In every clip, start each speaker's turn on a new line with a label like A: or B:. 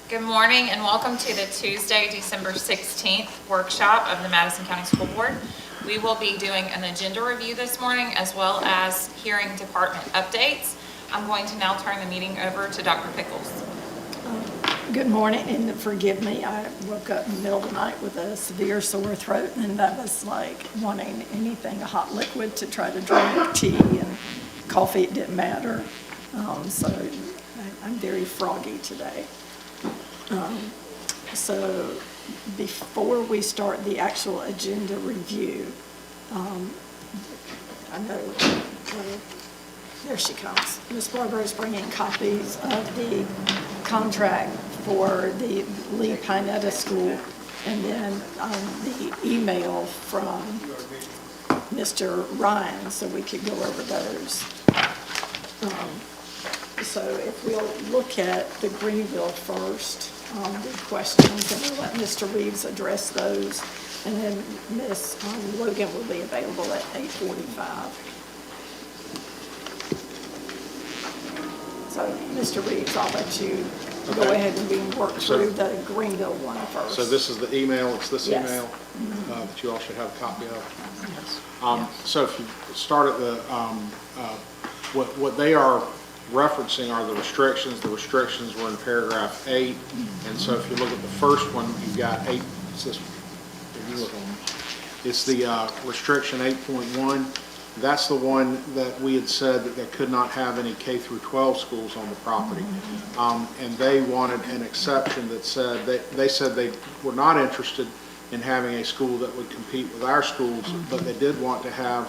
A: Good morning and welcome to the Tuesday, December 16th workshop of the Madison County School Board. We will be doing an agenda review this morning as well as hearing department updates. I'm going to now turn the meeting over to Dr. Pickles.
B: Good morning, and forgive me, I woke up in the middle of the night with a severe sore throat, and I was like wanting anything, a hot liquid to try to drink, tea and coffee, it didn't matter. So I'm very froggy today. So before we start the actual agenda review, I know, there she comes. Ms. Barber is bringing copies of the contract for the Lee Pinetta School, and then the email from Mr. Ryan, so we could go over those. So if we'll look at the Greenville first, the questions, and we'll let Mr. Reeves address those, and then Ms. Logan will be available at 8:45. So, Mr. Reeves, I'll let you go ahead and we can work through the Greenville one first.
C: So this is the email, it's this
B: Yes.
C: email that you all should have a copy of.
B: Yes.
C: So if you start at the, what they are referencing are the restrictions. The restrictions were in paragraph 8. And so if you look at the first one, you've got 8, it's this, if you look on it, it's the restriction 8.1. That's the one that we had said that they could not have any K through 12 schools on the property. And they wanted an exception that said, they said they were not interested in having a school that would compete with our schools, but they did want to have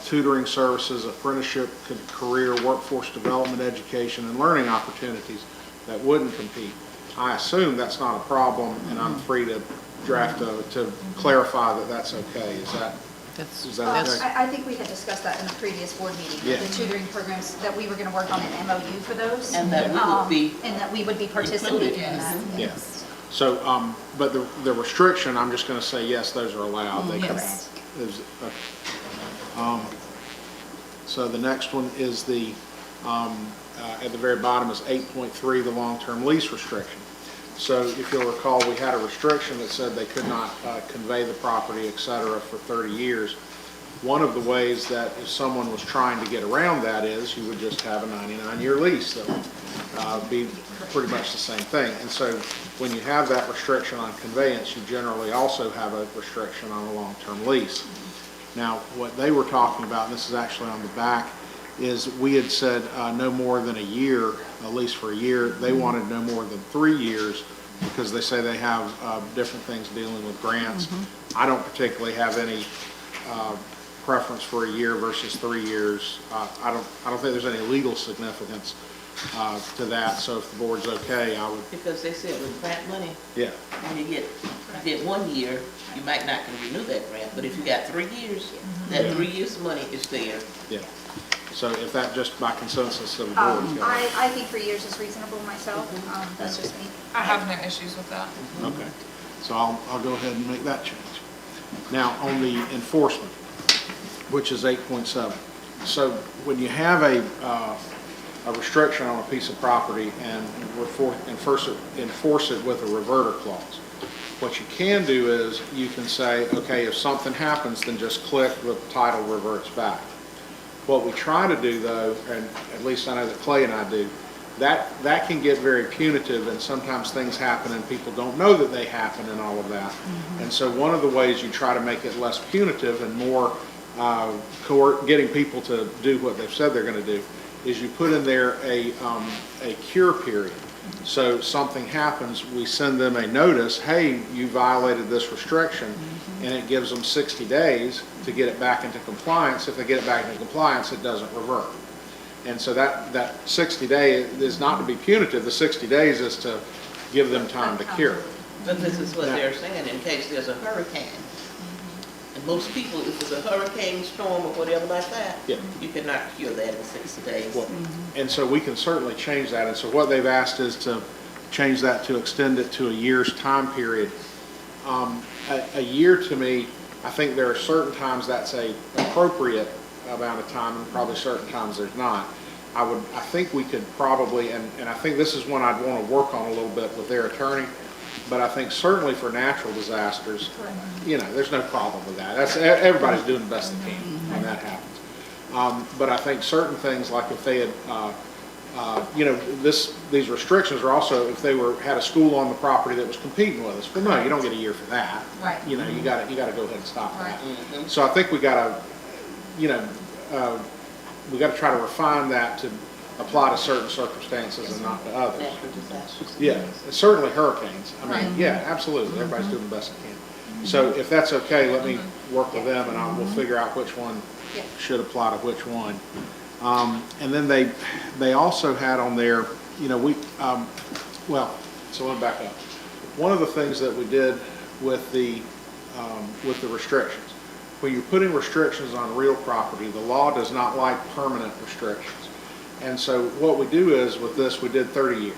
C: tutoring services, apprenticeship, career, workforce development, education, and learning opportunities that wouldn't compete. I assume that's not a problem, and I'm free to draft to clarify that that's okay. Is that okay?
D: I think we had discussed that in a previous board meeting,
C: Yeah.
D: the tutoring programs, that we were going to work on an MOU for those.
E: And that we would be
D: participating in that.
C: Yes. So, but the restriction, I'm just going to say, yes, those are allowed. They can.
D: Yes.
C: So the next one is the, at the very bottom is 8.3, the long-term lease restriction. So if you'll recall, we had a restriction that said they could not convey the property, et cetera, for 30 years. One of the ways that if someone was trying to get around that is you would just have a 99-year lease that would be pretty much the same thing. And so when you have that restriction on conveyance, you generally also have a restriction on a long-term lease. Now, what they were talking about, and this is actually on the back, is we had said no more than a year, at least for a year. They wanted no more than 3 years because they say they have different things dealing with grants. I don't particularly have any preference for a year versus 3 years. I don't think there's any legal significance to that. So if the board's okay, I would.
E: Because they said with grant money,
C: Yeah.
E: when you get 1 year, you might not can renew that grant. But if you got 3 years, that 3 years money is there.
C: Yeah. So if that just by consensus of the board.
D: I think 3 years is reasonable myself. That's just me.
A: I have no issues with that.
C: Okay. So I'll go ahead and make that change. Now on the enforcement, which is 8.7. So when you have a restriction on a piece of property and enforce it with a reverter clause, what you can do is you can say, okay, if something happens, then just click, the title reverts back. What we try to do though, and at least I know that Clay and I do, that can get very punitive, and sometimes things happen and people don't know that they happen and all of that. And so one of the ways you try to make it less punitive and more getting people to do what they've said they're going to do is you put in there a cure period. So something happens, we send them a notice, hey, you violated this restriction, and it gives them 60 days to get it back into compliance. If they get it back into compliance, it doesn't revert. And so that 60 day is not to be punitive. The 60 days is to give them time to cure.
E: But this is what they're saying in case there's a hurricane. And most people, if it's a hurricane, storm, or whatever like that,
C: Yeah.
E: you cannot cure that in 60 days.
C: Well, and so we can certainly change that. And so what they've asked is to change that to extend it to a year's time period. A year to me, I think there are certain times that's a appropriate amount of time, and probably certain times there's not. I think we could probably, and I think this is one I'd want to work on a little bit with their attorney, but I think certainly for natural disasters, there's no problem with that. Everybody's doing the best they can when that happens. But I think certain things, like if they had, these restrictions are also if they had a school on the property that was competing with us. Well, no, you don't get a year for that.
A: Right.
C: You got to go ahead and stop that.
A: Right.
C: So I think we got to, we got to try to refine that to apply to certain circumstances and not to others.
E: Natural disasters.
C: Yeah, certainly hurricanes. I
A: Right.
C: mean, yeah, absolutely. Everybody's doing the best they can. So if that's okay, let me work with them and we'll figure out which one
A: Yeah.
C: should apply to which one. And then they also had on there, so let me back up. One of the things that we did with the restrictions, when you're putting restrictions on real property, the law does not like permanent restrictions. And so what we do is with this, we did 30 years.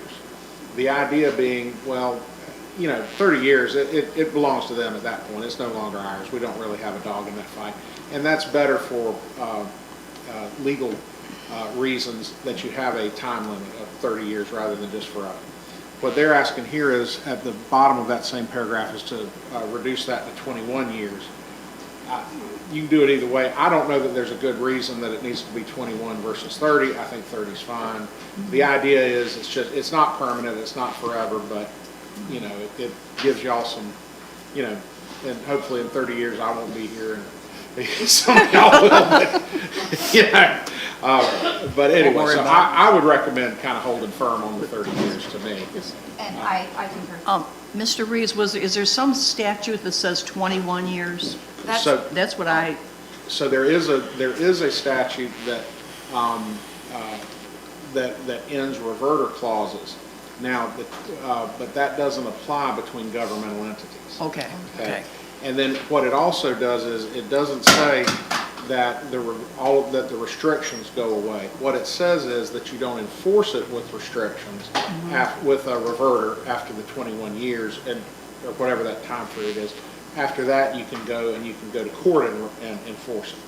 C: The idea being, 30 years, it belongs to them at that point. It's no longer ours. We don't really have a dog in that fight. And that's better for legal reasons that you have a time limit of 30 years rather than just forever. What they're asking here is at the bottom of that same paragraph is to reduce that to 21 years. You can do it either way. I don't know that there's a good reason that it needs to be 21 versus 30. I think 30 is fine. The idea is it's not permanent, it's not forever, but it gives y'all some, and hopefully in 30 years I won't be here and some of y'all will, but anyway, so I would recommend kind of holding firm on the 30 years to me.
D: And I concur.
F: Mr. Reeves, is there some statute that says 21 years?
C: So
F: That's what I,
C: So there is a statute that that ends reverter clauses. Now, but that doesn't apply between governmental entities.
F: okay.
C: And then what it also does is it doesn't say that the restrictions go away. What it says is that you don't enforce it with restrictions with a reverter after the 21 years or whatever that time period is. After that, you can go to court and enforce it.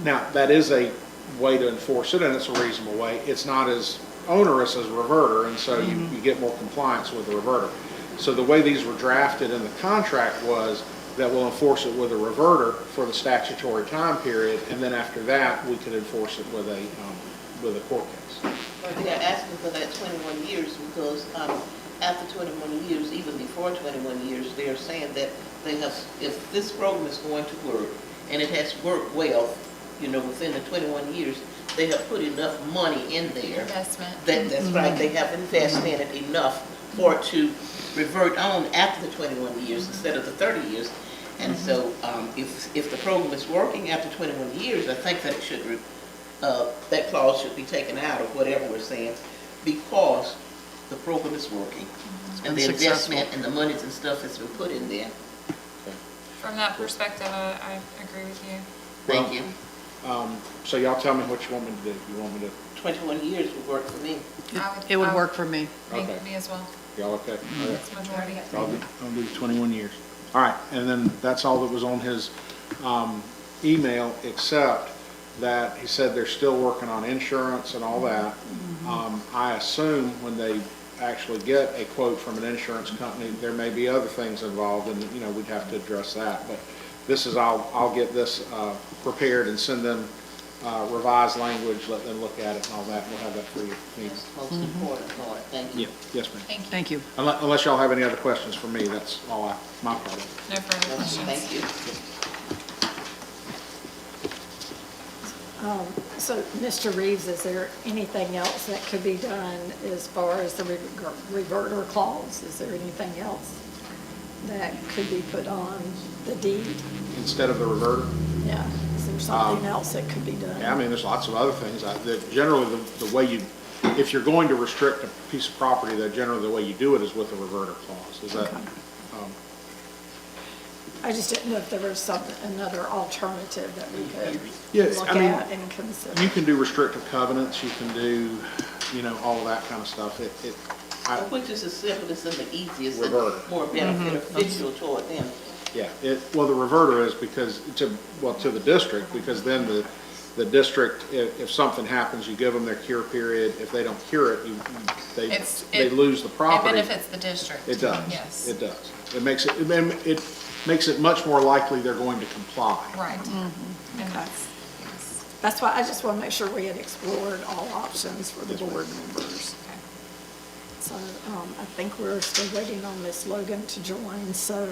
C: Now, that is a way to enforce it, and it's a reasonable way. It's not as onerous as a reverter, and so you get more compliance with the reverter. So the way these were drafted in the contract was that we'll enforce it with a reverter for the statutory time period, and then after that, we could enforce it with a court case.
E: But they're asking for that 21 years because after 21 years, even before 21 years, they're saying that if this program is going to work, and it has worked well, within the 21 years, they have put enough money in there.
A: Investment.
E: That's right, they have invested in it enough for it to revert on after the 21 years instead of the 30 years. And so if the program is working after 21 years, I think that it should, that clause should be taken out of whatever we're saying because the program is working. And the investment and the monies and stuff that's been put in there.
A: From that perspective, I agree with you.
E: Thank you.
C: So y'all tell me what you want me to do. You want me to?
E: 21 years would work for me.
F: It would work for me.
C: Okay.
A: Me as well.
C: Y'all okay? All right.
A: It's majority.
C: I'll do 21 years. All right, and then that's all that was on his email, except that he said they're still working on insurance and all that. I assume when they actually get a quote from an insurance company, there may be other things involved, and we'd have to address that. But this is, I'll get this prepared and send them revised language, let them look at it and all that, and we'll have that for you.
E: That's most important part. Thank you.
C: Yeah, yes, ma'am.
A: Thank you.
F: Thank you.
C: Unless y'all have any other questions for me, that's all my part of it.
A: No further questions.
E: Thank you.
B: So, Mr. Reeves, is there anything else that could be done as far as the reverter clause? Is there anything else that could be put on the deed?
C: Instead of the reverter?
B: Yeah, is there something else that could be done?
C: Yeah, I mean, there's lots of other things. Generally, the way if you're going to restrict a piece of property, generally the way you do it is with a reverter clause. Is that?
B: Okay. I just didn't know if there was another alternative that we could
C: Yes,
B: look
C: I mean,
B: at and consider.
C: You can do restrictive covenants. You can do, all of that kind of stuff.
E: Which is the simplest and the easiest and
C: Reverter.
E: more beneficial toward them.
C: Yeah, the reverter is because to the district, because then the district, if something happens, you give them their cure period. If they don't cure it, they lose the property.
A: It benefits the district.
C: It does.
A: Yes.
C: It does. It makes it much more likely they're going to comply.
A: Right.
B: Mm-hmm.
A: And yes.
B: That's why I just want to make sure we had explored all options for the
C: Yes, ma'am.
B: board members.
A: Okay.
B: So I think we're still waiting on Ms. Logan to join. So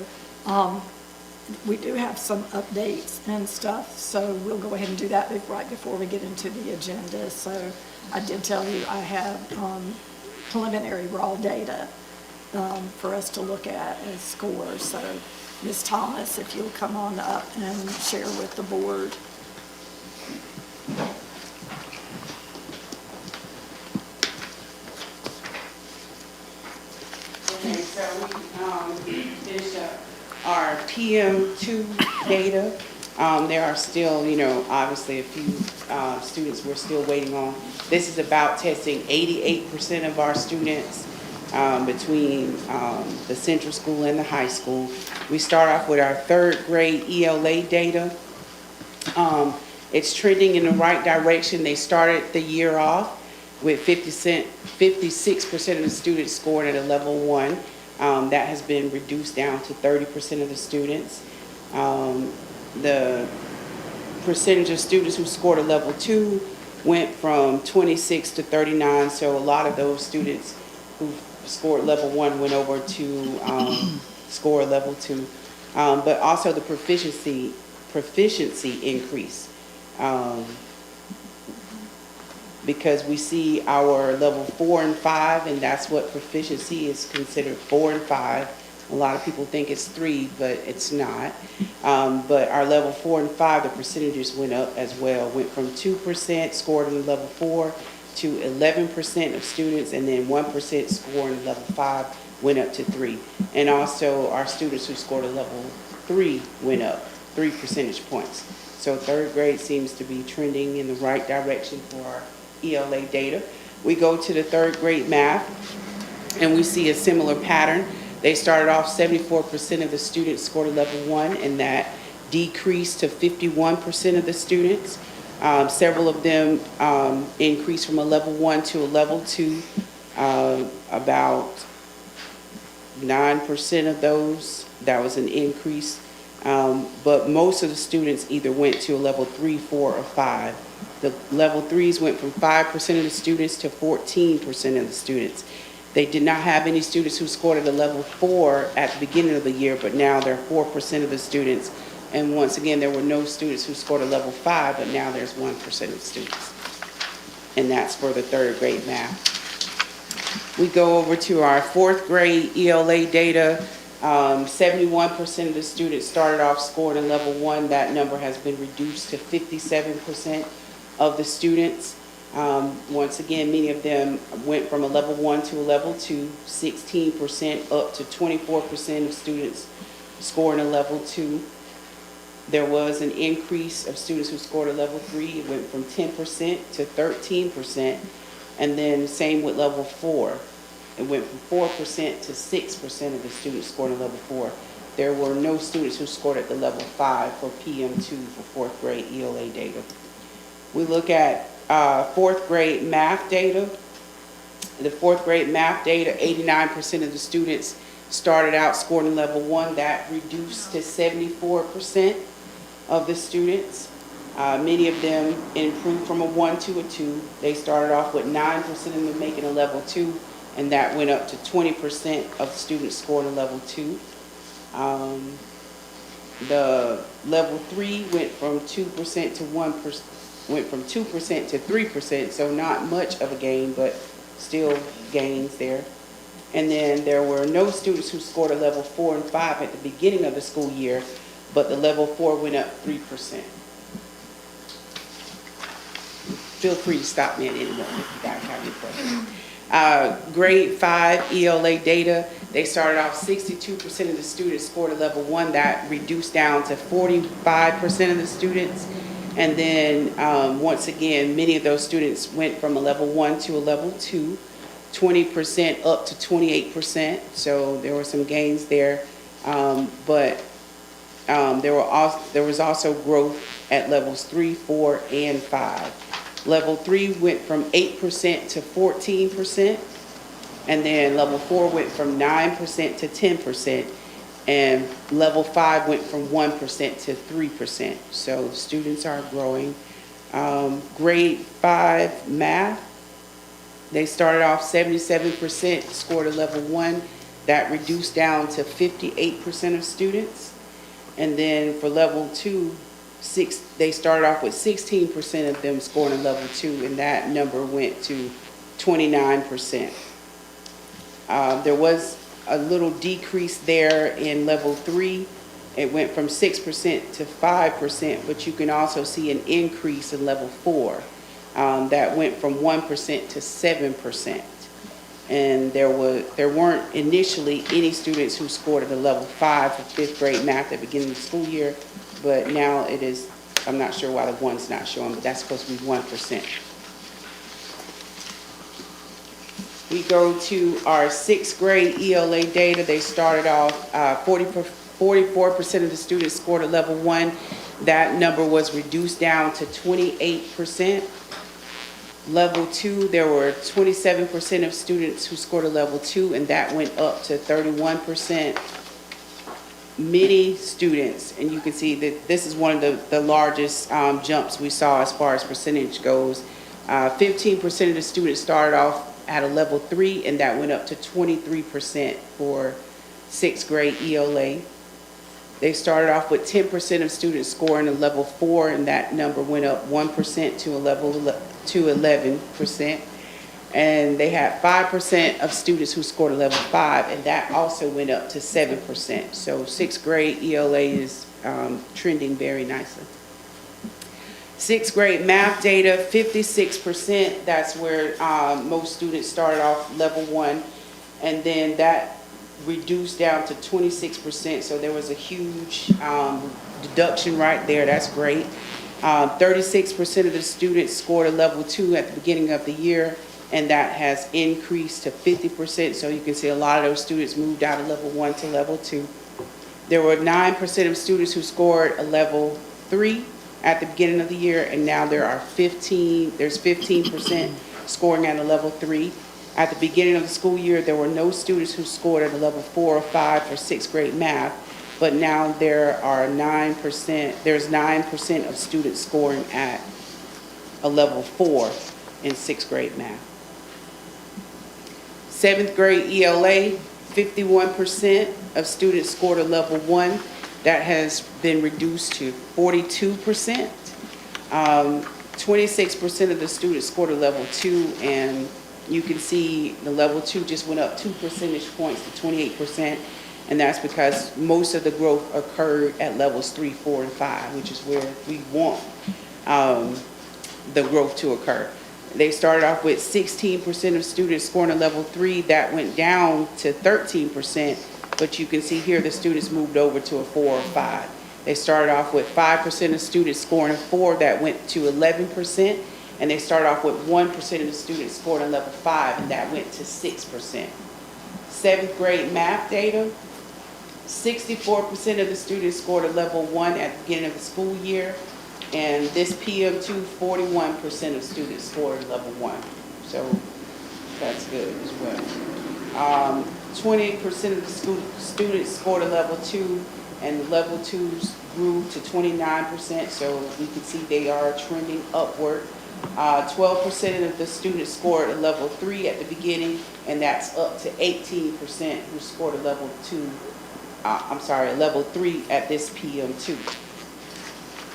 B: we do have some updates and stuff, so we'll go ahead and do that right before we get into the agenda. So I did tell you I have preliminary raw data for us to look at as scores. So Ms. Thomas, if you'll come on up and share with the board.
G: Okay, so we finished up our PM2 data. There are still, obviously a few students we're still waiting on. This is about testing 88% of our students between the central school and the high school. We start off with our third grade ELA data. It's trending in the right direction. They started the year off with 56% of the students scored at a level 1. That has been reduced down to 30% of the students. The percentage of students who scored a level 2 went from 26 to 39, so a lot of those students who scored level 1 went over to score level 2. But also the proficiency increase. Because we see our level 4 and 5, and that's what proficiency is considered, 4 and 5. A lot of people think it's 3, but it's not. But our level 4 and 5, the percentages went up as well. Went from 2% scored in level 4 to 11% of students, and then 1% scored in level 5 went up to 3. And also our students who scored a level 3 went up 3 percentage points. So third grade seems to be trending in the right direction for our ELA data. We go to the third grade math, and we see a similar pattern. They started off 74% of the students scored a level 1, and that decreased to 51% of the students. Several of them increased from a level 1 to a level 2. About 9% of those, that was an increase. But most of the students either went to a level 3, 4, or 5. The level 3s went from 5% of the students to 14% of the students. They did not have any students who scored at a level 4 at the beginning of the year, but now they're 4% of the students. And once again, there were no students who scored a level 5, but now there's 1% of students. And that's for the third grade math. We go over to our fourth grade ELA data. 71% of the students started off scoring a level 1. That number has been reduced to 57% of the students. Once again, many of them went from a level 1 to a level 2, 16% up to 24% of students scoring a level 2. There was an increase of students who scored a level 3. It went from 10% to 13%. And then same with level 4. It went from 4% to 6% of the students scored a level 4. There were no students who scored at the level 5 for PM2 for fourth grade ELA data. We look at fourth grade math data. The fourth grade math data, 89% of the students started out scoring level 1. That reduced to 74% of the students. Many of them improved from a 1 to a 2. They started off with 9% of them making a level 2, and that went up to 20% of students scoring a level 2. The level 3 went from 2% to 1%, went from 2% to 3%, so not much of a gain, but still gains there. And then there were no students who scored a level 4 and 5 at the beginning of the school year, but the level 4 went up 3%. Feel free to stop me at any moment if you guys have any questions. Grade 5 ELA data, they started off 62% of the students scored a level 1. That reduced down to 45% of the students. And then once again, many of those students went from a level 1 to a level 2, 20% up to 28%. So there were some gains there. But There was also growth at levels 3, 4, and 5. Level 3 went from 8% to 14%, and then level 4 went from 9% to 10%, and level 5 went from 1% to 3%. So students are growing. Grade 5 math, they started off 77%, scored a level 1. That reduced down to 58% of students. And then for level 2, they started off with 16% of them scoring a level 2, and that number went to 29%. There was a little decrease there in level 3. It went from 6% to 5%, but you can also see an increase in level 4. That went from 1% to 7%. And there weren't initially any students who scored at a level 5 for 5th grade math at the beginning of the school year, but now it is, I'm not sure why the one's not showing, but that's supposed to be 1%. We go to our 6th grade ELA data. They started off, 44% of the students scored a level 1. That number was reduced down to 28%. Level 2, there were 27% of students who scored a level 2, and that went up to 31%. Many students, and you can see that this is one of the largest jumps we saw as far as percentage goes. 15% of the students started off at a level 3, and that went up to 23% for 6th grade ELA. They started off with 10% of students scoring a level 4, and that number went up 1% to 11%. And they had 5% of students who scored a level 5, and that also went up to 7%. So 6th grade ELA is trending very nicely. 6th grade math data, 56%, that's where most students started off level 1, and then that reduced down to 26%, so there was a huge deduction right there. That's great. 36% of the students scored a level 2 at the beginning of the year, and that has increased to 50%, so you can see a lot of those students moved out of level 1 to level 2. There were 9% of students who scored a level 3 at the beginning of the year, and now there's 15% scoring at a level 3. At the beginning of the school year, there were no students who scored at a level 4 or 5 for 6th grade math, but now there's 9% of students scoring at a level 4 in 6th grade math. 7th grade ELA, 51% of students scored a level 1. That has been reduced to 42%. 26% of the students scored a level 2, and you can see the level 2 just went up 2 percentage points to 28%, and that's because most of the growth occurred at levels 3, 4, and 5, which is where we want the growth to occur. They started off with 16% of students scoring a level 3. That went down to 13%, but you can see here the students moved over to a 4 or 5. They started off with 5% of students scoring a 4. That went to 11%. And they started off with 1% of the students scored a level 5, and that went to 6%. 7th grade math data, 64% of the students scored a level 1 at the beginning of the school year, and this PM2, 41% of students scored a level 1. So that's good as well. 20% of the students scored a level 2, and the level 2s grew to 29%, so we can see they are trending upward. 12% of the students scored a level 3 at the beginning, and that's up to 18% who scored a level 3 at this PM2.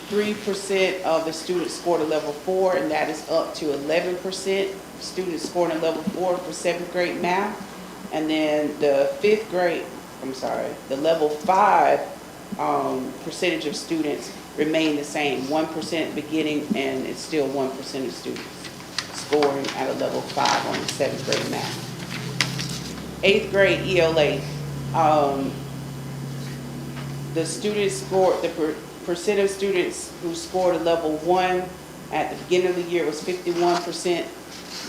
G: 3% of the students scored a level 4, and that is up to 11% students scoring a level 4 for 7th grade math. And then the level 5 percentage of students remain the same, 1% at the beginning, and it's still 1% of students scoring at a level 5 on the 7th grade math. 8th grade ELA, the percent of students who scored a level 1 at the beginning of the year was 51%.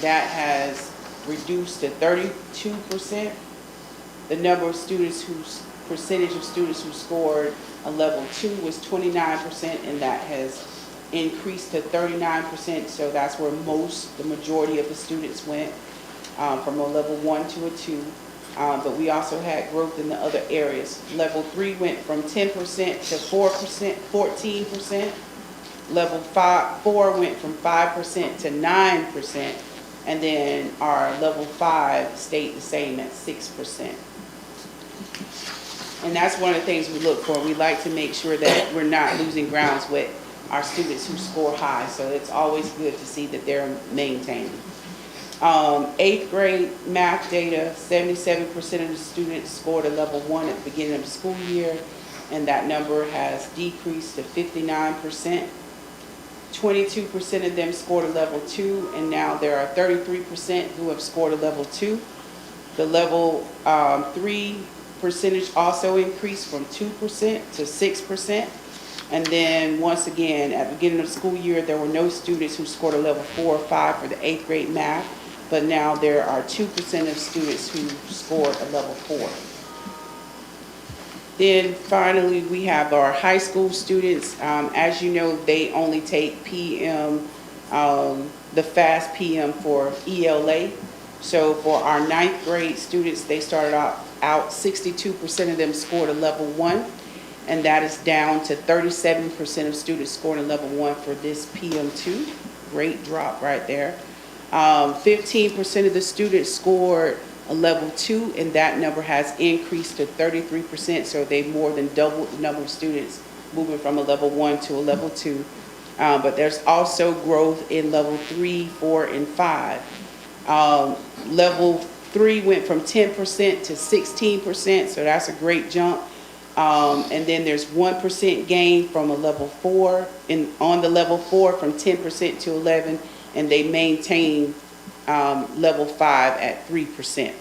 G: That has reduced to 32%. The number of students who percentage of students who scored a level 2 was 29%, and that has increased to 39%. So that's where the majority of the students went, from a level 1 to a 2. But we also had growth in the other areas. Level 3 went from 10% to 4%, 14%. Level 4 went from 5% to 9%. And then our level 5 stayed the same at 6%. And that's one of the things we look for. We like to make sure that we're not losing grounds with our students who score high. So it's always good to see that they're maintaining. 8th grade math data, 77% of the students scored a level 1 at the beginning of the school year, and that number has decreased to 59%. 22% of them scored a level 2, and now there are 33% who have scored a level 2. The level 3 percentage also increased from 2% to 6%. And then once again, at the beginning of the school year, there were no students who scored a level 4 or 5 for the 8th grade math, but now there are 2% of students who scored a level 4. Then finally, we have our high school students. As you know, they only take PM, the FAST PM for ELA. So for our 9th grade students, they started out 62% of them scored a level 1, and that is down to 37% of students scored a level 1 for this PM2. Great drop right there. 15% of the students scored a level 2, and that number has increased to 33%, so they more than doubled the number of students moving from a level 1 to a level 2. But there's also growth in level 3, 4, and 5. Level 3 went from 10% to 16%, so that's a great jump. And then there's 1% gain from a level 4, on the level 4 from 10% to 11, and they maintain level 5 at 3%.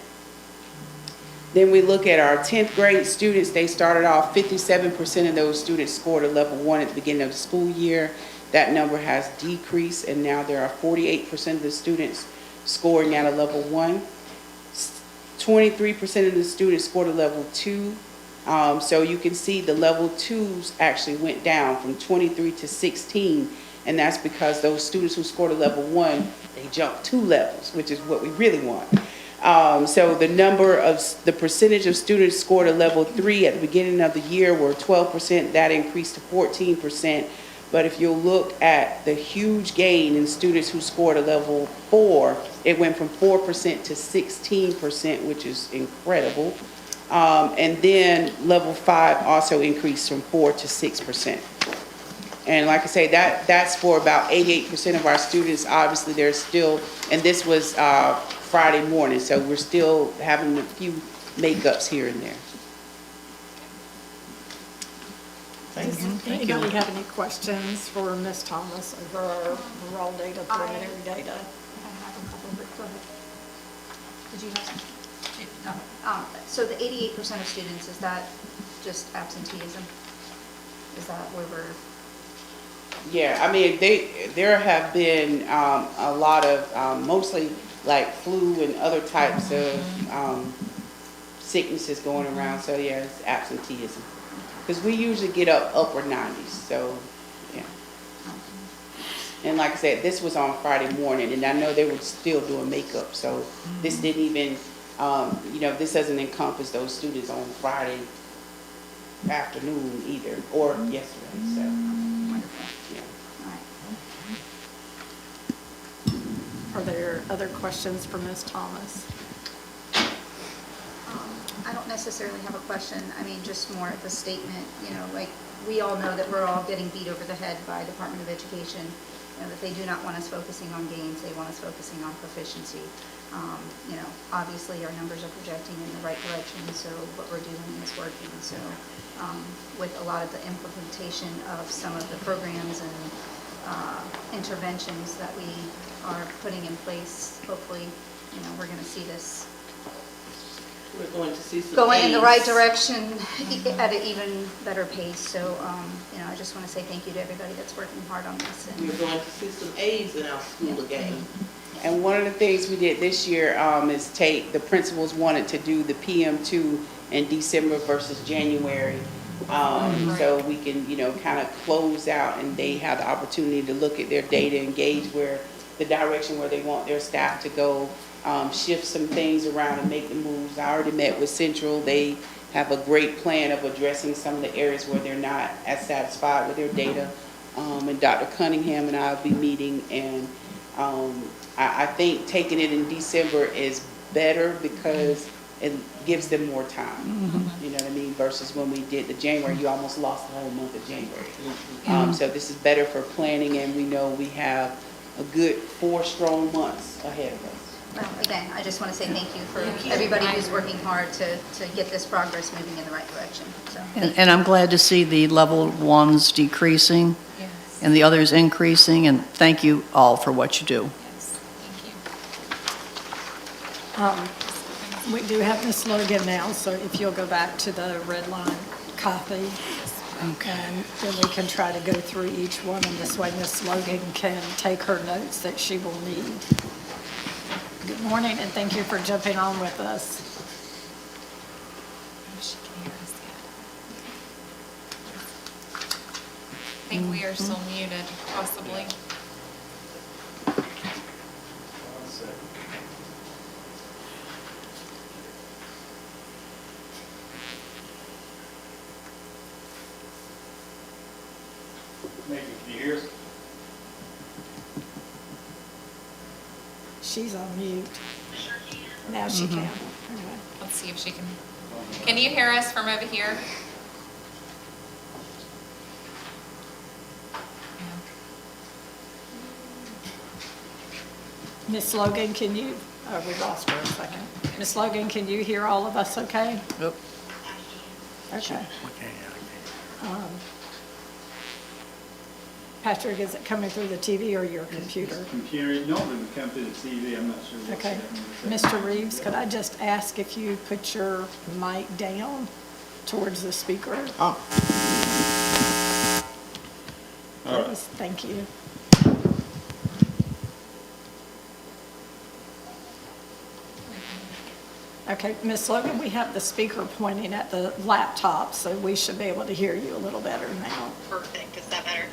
G: Then we look at our 10th grade students. They started off, 57% of those students scored a level 1 at the beginning of the school year. That number has decreased, and now there are 48% of the students scoring at a level 1. 23% of the students scored a level 2. So you can see the level 2s actually went down from 23 to 16, and that's because those students who scored a level 1, they jumped 2 levels, which is what we really want. So the percentage of students scored a level 3 at the beginning of the year were 12%. That increased to 14%. But if you look at the huge gain in students who scored a level 4, it went from 4% to 16%, which is incredible. And then level 5 also increased from 4 to 6%. And like I say, that's for about 88% of our students. Obviously, there's still, and this was Friday morning, so we're still having a few makeups here and there.
B: Does anybody have any questions for Ms. Thomas over our raw data, preliminary data?
D: I have a couple, but go ahead. Did you have something?
A: No.
D: So the 88% of students, is that just absenteeism? Is that where we're?
G: Yeah, I mean, there have been a lot of, mostly like flu and other types of sicknesses going around, so yeah, it's absenteeism. Because we usually get upward 90s, so yeah. And like I said, this was on Friday morning, and I know they were still doing makeup, so this didn't even, this doesn't encompass those students on Friday afternoon either, or yesterday, so.
D: Wonderful.
G: Yeah.
D: All right.
B: Are there other questions for Ms. Thomas?
D: I don't necessarily have a question. I mean, just more of a statement, like, we all know that we're all getting beat over the head by Department of Education, that they do not want us focusing on gains, they want us focusing on proficiency. Obviously our numbers are projecting in the right direction, so what we're doing is working. So with a lot of the implementation of some of the programs and interventions that we are putting in place, hopefully, we're going to see this
E: We're going to see some
D: going in the right
E: A's.
D: direction at an even better pace. So, I just want to say thank you to everybody that's working hard on this. And
E: We're going to see some A's in our school again.
G: And one of the things we did this year is the principals wanted to do the PM2 in December versus January. So we can, kind of close out and they have the opportunity to look at their data, engage the direction where they want their staff to go, shift some things around and make the moves. I already met with Central. They have a great plan of addressing some of the areas where they're not as satisfied with their data. And Dr. Cunningham and I will be meeting, and I think taking it in December is better because it gives them more time. You know what I mean? Versus when we did the January, you almost lost the whole month of January. So this is better for planning, and we know we have a good 4 strong months ahead of us.
D: Well, again, I just want to say thank you for everybody who's working hard to get this progress moving in the right direction, so.
F: And I'm glad to see the level ones decreasing
A: Yes.
F: and the others increasing, and thank you all for what you do.
A: Yes, thank you.
B: We do have Ms. Logan now, so if you'll go back to the red line copy. And then we can try to go through each one, and this way Ms. Logan can take her notes that she will need. Good morning, and thank you for jumping on with us.
A: She can hear us yet. I think we are still muted, possibly.
H: Megan, can you hear us?
B: She's on mute. Now she can. Okay.
A: Let's see if she can. Can you hear us from over here?
B: Ms. Logan, can you, oh, we lost her a second. Ms. Logan, can you hear all of us okay?
F: Yep.
B: Okay. Patrick, is it coming through the TV or your computer?
H: Computer, it normally would come through the TV, I'm not sure what's
B: Okay.
H: happening.
B: Mr. Reeves, could I just ask if you put your mic down towards the speaker?
C: Oh,
B: Please, thank you. Okay, Ms. Logan, we have the speaker pointing at the laptop, so we should be able to hear you a little better now.
I: Perfect. Is that better?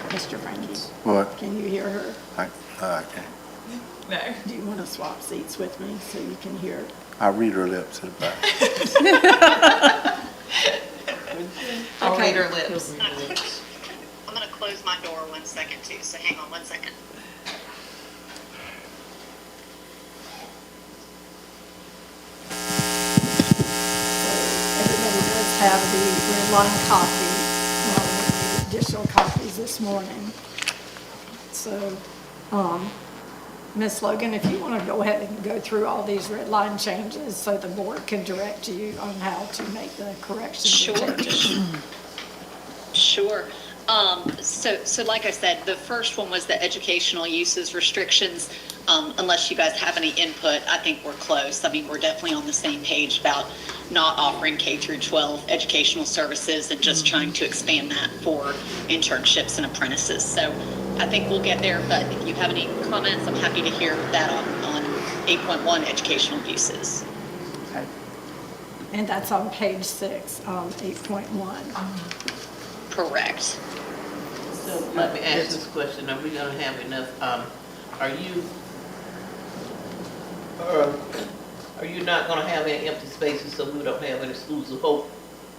B: Mr. Frankie,
J: What?
B: can you hear her?
J: I can't.
A: No.
B: Do you want to swap seats with me so you can hear?
J: I read her lips at the back.
E: I'll
B: Okay.
E: read her lips.
I: I'm going to close my door 1 second too, so hang on 1 second.
B: Everybody does have the red line copy, the additional copies this morning. So, Ms. Logan, if you want to go ahead and go through all these red line changes so the board can direct you on how to make the corrections and changes.
I: Sure. So like I said, the first one was the educational uses restrictions. Unless you guys have any input, I think we're close. I mean, we're definitely on the same page about not offering K through 12 educational services and just trying to expand that for internships and apprentices. So I think we'll get there, but if you have any comments, I'm happy to hear that on 8.1 educational uses.
B: Okay. And that's on page 6, 8.1.
I: Correct.
E: So let me ask this question, are we gonna have enough, are you not gonna have any empty spaces so we don't have any schools of hope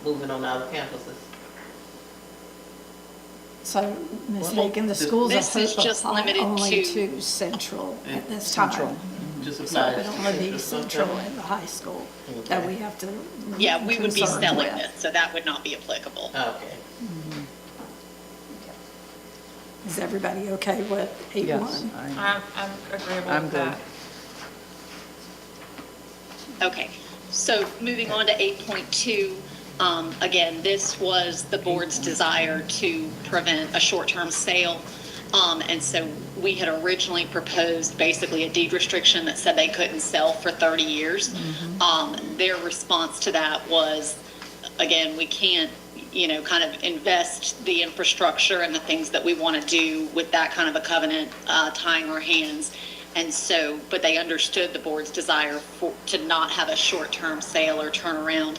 E: moving on our campuses?
B: So, Ms.
E: Well,
B: Hagan, the
E: this-
B: schools
I: This is
B: of
I: just
B: hope apply
I: limited
B: only
I: to-
B: to Central at this
F: Central.
B: time.
E: Just
B: So
E: applies
B: it
E: to
B: would only be
E: Central,
B: Central
E: okay.
B: and the high school that
E: Okay.
B: we have to.
I: Yeah, we would be
B: concerned
I: selling
B: with.
I: it, so that would not be applicable.
E: Okay.
B: Is everybody okay with 8.1?
F: Yes.
A: I'm agreeable
F: I'm
A: with
F: good.
A: that.
I: Okay, so moving on to 8.2, again, this was the board's desire to prevent a short-term sale. And so we had originally proposed basically a deed restriction that said they couldn't sell for 30 years. Their response to that was, again, we can't kind of invest the infrastructure and the things that we want to do with that kind of a covenant tying our hands. And so, but they understood the board's desire to not have a short-term sale or turnaround.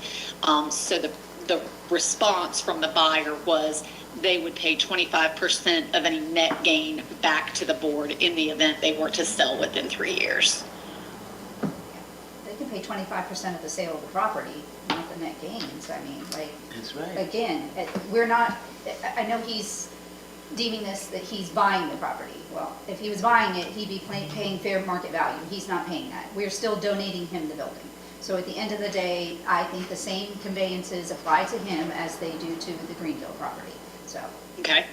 I: So the response from the buyer was they would pay 25% of any net gain back to the board in the event they were to sell within 3 years.
D: They can pay 25% of the sale of the property, not the net gains. I mean, like,
E: That's right.
D: again, we're not, I know he's deeming this that he's buying the property. Well, if he was buying it, he'd be paying fair market value. He's not paying that. We're still donating him the building. So at the end of the day, I think the same conveyances apply to him as they do to the Greenville property. So
I: Okay.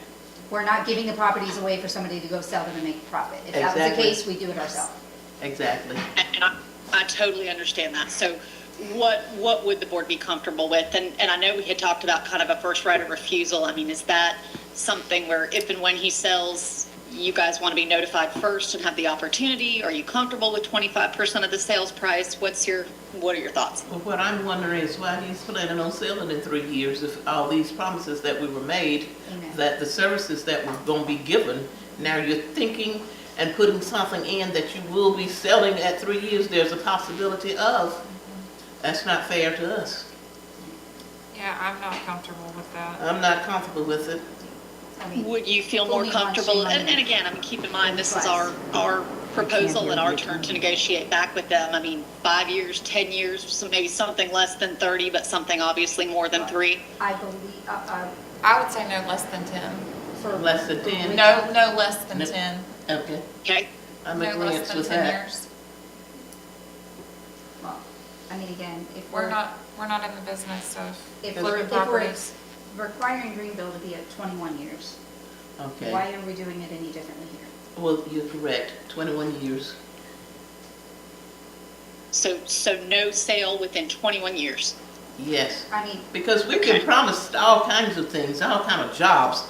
D: we're not giving the properties away for somebody to go sell them and make a profit. If that was the
E: Exactly.
D: case, we do it ourselves.
E: Exactly.
I: And I totally understand that. So what would the board be comfortable with? And I know we had talked about kind of a first right of refusal. I mean, is that something where if and when he sells, you guys want to be notified first and have the opportunity? Are you comfortable with 25% of the sales price? What are your thoughts?
E: Well, what I'm wondering is why he's planning on selling in 3 years if all these promises that we were made,
D: Amen.
E: that the services that were going to be given, now you're thinking and putting something in that you will be selling at 3 years, there's a possibility of. That's not fair to us.
A: Yeah, I'm not comfortable with that.
E: I'm not comfortable with it.
D: I mean,
I: Would you feel more
D: fully on
I: comfortable?
D: shame on
I: And
D: them.
I: again, I mean, keep in mind, this is our proposal and our turn to negotiate back with them. I mean, 5 years, 10 years, so maybe something less than 30, but something obviously more than 3.
D: I believe,
A: I would say no less than 10.
D: for.
E: Less than 10?
A: No less than
E: No.
A: 10.
E: Okay,
I: Okay?
E: I'm
A: No
E: agreeing
A: less than
E: with
A: 10
E: that.
A: years.
D: Well, I mean, again, if
A: We're not in the business of
D: If
E: If
D: we're,
A: flipping
D: if we're
A: properties.
D: requiring Greenville to be at 21 years,
E: Okay.
D: why are we doing it any differently here?
E: Well, you're correct, 21 years.
I: So no sale within 21 years.
E: Yes.
D: I mean,
E: Because we've been promised all kinds of things, all kind of jobs,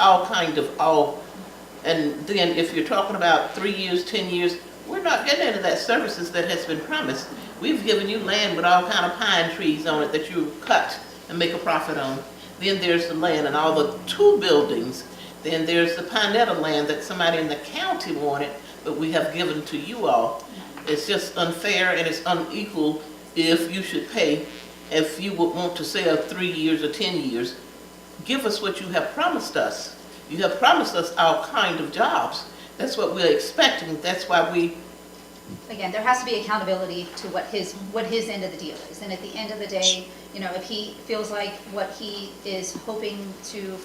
E: and then if you're talking about 3 years, 10 years, we're not getting into that services that has been promised. We've given you land with all kind of pine trees on it that you cut and make a profit on. Then there's the land and all the 2 buildings. Then there's the Pinetta land that somebody in the county wanted, but we have given to you all. It's just unfair and it's unequal if you should pay, if you would want to sell 3 years or 10 years. Give us what you have promised us. You have promised us all kind of jobs. That's what we're expecting. That's why we,
D: again, there has to be accountability to what his end of the deal is. And at the end of the day, you know, if he feels like what he is hoping to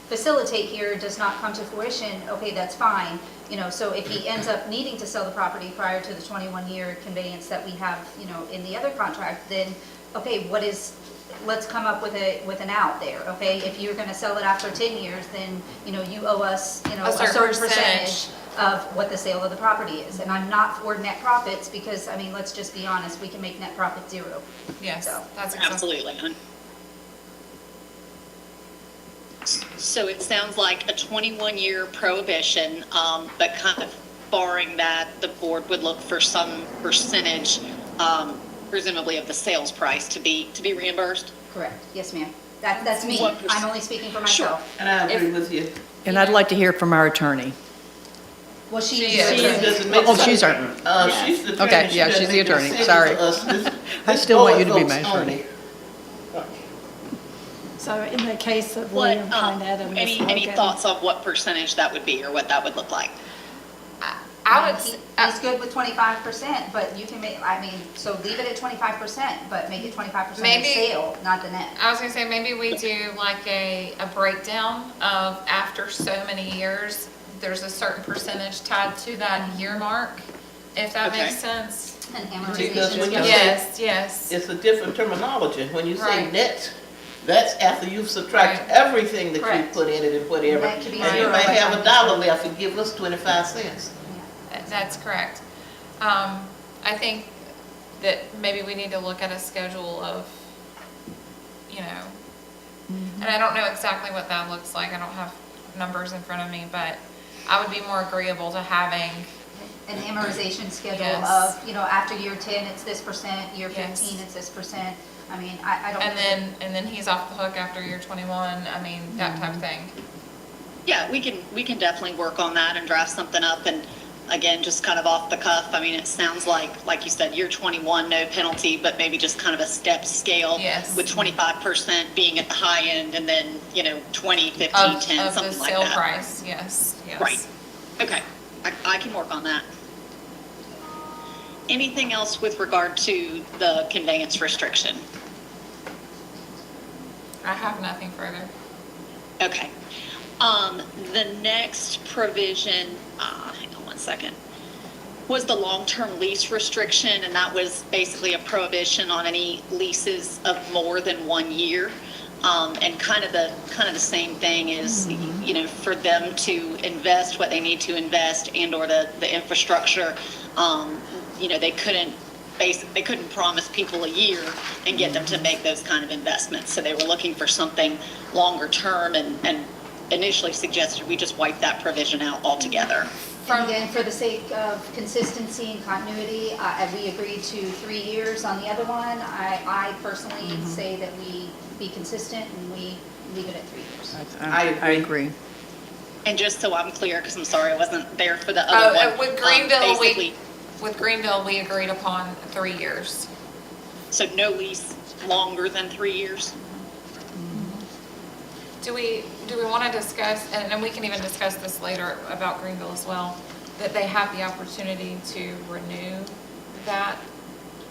D: facilitate here does not come to fruition, okay, that's fine. You know, so if he ends up needing to sell the property prior to the 21-year conveyance that we have, you know, in the other contract, then, okay, let's come up with an out there, okay? If you're gonna sell it after 10 years, then, you know, you owe us, you know, a certain percentage of what the sale of the property is. And I'm not for net profits because, I mean, let's just be honest, we can make net profit 0.
A: Yes,
D: So,
A: that's exactly.
I: Absolutely. So it sounds like a 21-year prohibition, but kind of barring that, the board would look for some percentage, presumably of the sales price to be reimbursed?
D: Correct, yes, ma'am. That's me.
I: What
D: I'm only speaking for myself.
E: and I agree with you.
F: And I'd like to hear from our attorney.
D: Well, she
A: She
D: is.
A: is.
E: It doesn't make
F: Oh,
E: sense.
F: she's our,
E: She's the attorney.
F: Okay,
E: She
F: yeah,
E: doesn't
F: she's the
E: make
F: attorney.
E: decisions
F: Sorry.
E: to us.
F: I
E: This
F: still want you
E: board
F: to be my
E: votes only.
F: attorney.
B: So in the case of
I: What,
B: William Pinetta and Ms.
I: any
B: Logan,
I: thoughts on what percentage that would be or what that would look like?
A: I would,
D: He's good with 25%, but you can make, I mean, so leave it at 25%, but make it 25% of
A: Maybe-
D: sale, not the net.
A: I was gonna say, maybe we do like a breakdown of after so many years, there's a certain percentage tied to that year mark, if that
I: Okay.
A: makes sense.
D: And
E: Because
D: amortization
E: when you
D: schedule.
A: Yes, yes.
E: It's a different terminology. When you say
A: Right.
E: net, that's after you've subtracted
A: Right.
E: everything that you
D: Correct.
E: put in it and whatever.
D: That could be
E: And you
D: zero
E: might
D: by
E: have
D: time
E: a dollar left and give us 25 cents.
A: That's correct. I think that maybe we need to look at a schedule of, you know, and I don't know exactly what that looks like. I don't have numbers in front of me, but I would be more agreeable to having
D: an amortization schedule
A: Yes.
D: of, after year 10, it's this percent, year
A: Yes.
D: 15, it's this percent. I mean, I don't.
A: And then he's off the hook after year 21, I mean, that type of thing.
I: Yeah, we can definitely work on that and draft something up. And again, just kind of off the cuff, I mean, it sounds like you said, year 21, no penalty, but maybe just kind of a step scale.
A: Yes.
I: With 25% being at the high end and then, 20, 15, 10,
A: Of the
I: something like
A: sale
I: that.
A: price, yes.
I: Right. Okay, I can work on that. Anything else with regard to the conveyance restriction?
A: I have nothing further.
I: Okay. The next provision, hang on one second, was the long-term lease restriction, and that was basically a prohibition on any leases of more than 1 year. And kind of the same thing is, for them to invest what they need to invest and/or the infrastructure, they couldn't promise people a year and get them to make those kind of investments. So they were looking for something longer term and initially suggested we just wipe that provision out altogether.
D: And again, for the sake of consistency and continuity, we agreed to 3 years on the other one. I personally say that we be consistent and we leave it at 3 years.
F: I agree.
I: And just so I'm clear, because I'm sorry I wasn't there for the other one.
A: With Greenville, we agreed upon 3 years.
I: So no lease longer than 3 years?
A: Do we want to discuss, and we can even discuss this later about Greenville as well, that they have the opportunity to renew that?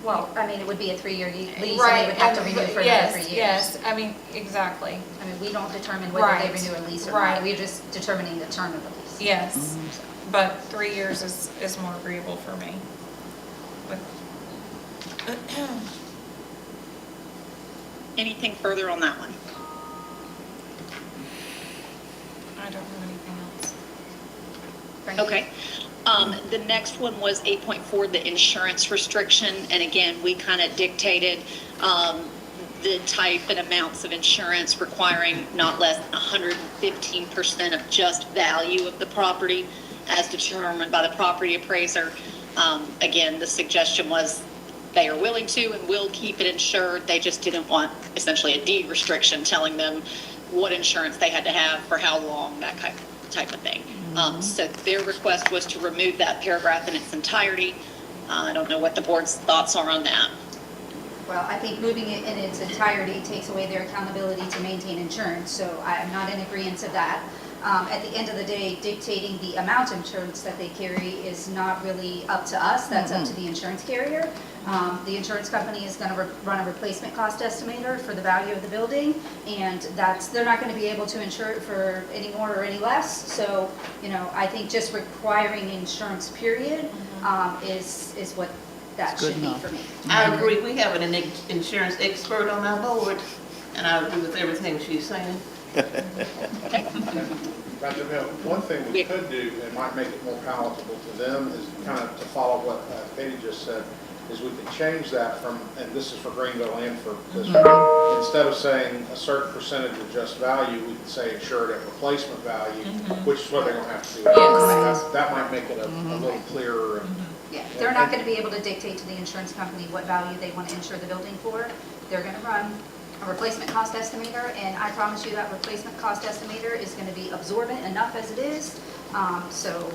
D: Well, I mean, it would be a 3-year lease and they
A: Right,
D: would have to
A: and-
D: renew for
A: yes,
D: another 3 years.
A: Yes, I mean, exactly.
D: I mean, we don't determine whether they
A: Right,
D: renew a lease or
A: right.
D: not. We're just determining the term of the lease.
A: Yes, but 3 years is more agreeable for me.
I: Anything further on that one?
A: I don't have anything else.
D: Frankie?
I: Okay. The next one was 8.4, the insurance restriction. And again, we kind of dictated the type and amounts of insurance requiring not less than 115% of just value of the property as determined by the property appraiser. Again, the suggestion was they are willing to and will keep it insured. They just didn't want essentially a deed restriction telling them what insurance they had to have for how long, that type of thing. So their request was to remove that paragraph in its entirety. I don't know what the board's thoughts are on that.
D: Well, I think moving it in its entirety takes away their accountability to maintain insurance, so I am not in agreeance of that. At the end of the day, dictating the amount of insurance that they carry is not really up to us, that's up to the insurance carrier. The insurance company is going to run a replacement cost estimator for the value of the building, and they're not going to be able to insure it for any more or any less. So, I think just requiring insurance period is what that
F: Good
D: should be
F: enough.
D: for me.
E: I agree, we have an insurance expert on our board, and I agree with everything she's saying.
C: Dr. Bell, one thing we could do, and might make it more palatable to them, is kind of to follow what Katie just said, is we could change that from, and this is for Greenville and for this one, instead of saying a certain percentage of just value, we could say insured at replacement value, which is what they're going to have to do.
A: Yes.
C: That might make it a little clearer. And,
D: Yeah, they're not going to be able to dictate to the insurance company what value they want to insure the building for. They're going to run a replacement cost estimator, and I promise you that replacement cost estimator is going to be absorbent enough as it is. So,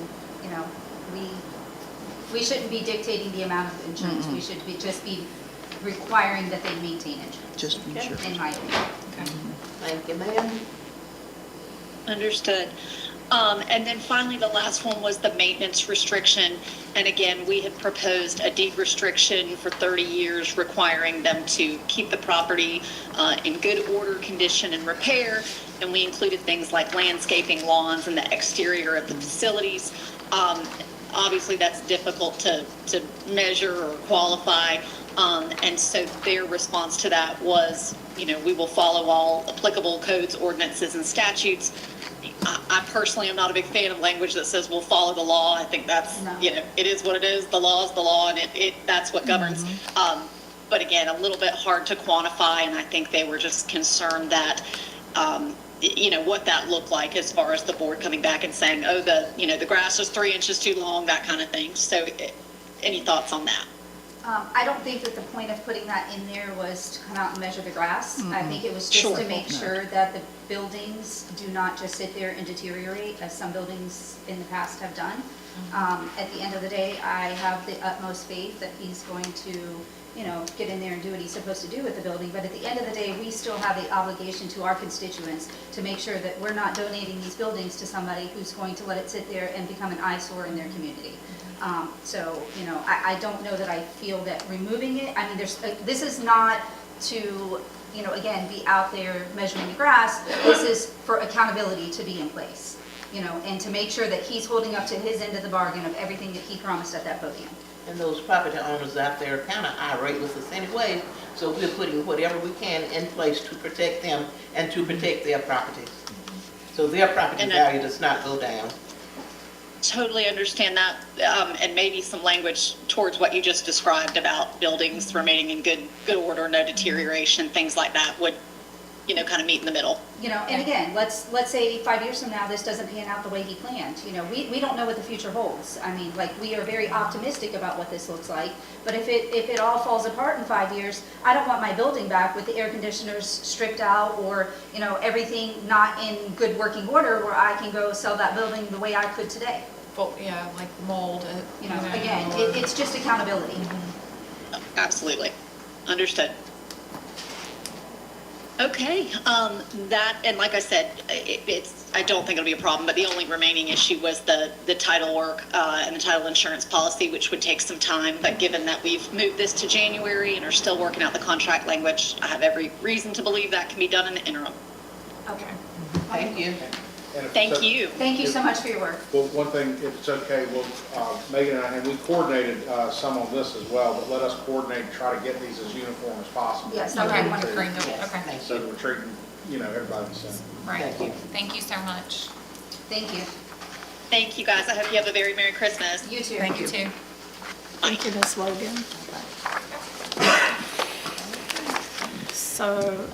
D: we shouldn't be dictating the amount of insurance. We should just be requiring that they maintain insurance,
F: Just insurance.
D: in my opinion.
E: Thank you, ma'am.
I: Understood. And then finally, the last one was the maintenance restriction. And again, we had proposed a deed restriction for 30 years requiring them to keep the property in good order, condition, and repair. And we included things like landscaping, lawns, and the exterior of the facilities. Obviously, that's difficult to measure or qualify. And so their response to that was, we will follow all applicable codes, ordinances, and statutes. I personally am not a big fan of language that says we'll follow the law. I think that's,
D: No.
I: it is what it is. The law is the law, and that's what governs. But again, a little bit hard to quantify, and I think they were just concerned that what that looked like as far as the board coming back and saying, oh, the grass is 3 inches too long, that kind of thing. So any thoughts on that?
D: I don't think that the point of putting that in there was to come out and measure the grass. I think it was just
I: Sure.
D: to make sure that the buildings do not just sit there and deteriorate, as some buildings in the past have done. At the end of the day, I have the utmost faith that he's going to, get in there and do what he's supposed to do with the building. But at the end of the day, we still have the obligation to our constituents to make sure that we're not donating these buildings to somebody who's going to let it sit there and become an eyesore in their community. So, I don't know that I feel that removing it, I mean, this is not to, again, be out there measuring the grass. This is for accountability to be in place, and to make sure that he's holding up to his end of the bargain of everything that he promised at that podium.
E: And those property owners out there are kind of irate with us anyway, so we're putting whatever we can in place to protect them and to protect their properties. So their property
I: And
E: value does not go down.
I: Totally understand that, and maybe some language towards what you just described about buildings remaining in good order, no deterioration, things like that would, kind of meet in the middle.
D: And again, let's say 5 years from now, this doesn't pan out the way he planned. We don't know what the future holds. I mean, we are very optimistic about what this looks like, but if it all falls apart in 5 years, I don't want my building back with the air conditioners stripped out or, everything not in good working order where I can go sell that building the way I could today.
A: Well, yeah, like mold.
D: Again, it's just accountability.
I: Absolutely. Understood. Okay, that, and like I said, I don't think it'll be a problem, but the only remaining issue was the title work and the title insurance policy, which would take some time, but given that we've moved this to January and are still working out the contract language, I have every reason to believe that can be done in the interim.
D: Okay.
E: Thank you.
I: Thank you.
D: Thank you so much for your work.
C: Well, one thing, if it's okay, Megan and we coordinated some on this as well, but let us coordinate and try to get these as uniform as possible.
D: Yes,
A: Okay,
D: okay.
A: great,
E: Yes,
A: okay,
E: thank
C: So
E: you.
C: that we're treating, everybody the same.
A: right.
E: Thank you.
A: Thank you so much.
D: Thank you.
I: Thank you, guys. I hope you have a very Merry Christmas.
D: You too.
A: Thank you too.
B: Thank you, Ms. Logan. So,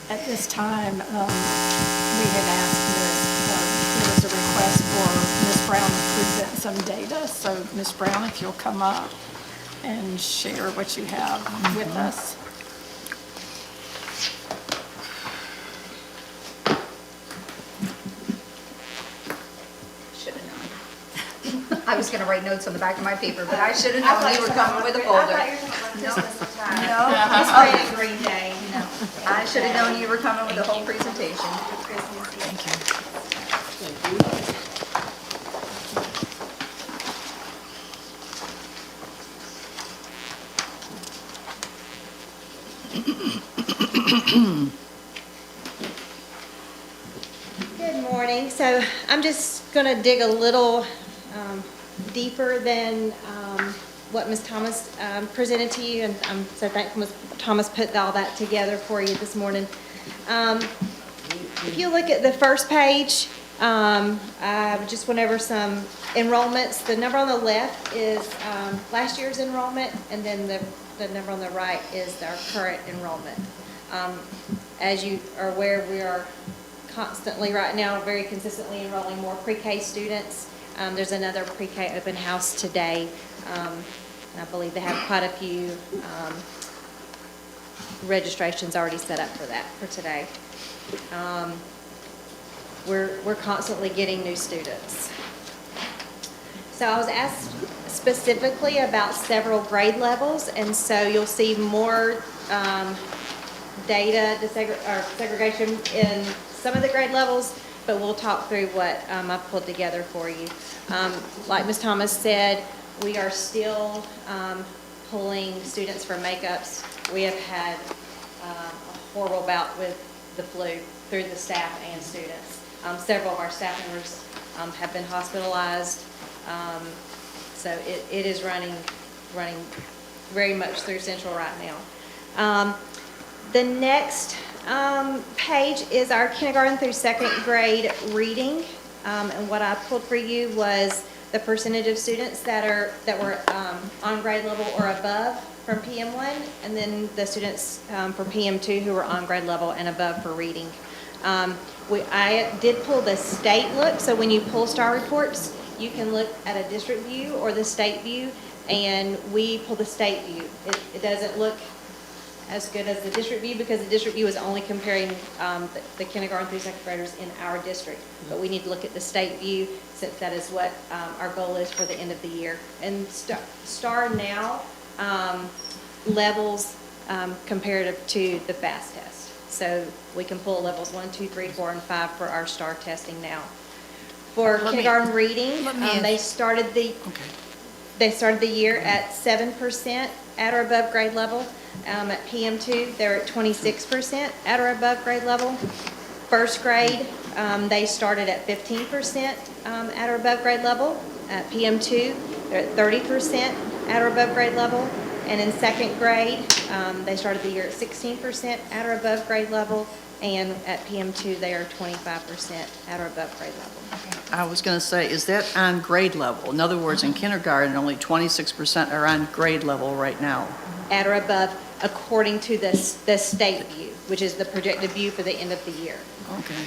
B: at this time, we had asked there was a request for Ms. Brown to present some data. So, Ms. Brown, if you'll come up and share what you have with us.
D: Should have known. I was going to write notes on the back of my paper, but I should have known you were coming with a folder. No, it's pretty Green Day. No, I should have known you were coming with a whole presentation. Thank you.
K: Good morning. So I'm just going to dig a little deeper than what Ms. Thomas presented to you, and I'm so thankful Ms. Thomas put all that together for you this morning. If you look at the first page, I just went over some enrollments. The number on the left is last year's enrollment, and then the number on the right is our current enrollment. As you are aware, we are constantly right now very consistently enrolling more pre-K students. There's another pre-K open house today. And I believe they have quite a few registrations already set up for that for today. We're constantly getting new students. So I was asked specifically about several grade levels, and so you'll see more data segregation in some of the grade levels, but we'll talk through what I pulled together for you. Like Ms. Thomas said, we are still pulling students for makeups. We have had a horrible bout with the flu through the staff and students. Several of our staff members have been hospitalized. So it is running very much through Central right now. The next page is our kindergarten through second grade reading. And what I pulled for you was the percentage of students that were on grade level or above from PM1, and then the students for PM2 who were on grade level and above for reading. I did pull the state look, so when you pull STAR reports, you can look at a district view or the state view, and we pull the state view. It doesn't look as good as the district view because the district view is only comparing the kindergarten through second graders in our district. But we need to look at the state view since that is what our goal is for the end of the year. And STAR now levels comparative to the FAST test. So we can pull levels 1, 2, 3, 4, and 5 for our STAR testing now. For kindergarten reading, they started the year at 7% at or above grade level. At PM2, they're at 26% at or above grade level. First grade, they started at 15% at or above grade level. At PM2, they're at 30% at or above grade level. And in second grade, they started the year at 16% at or above grade level. And at PM2, they are 25% at or above grade level.
F: I was going to say, is that on grade level? In other words, in kindergarten, only 26% are on grade level right now.
K: At or above, according to the state view, which is the projected view for the end of the year.
F: Okay.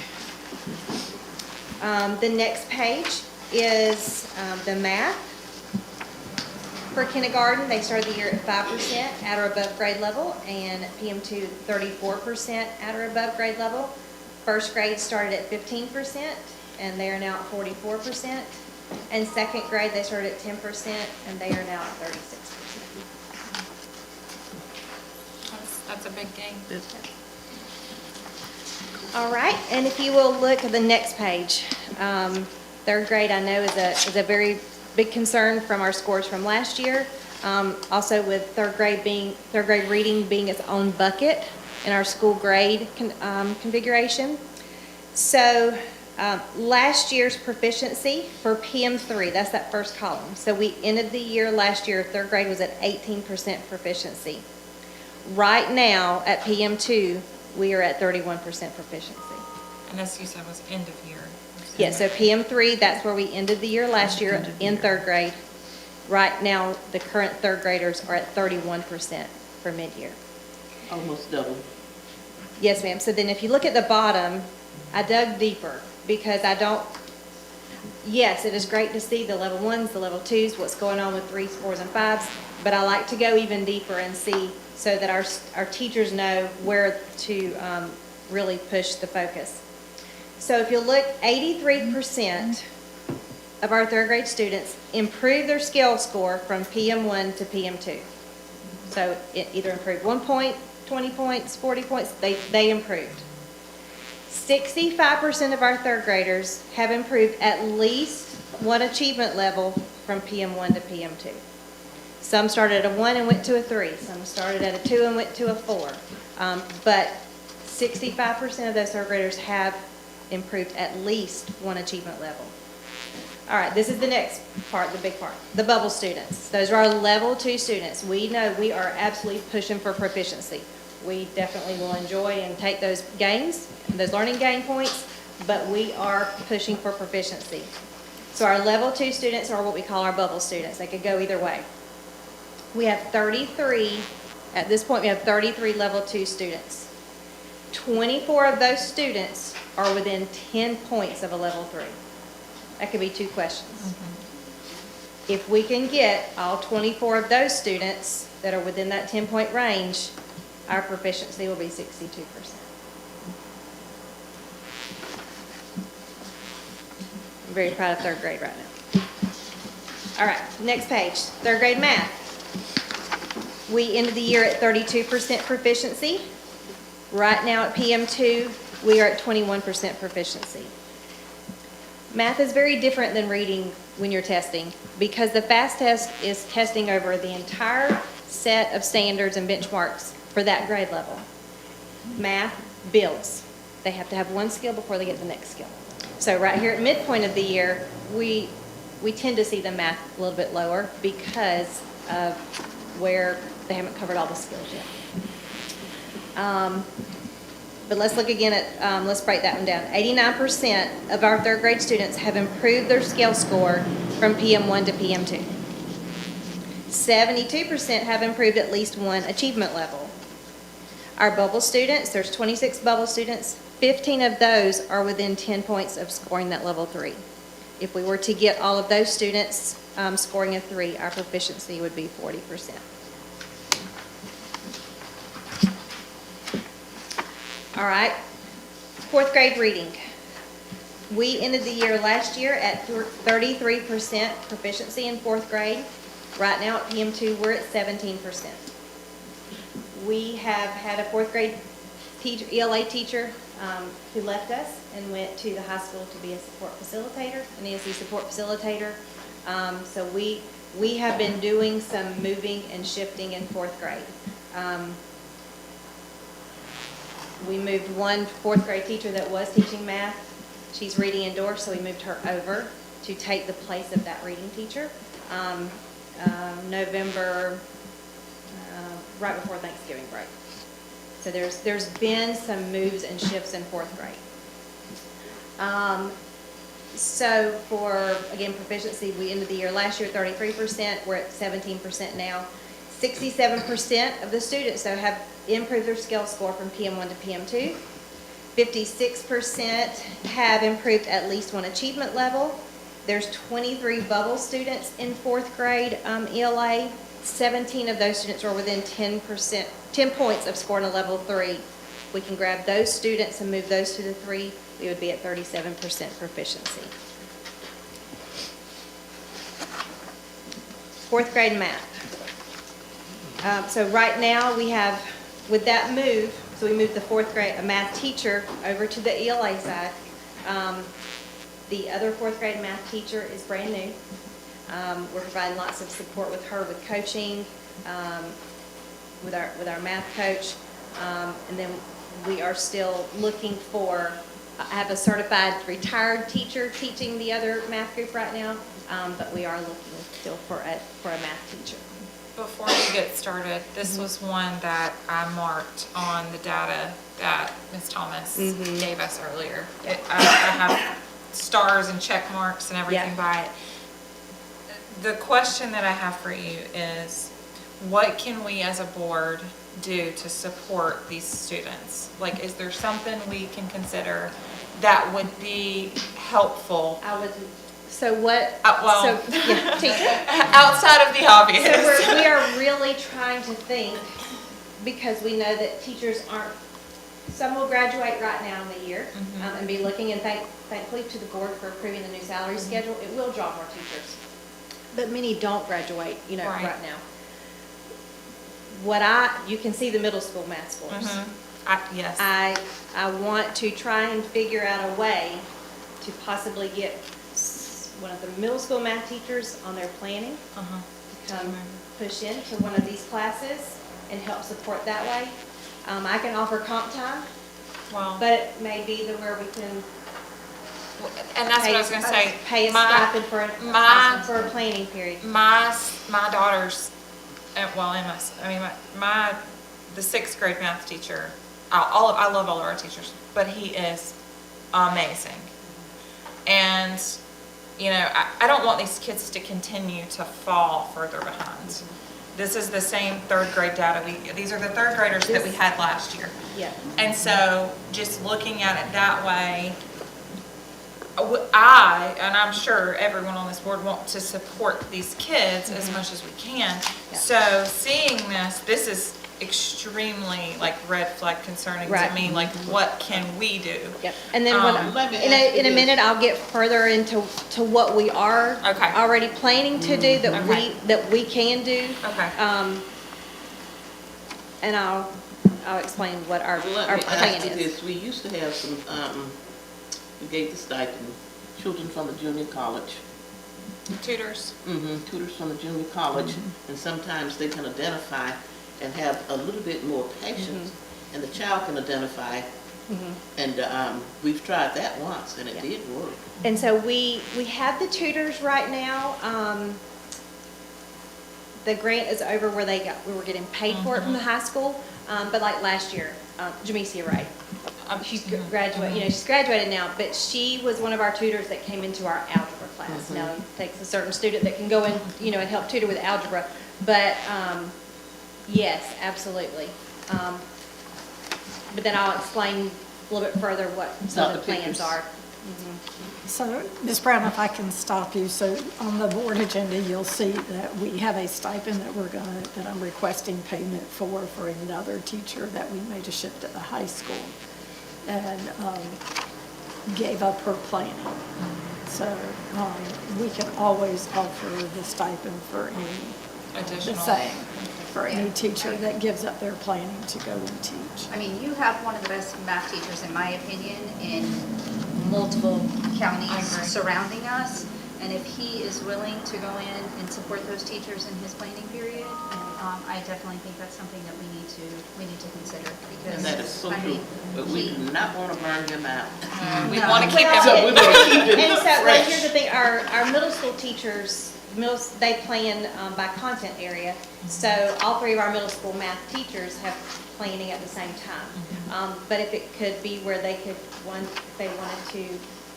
K: The next page is the math. For kindergarten, they started the year at 5% at or above grade level, and PM2, 34% at or above grade level. First grade started at 15%, and they are now at 44%. And second grade, they started at 10%, and they are now at 36%.
A: That's a big gain.
K: All right, and if you will look at the next page, third grade I know is a very big concern from our scores from last year. Also with third grade reading being its own bucket in our school grade configuration. So last year's proficiency for PM3, that's that first column. So we ended the year last year, third grade was at 18% proficiency. Right now at PM2, we are at 31% proficiency.
A: And this you said was end of year.
K: Yeah, so PM3, that's where we ended the year last year in third grade. Right now, the current third graders are at 31% for mid-year.
E: Almost double.
K: Yes, ma'am. So then if you look at the bottom, I dug deeper because yes, it is great to see the level 1s, the level 2s, what's going on with 3s, 4s, and 5s, but I like to go even deeper and see so that our teachers know where to really push the focus. So if you look, 83% of our third grade students improve their skill score from PM1 to PM2. So it either improved 1 point, 20 points, 40 points, they improved. 65% of our third graders have improved at least one achievement level from PM1 to PM2. Some started at a 1 and went to a 3. Some started at a 2 and went to a 4. But 65% of those third graders have improved at least one achievement level. All right, this is the next part, the big part, the bubble students. Those are our level 2 students. We know we are absolutely pushing for proficiency. We definitely will enjoy and take those gains, those learning gain points, but we are pushing for proficiency. So our level 2 students are what we call our bubble students. They could go either way. We have 33, at this point we have 33 level 2 students. 24 of those students are within 10 points of a level 3. That could be 2 questions. Mm-hmm. If we can get all 24 of those students that are within that 10-point range, our proficiency will be 62%. I'm very proud of third grade right now. All right, next page, third grade math. We ended the year at 32% proficiency. Right now at PM2, we are at 21% proficiency. Math is very different than reading when you're testing because the FAST test is testing over the entire set of standards and benchmarks for that grade level. Math builds. They have to have one skill before they get the next skill. So right here at midpoint of the year, we tend to see the math a little bit lower because of where they haven't covered all the skills yet. But let's look again at, let's break that one down. 89% of our third grade students have improved their skill score from PM1 to PM2. 72% have improved at least one achievement level. Our bubble students, there's 26 bubble students, 15 of those are within 10 points of scoring that level 3. If we were to get all of those students scoring a 3, our proficiency would be 40%. All right, 4th grade reading. We ended the year last year at 33% proficiency in 4th grade. Right now at PM2, we're at 17%. We have had a 4th grade teacher, ELA teacher who left us and went to the high school to be a support facilitator, an ESE support facilitator. So we have been doing some moving and shifting in 4th grade. We moved one 4th grade teacher that was teaching math. She's reading indoors, so we moved her over to take the place of that reading teacher. November, right before Thanksgiving break. So there's been some moves and shifts in 4th grade. So for, again, proficiency, we ended the year last year at 33%. We're at 17% now. 67% of the students, though, have improved their skill score from PM1 to PM2. 56% have improved at least one achievement level. There's 23 bubble students in 4th grade ELA. 17 of those students are within 10 points of scoring a level 3. We can grab those students and move those to the 3. We would be at 37% proficiency. 4th grade math. So right now we have, with that move, so we moved the 4th grade, a math teacher over to the ELA side. The other 4th grade math teacher is brand new. We're providing lots of support with her with coaching, with our math coach. And then we are still looking for, I have a certified retired teacher teaching the other math group right now, but we are looking still for a math teacher.
A: Before you get started, this was one that I marked on the data that Ms. Thomas gave us earlier. I have stars and check marks and everything by it. The question that I have for you is, what can we as a board do to support these students? Like, is there something we can consider that would be helpful?
K: So what?
A: Well,
K: so, yeah, teacher.
A: Outside of the obvious.
K: So we are really trying to think, because we know that teachers aren't, some will graduate right now in the year and be looking, and thankfully to the board for approving the new salary schedule. It will draw more teachers. But many don't graduate, right now. You can see the middle school math scores.
A: Yes.
K: I want to try and figure out a way to possibly get one of the middle school math teachers on their planning to come push into one of these classes and help support that way. I can offer comp time, but it may be where we can.
A: And that's what I was going to say.
K: Pay a stipend for a planning period.
A: My daughter's, the 6th grade math teacher, I love all of our teachers, but he is amazing. And, I don't want these kids to continue to fall further behind. This is the same 3rd grade data. These are the 3rd graders that we had last year.
K: Yeah.
A: And so just looking at it that way, and I'm sure everyone on this board wants to support these kids as much as we can. Yeah. So seeing this is extremely red flag concerning to me. Like, what can we do?
K: Yep. And then in a minute I'll get further into what we are already planning to do that we can do. Okay. And I'll explain what our plan is.
E: We used to have some. We gave the stipend, children from the junior college.
A: Tutors.
E: Tutors from the junior college, and sometimes they can identify and have a little bit more patience, and the child can identify. And we've tried that once, and it did work.
K: And so we have the tutors right now. The grant is over where we were getting paid for it from the high school, but like last year, Jamesia Ray. She's graduated. She's graduated now, but she was one of our tutors that came into our algebra class. Now, it takes a certain student that can go in, and help tutor with algebra, but, yes, absolutely. But then I'll explain a little bit further what some of the plans are.
B: So, Ms. Brown, if I can stop you, so on the board agenda, you'll see that we have a stipend that I'm requesting payment for another teacher that we made a shift at the high school and gave up her planning. So, we can always offer the stipend for the
A: Additional.
B: same, for any teacher that gives up their planning to go and teach.
D: I mean, you have one of the best math teachers, in my opinion, in multiple counties surrounding us. And if he is willing to go in and support those teachers in his planning period, I definitely think that's something that we need to consider. Because,
E: And that is so
D: I
E: true,
D: mean,
E: but we do not want to burn him out.
A: We want to keep
K: Well,
E: So
A: them.
E: we want to keep
K: And
E: him
K: so, but
E: fresh.
K: here's the thing, our middle school teachers, they plan by content area. So all three of our middle school math teachers have planning at the same time. But if it could be where they could, if they wanted to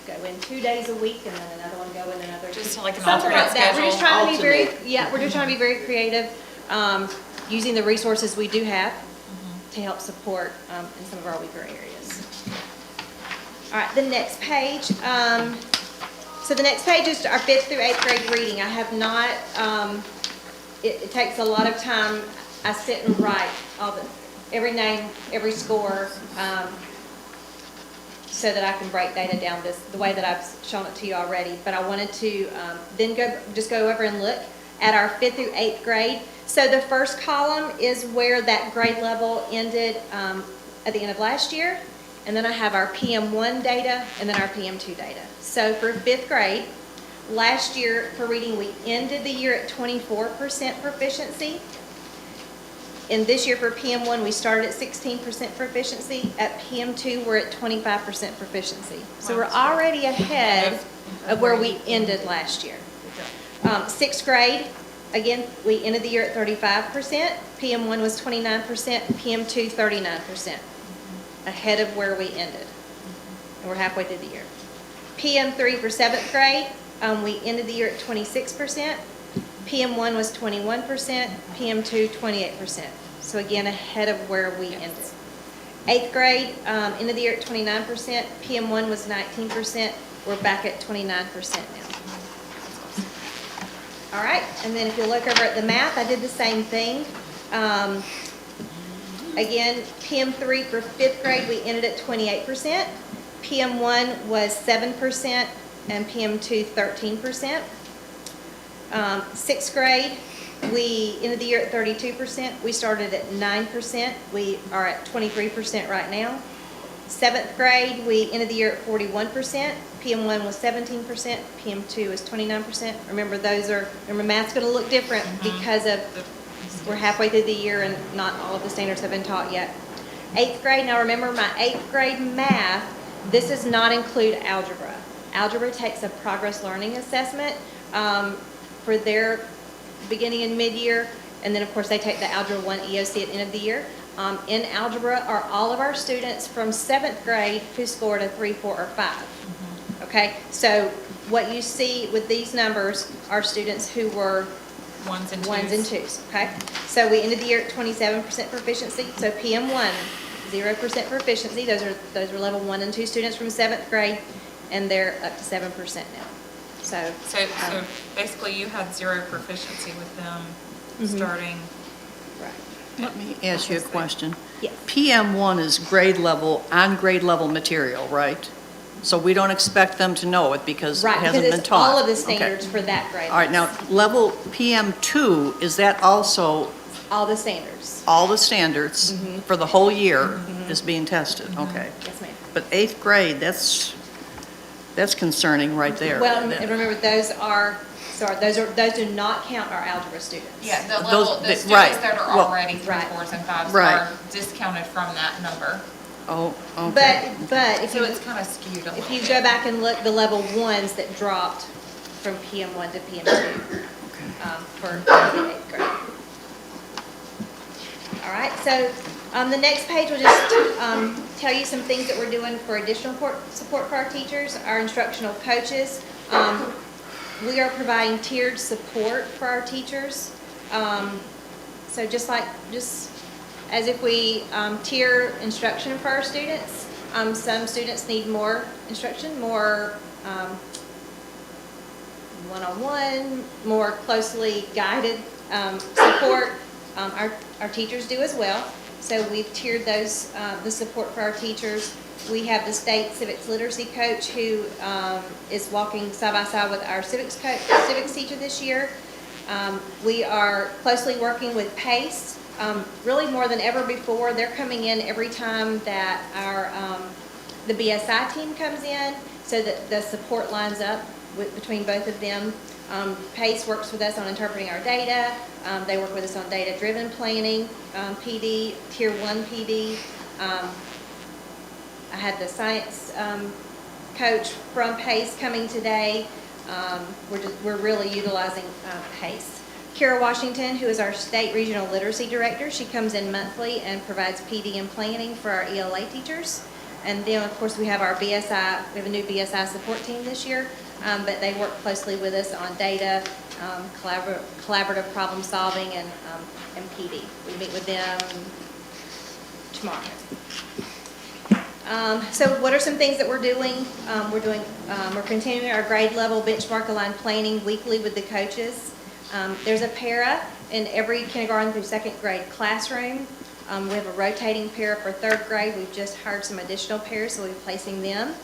K: go in 2 days a week and then another one go in another.
A: Just like an
K: something
A: alternate
K: like that. We're just
A: schedule.
K: trying to be very,
E: Alternate.
K: we're just trying to be very creative, using the resources we do have to help support in some of our weaker areas. All right, the next page. So the next page is our 5th through 8th grade reading. I have not, it takes a lot of time. I sit and write every name, every score, so that I can break data down the way that I've shown it to you already. But I wanted to then go over and look at our 5th through 8th grade. So the first column is where that grade level ended at the end of last year. And then I have our PM1 data and then our PM2 data. So for 5th grade, last year for reading, we ended the year at 24% proficiency. And this year for PM1, we started at 16% proficiency. At PM2, we're at 25% proficiency. So we're already ahead of where we ended last year. 6th grade, again, we ended the year at 35%. PM1 was 29%, PM2 39%. Ahead of where we ended. And we're halfway through the year. PM3 for 7th grade, we ended the year at 26%. PM1 was 21%, PM2 28%. So again, ahead of where we ended. 8th grade, ended the year at 29%, PM1 was 19%. We're back at 29% now. All right, and then if you look over at the math, I did the same thing. Again, PM3 for 5th grade, we ended at 28%. PM1 was 7% and PM2 13%. 6th grade, we ended the year at 32%. We started at 9%. We are at 23% right now. 7th grade, we ended the year at 41%. PM1 was 17%. PM2 was 29%. Remember, math's going to look different because we're halfway through the year and not all of the standards have been taught yet. 8th grade, now remember my 8th grade math, this does not include algebra. Algebra takes a progress learning assessment for their beginning and mid-year, and then of course they take the Algebra 1 EOC at the end of the year. In algebra are all of our students from 7th grade who scored a 3, 4, or 5. Okay, so what you see with these numbers are students who were
A: Ones and
K: twos, okay? So we ended the year at 27% proficiency. So PM1, 0% proficiency. Those are level 1 and 2 students from 7th grade, and they're up to 7% now. So
A: basically you had 0 proficiency with them starting.
K: right.
F: Let me ask you a question.
K: Yes.
F: PM1 is grade level, on grade level material, right? So we don't expect them to know it because it
K: Right,
F: hasn't
K: because
F: been
K: it's
F: taught.
K: all of the
F: Okay.
K: standards for that grade.
F: All right, now, level PM2, is that also
K: All the standards.
F: all the standards for the whole year is being tested? Okay.
K: Yes, ma'am.
F: But 8th grade, that's concerning right there.
K: Well, and remember, those do not count our algebra students.
A: Yeah, the
F: Those-
A: level, the
F: right.
A: students that are
F: Well,
A: already 3,
K: right.
A: 4s, and 5s
F: Right.
A: are discounted from that number.
F: Oh, okay.
K: But if
A: So
K: you,
A: it's kind of skewed a little
K: if you
A: bit.
K: go back and look, the level 1s that dropped from PM1 to PM2 for the 8th grade. All right, so the next page will just tell you some things that we're doing for additional support for our teachers, our instructional coaches. We are providing tiered support for our teachers. So just as if we tier instruction for our students, some students need more instruction, more one-on-one, more closely guided support. Our teachers do as well. So we've tiered those, the support for our teachers. We have the state civics literacy coach who is walking side by side with our civics teacher this year. We are closely working with PACE, really more than ever before. They're coming in every time that the BSI team comes in, so that the support lines up between both of them. PACE works with us on interpreting our data. They work with us on data-driven planning, PD, Tier 1 PD. I had the science coach from PACE coming today. We're really utilizing PACE. Kara Washington, who is our state regional literacy director, she comes in monthly and provides PD and planning for our ELA teachers. And then, of course, we have our BSI, we have a new BSI support team this year, but they work closely with us on data, collaborative problem solving, and PD. We meet with them tomorrow. So what are some things that we're doing? We're continuing our grade level benchmark aligned planning weekly with the coaches. There's a para in every kindergarten through second grade classroom. We have a rotating para for third grade. We've just hired some additional paras, so we're placing them.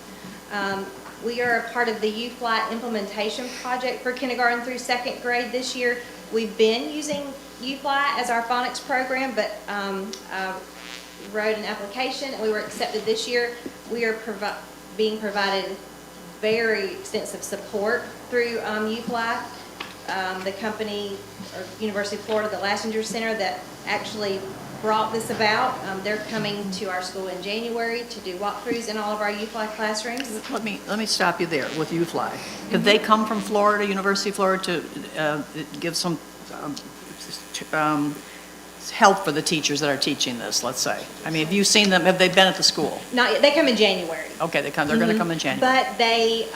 K: We are a part of the UFly implementation project for kindergarten through second grade this year. We've been using UFly as our phonics program, but wrote an application and we were accepted this year. We are being provided very extensive support through UFly. The company, or University of Florida, the Lassinger Center that actually brought this about, they're coming to our school in January to do walkthroughs in all of our UFly classrooms.
F: Let me stop you there with UFly. Did they come from Florida, University of Florida, to give some help for the teachers that are teaching this, let's say? I mean, have you seen them, have they been at the school?
K: Not yet. They come in January.
F: Okay, they're going to come in January.
K: But they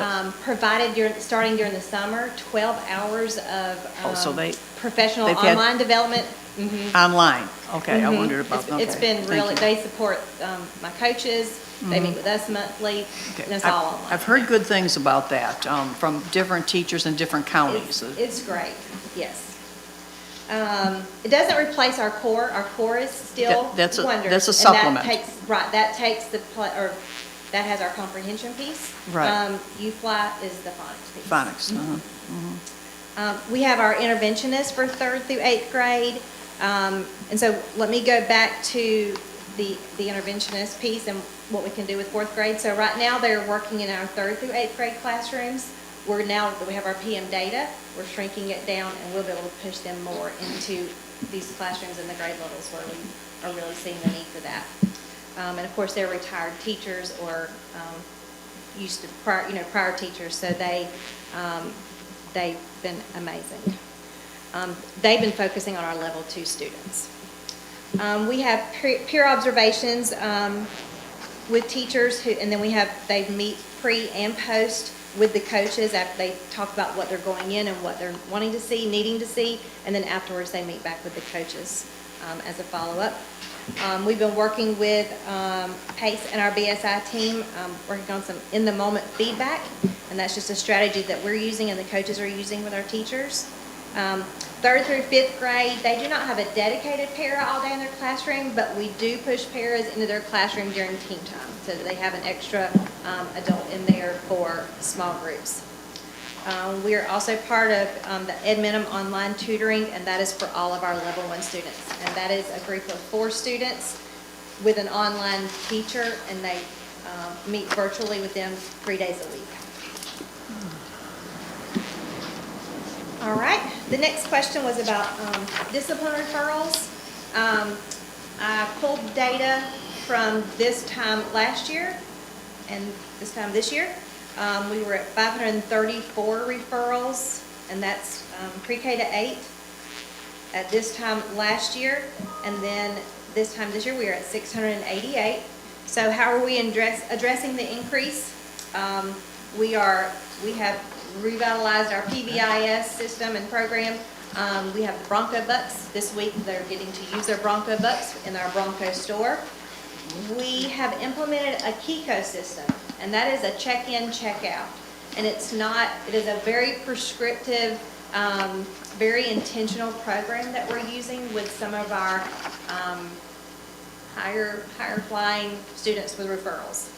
K: provided, starting during the summer, 12 hours of professional online development.
F: Online, okay, I wondered about that.
K: It's been really, they support my coaches, they meet with us monthly, and it's all online.
F: I've heard good things about that from different teachers in different counties.
K: It's great, yes. It doesn't replace our core. Our core is still wonders.
F: That's a supplement.
K: That takes that has our comprehension piece.
F: Right.
K: UFly is the phonics piece.
F: Phonics,
K: we have our interventionist for 3rd through 8th grade. And so let me go back to the interventionist piece and what we can do with 4th grade. So right now they're working in our 3rd through 8th grade classrooms. Now that we have our PM data, we're shrinking it down and we'll be able to push them more into these classrooms in the grade levels where we are really seeing the need for that. And of course, they're retired teachers or used to prior teachers, so they've been amazing. They've been focusing on our level 2 students. We have peer observations with teachers and then they meet pre and post with the coaches after they talk about what they're going in and what they're wanting to see, needing to see, and then afterwards they meet back with the coaches as a follow-up. We've been working with PACE and our BSI team, working on some in-the-moment feedback, and that's just a strategy that we're using and the coaches are using with our teachers. 3rd through 5th grade, they do not have a dedicated para all day in their classroom, but we do push paras into their classroom during team time so that they have an extra adult in there for small groups. We are also part of the EdMinimum online tutoring, and that is for all of our level 1 students. And that is a group of 4 students with an online teacher, and they meet virtually with them 3 days a week. All right, the next question was about discipline referrals. I pulled data from this time last year and this time this year. We were at 534 referrals, and that's pre-K to 8 at this time last year. And then this time this year, we are at 688. So how are we addressing the increase? We have revitalized our PBIS system and program. We have the Bronco Bucks. This week, they're getting to use their Bronco Bucks in our Bronco store. We have implemented a Kiko system, and that is a check-in, check-out. And it is a very prescriptive, very intentional program that we're using with some of our higher flying students with referrals.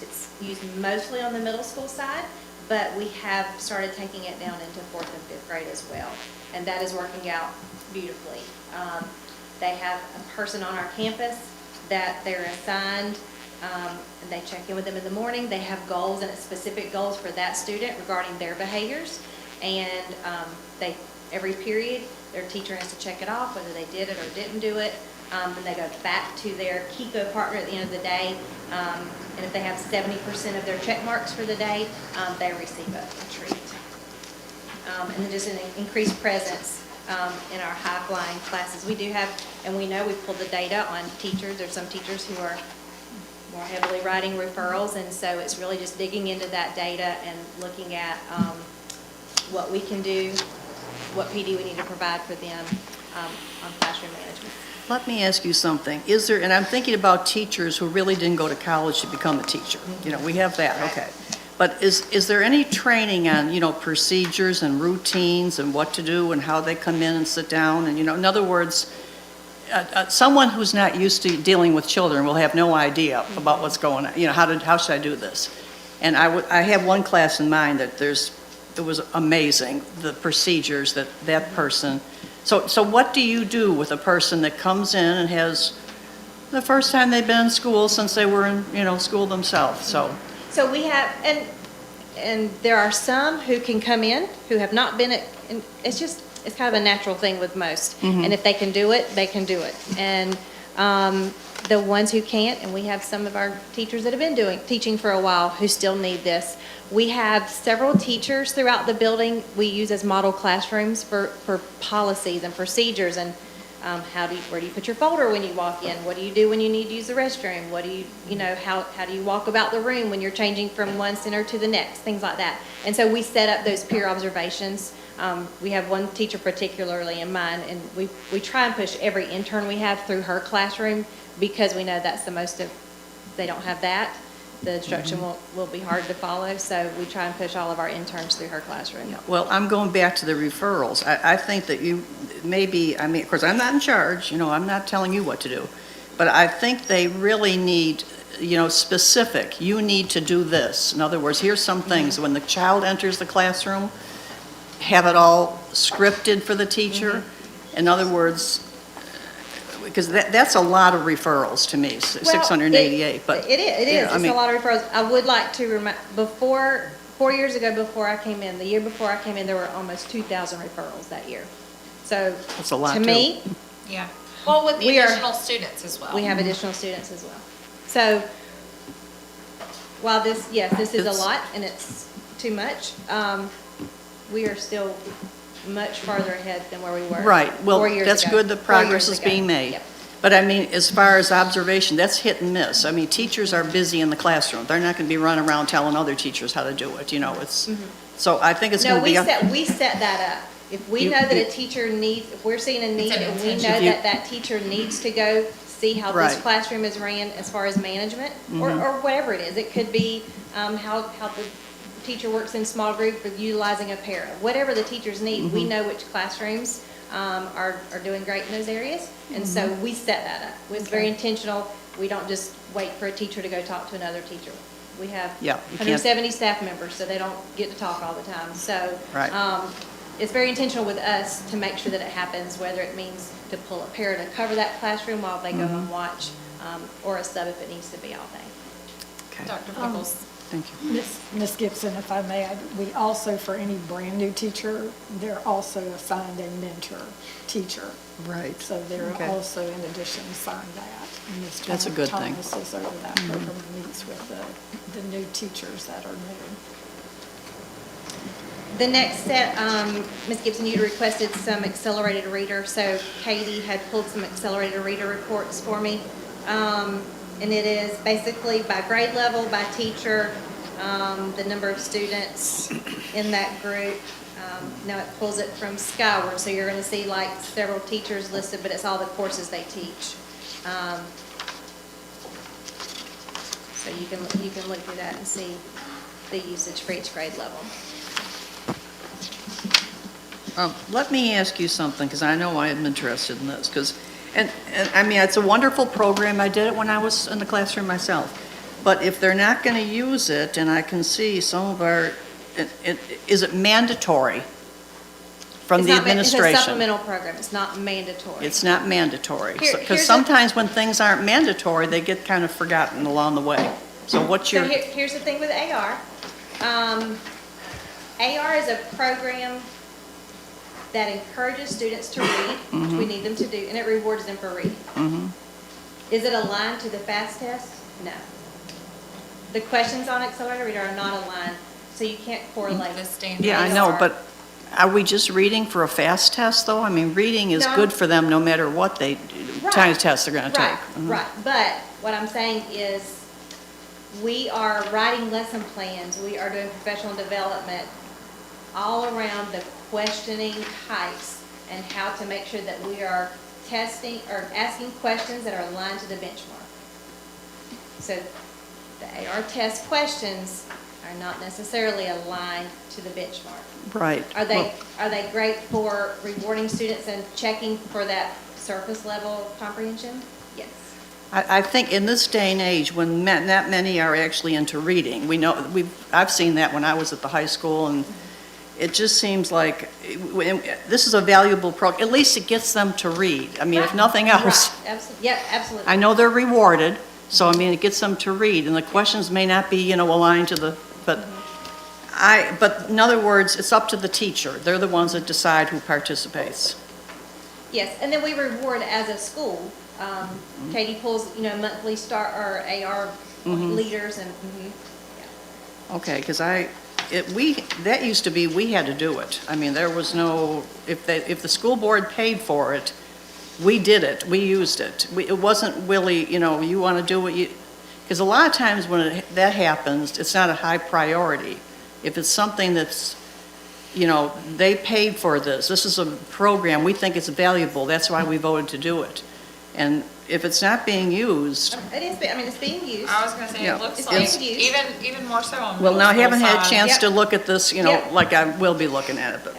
K: It's used mostly on the middle school side, but we have started taking it down into 4th and 5th grade as well. And that is working out beautifully. They have a person on our campus that they're assigned, and they check in with them in the morning. They have goals, and it's specific goals for that student regarding their behaviors. And every period, their teacher has to check it off, whether they did it or didn't do it. Then they go back to their Kiko partner at the end of the day. And if they have 70% of their check marks for the day, they receive a treat. And then just an increased presence in our high-flying classes. We do have, and we know we pulled the data on teachers. There's some teachers who are more heavily writing referrals, and so it's really just digging into that data and looking at what we can do, what PD we need to provide for them on classroom management.
F: Let me ask you something. Is there, and I'm thinking about teachers who really didn't go to college to become a teacher. You know, we have that, okay. But is there any training on, procedures and routines and what to do and how they come in and sit down? And, in other words, someone who's not used to dealing with children will have no idea about what's going on. How should I do this? And I have one class in mind that it was amazing, the procedures that person. So what do you do with a person that comes in and has the first time they've been in school since they were in, school themselves?
K: So we have, and there are some who can come in who have not been and it's kind of a natural thing with most.
F: Mm-hmm.
K: And if they can do it, they can do it. And the ones who can't, and we have some of our teachers that have been teaching for a while who still need this. We have several teachers throughout the building we use as model classrooms for policies and procedures and where do you put your folder when you walk in? What do you do when you need to use the restroom? What do how do you walk about the room when you're changing from one center to the next? Things like that. And so we set up those peer observations. We have one teacher particularly in mind, and we try and push every intern we have through her classroom because we know that's the most of, they don't have that. The instruction will be hard to follow, so we try and push all of our interns through her classroom.
F: Yeah, well, I'm going back to the referrals. I think that you maybe, of course, I'm not in charge, I'm not telling you what to do, but I think they really need, specific, you need to do this. In other words, here's some things. When the child enters the classroom, have it all scripted for the teacher. In other words, because that's a lot of referrals to me, 688. But
K: it is. It's a lot of referrals. I would like to remind, 4 years ago before I came in, the year before I came in, there were almost 2,000 referrals that year. So
F: that's a lot
K: to me,
A: Yeah. Well, with the additional students as well.
K: we have additional students as well. So while this is a lot and it's too much, we are still much farther ahead than where we were.
F: Right, well,
K: 4 years
F: that's
K: ago.
F: good, the
K: 4
F: progress
K: years
F: is
K: ago.
F: being made.
K: Yep.
F: But as far as observation, that's hit and miss. Teachers are busy in the classroom. They're not going to be running around telling other teachers how to do it, So I think it's going to be.
K: We set that up. If we know that a teacher needs, if we're seeing a need
A: an
K: and we
A: intention.
K: know that teacher needs to go see how this
F: Right.
K: classroom is ran as far as management, or whatever it is. It could be how the teacher works in small group with utilizing a para. Whatever the teachers need, we know which classrooms are doing great in those areas. And so we set that up. It's very intentional. We don't just wait for a teacher to go talk to another teacher. We have
F: Yeah, you can't-
K: 170 staff members, so they don't get to talk all the time. So
F: Right.
K: it's very intentional with us to make sure that it happens, whether it means to pull a para to cover that classroom while they go and watch, or a sub if it needs to be all day.
F: Okay,
A: Dr. Pickles.
F: thank you.
B: Ms. Gibson, if I may, we also, for any brand-new teacher, they're also assigned a mentor teacher.
F: Right.
B: So they're
F: Okay.
B: also, in addition, assigned that. And Ms.
F: That's a good thing.
B: Thomas is over that program and meets with the new teachers that are new.
K: The next set, Ms. Gibson, you requested some accelerated reader, so Katie had pulled some accelerated reader reports for me. And it is basically by grade level, by teacher, the number of students in that group. Now it pulls it from Skyward, so you're going to see like several teachers listed, but it's all the courses they teach. So you can look through that and see the usage for each grade level.
F: Let me ask you something, because I know I am interested in this, because, and I mean, it's a wonderful program. I did it when I was in the classroom myself. But if they're not going to use it, and I can see some of our, is it mandatory from the administration?
K: It's a supplemental program, it's not mandatory.
F: It's not mandatory,
K: Here's
F: because
K: a-
F: sometimes when things aren't mandatory, they get kind of forgotten along the way. So what's
K: So
F: your,
K: here's the thing with AR. AR is a program that encourages students to read, which we need them to do, and it rewards them for reading. Is it aligned to the FAST test? No. The questions on Accelerator Reader are not aligned, so you can't correlate.
A: The standard.
F: yeah, I know, but are we just reading for a fast test, though? I mean, reading is
K: No.
F: good for them no matter what they, kind of test they're going to take.
K: Right, right. But what I'm saying is, we are writing lesson plans, we are doing professional development all around the questioning types and how to make sure that we are testing or asking questions that are aligned to the benchmark. So the AR test questions are not necessarily aligned to the benchmark.
F: Right.
K: Are
F: Well,
K: they great for rewarding students and checking for that surface level comprehension? Yes.
F: I think in this day and age, when not many are actually into reading, I've seen that when I was at the high school, and it just seems like this is a valuable program. At least it gets them to read. I mean, if nothing else.
K: Right. Absolutely. Yeah, absolutely.
F: I know they're rewarded, so I mean, it gets them to read, and the questions may not be, aligned to the, but but in other words, it's up to the teacher. They're the ones that decide who participates.
K: Yes, and then we reward as a school. Katie pulls, monthly star or AR leaders and,
F: Okay, because that used to be, we had to do it. I mean, there was no, if the school board paid for it, we did it, we used it. It wasn't really, you want to do what you, because a lot of times when that happens, it's not a high priority. If it's something that's, they paid for this is a program, we think it's valuable, that's why we voted to do it. And if it's not being used,
K: it is, it's being used.
A: I was gonna say,
F: Yeah.
A: it looks
K: It's
A: like,
K: being used.
A: even more so on
F: well,
A: middle
F: now I
A: school
F: haven't had a
A: side.
F: chance
K: Yep.
F: to look at this,
K: Yep.
F: like I will be looking at it, but,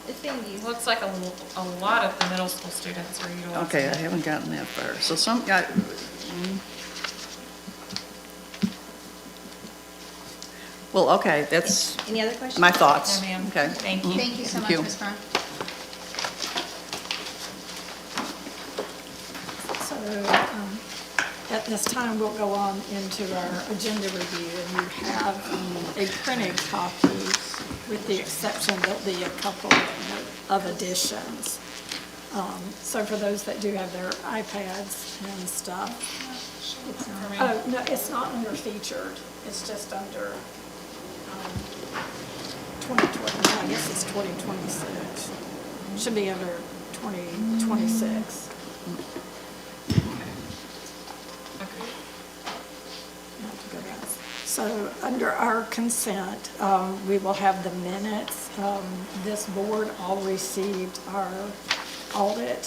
K: It's being
A: It
K: used.
A: looks like a lot of the middle school students are utilizing
F: okay, I
A: it.
F: haven't gotten that far. So some guy, well, okay, that's
K: Any other questions?
F: my thoughts.
A: No, ma'am.
F: Okay.
A: Thank you.
D: Thank you so
F: Thank
D: much,
F: you.
D: Ms. Brown.
B: So at this time, we'll go on into our agenda review, and you have a printed copy, with the exception there'll be a couple of additions. So for those that do have their iPads and stuff. Oh, no, it's not under featured, it's just under 2020, I guess it's 2026. Should be under 2026. So under our consent, we will have the minutes. This board all received our audit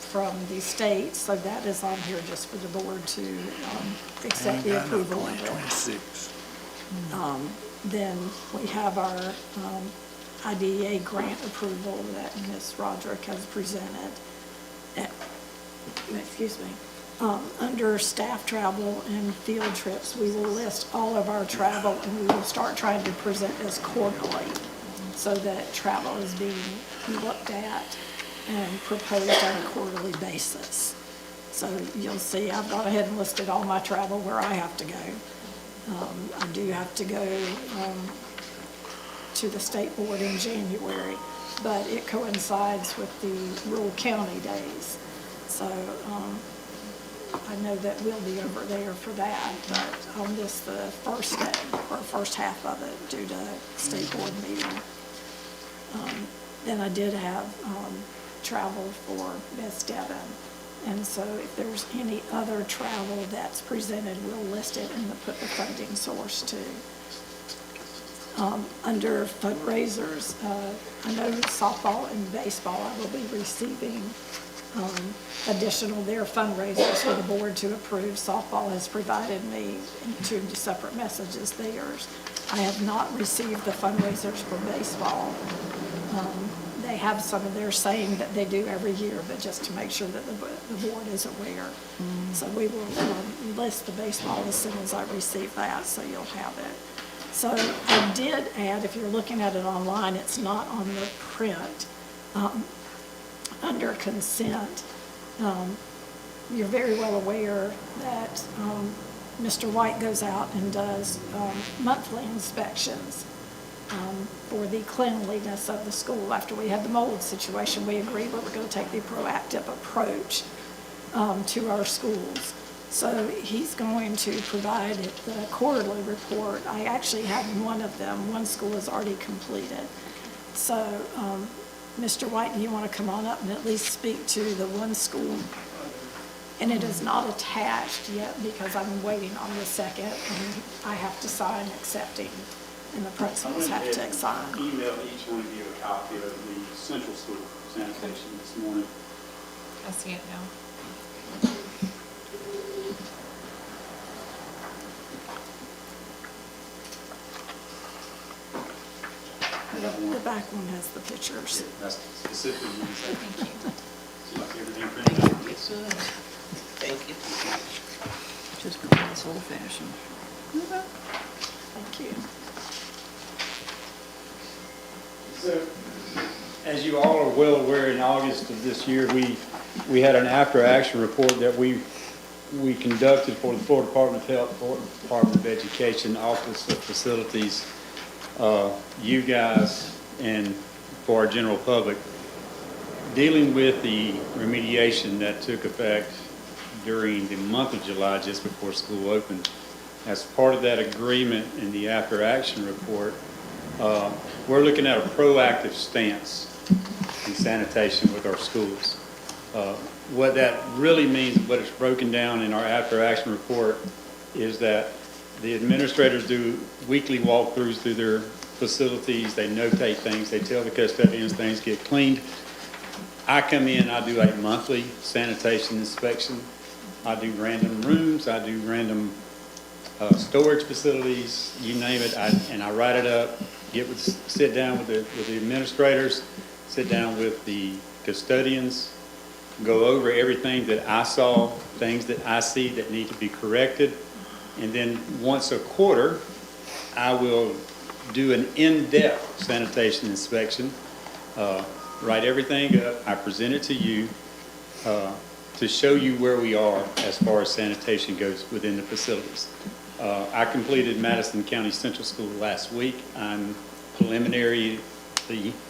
B: from the state, so that is on here just for the board to accept the approval of it.
J: 26.
B: Then we have our IDEA grant approval that Ms. Roderick has presented. Excuse me. Under staff travel and field trips, we will list all of our travel, and we will start trying to present this quarterly so that travel is being looked at and proposed on a quarterly basis. So you'll see, I've gone ahead and listed all my travel where I have to go. I do have to go to the state board in January, but it coincides with the rural county days. So I know that we'll be over there for that, but I'll miss the first day, or first half of it, due to state board meeting. Then I did have travel for Miss Devon And so if there's any other travel that's presented, we'll list it and put the funding source too. Under fundraisers, I know softball and baseball, I will be receiving additional, their fundraisers for the board to approve. Softball has provided me in 2 separate messages theirs. I have not received the fundraisers for baseball. They have some of their saying that they do every year, but just to make sure that the board is aware. So we will list the baseball as soon as I receive that, so you'll have it. So I did add, if you're looking at it online, it's not on the print, under consent. You're very well aware that Mr. White goes out and does monthly inspections for the cleanliness of the school. After we had the mold situation, we agreed we were going to take the proactive approach to our schools. So he's going to provide the quarterly report. I actually have one of them. One school is already completed. So, Mr. White, do you want to come on up and at least speak to the one school? And it is not attached yet because I'm waiting on the second, and I have to sign accepting, and the principals have to sign.
H: Email each one of you a copy of the Central School sanitation this morning.
A: I see it now.
B: The back one has the pictures.
H: That's specifically what you said.
A: Thank you.
H: See, like everything printed out.
E: Yes, sir. Thank you.
F: Just it's old fashioned.
B: Thank you.
H: So, as you all are well aware, in August of this year, we had an after-action report that we conducted for the Florida Department of Health, Florida Department of Education, Office of Facilities, you guys, and for our general public, dealing with the remediation that took effect during the month of July, just before school opened. As part of that agreement in the after-action report, we're looking at a proactive stance in sanitation with our schools. What that really means, what it's broken down in our after-action report, is that the administrators do weekly walkthroughs through their facilities. They notate things. They tell the custodians things get cleaned. I come in, I do a monthly sanitation inspection. I do random rooms. I do random storage facilities, you name it, and I write it up, sit down with the administrators, sit down with the custodians, go over everything that I saw, things that I see that need to be corrected, and then once a quarter, I will do an in-depth sanitation inspection, write everything up, I present it to you to show you where we are as far as sanitation goes within the facilities. I completed Madison County Central School last week. I'm preliminary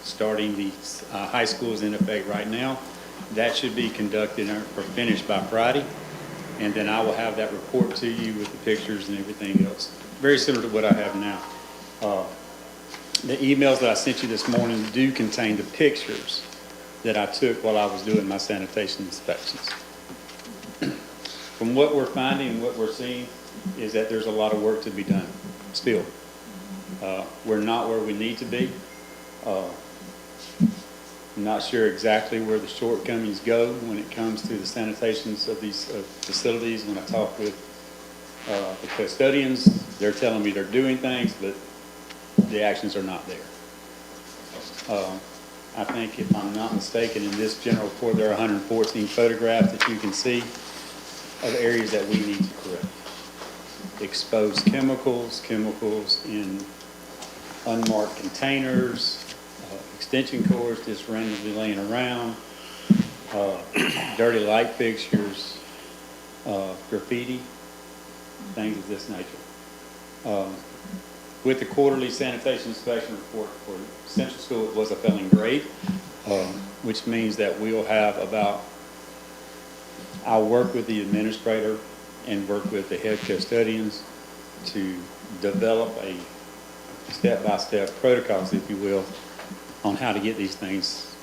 H: starting the high schools in effect right now. That should be conducted or finished by Friday, and then I will have that report to you with the pictures and everything else. Very similar to what I have now. The emails that I sent you this morning do contain the pictures that I took while I was doing my sanitation inspections. From what we're finding and what we're seeing is that there's a lot of work to be done still. We're not where we need to be. I'm not sure exactly where the shortcomings go when it comes to the sanitations of these facilities. When I talk with the custodians, they're telling me they're doing things, but the actions are not there. I think, if I'm not mistaken, in this general report, there are 114 photographs that you can see of areas that we need to correct. Exposed chemicals in unmarked containers, extension cords just randomly laying around, dirty light fixtures, graffiti, things of this nature. With the quarterly sanitation inspection report for Central School, it was a failing grade, which means that we'll have I'll work with the administrator and work with the head custodians to develop a step-by-step protocols, if you will, on how to get these things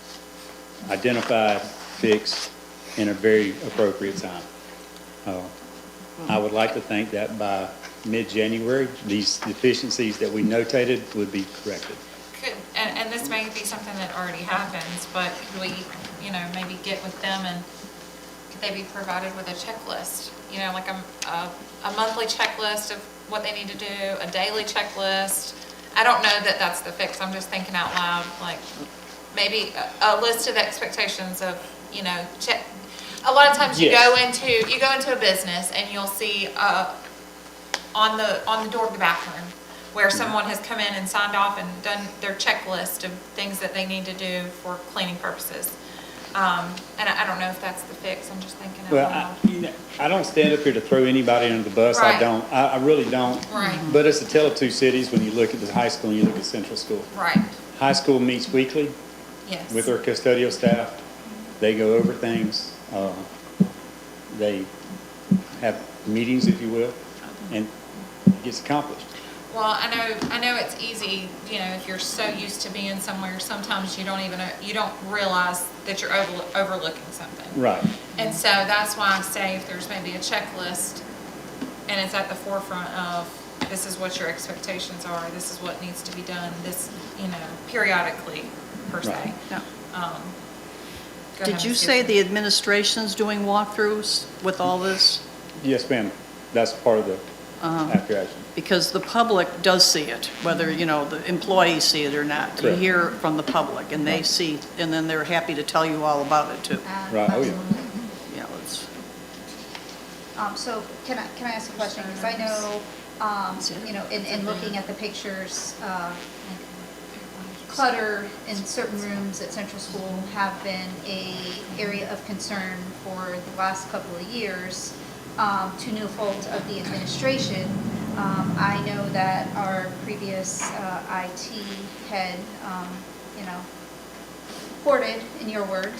H: identified, fixed, in a very appropriate time. I would like to think that by mid-January, these deficiencies that we notated would be corrected.
A: Could, and this may be something that already happens, but could we, maybe get with them and could they be provided with a checklist? Like a monthly checklist of what they need to do, a daily checklist. I don't know that that's the fix. I'm just thinking out loud, like maybe a list of expectations of, check. A lot of times you go into a business and you'll see on the door of the bathroom where someone has come in and signed off and done their checklist of things that they need to do for cleaning purposes. And I don't know if that's the fix. I'm just thinking out loud.
H: Well, I don't stand up here to throw anybody under the bus.
A: Right.
H: I don't. I really don't.
A: Right.
H: But it's a tale of two cities when you look at the high school and you look at Central School.
A: Right.
H: High school meets weekly
A: Yes.
H: with their custodial staff. They go over things. They have meetings, if you will, and it gets accomplished.
A: Well, I know it's easy, if you're so used to being somewhere, sometimes you don't realize that you're overlooking something.
H: Right.
A: And so that's why I say if there's maybe a checklist and it's at the forefront of, this is what your expectations are, this is what needs to be done, this, periodically, per se.
F: Right. Yeah.
A: Go
F: Did
A: ahead,
F: you
A: Ms.
F: say
A: Gibson.
F: the administration's doing walkthroughs with all this?
H: Yes, ma'am. That's part of the after action.
F: Because the public does see it, whether, the employees see it or not. You
H: Correct.
F: hear from the public, and they see, and then they're happy to tell you all about it, too.
H: Right, oh, yeah.
F: You know, it's,
D: So can I ask a question? Because I know, in looking at the pictures, clutter in certain rooms at Central School have been a area of concern for the last couple of years, to no fault of the administration. I know that our previous IT head, reported, in your word,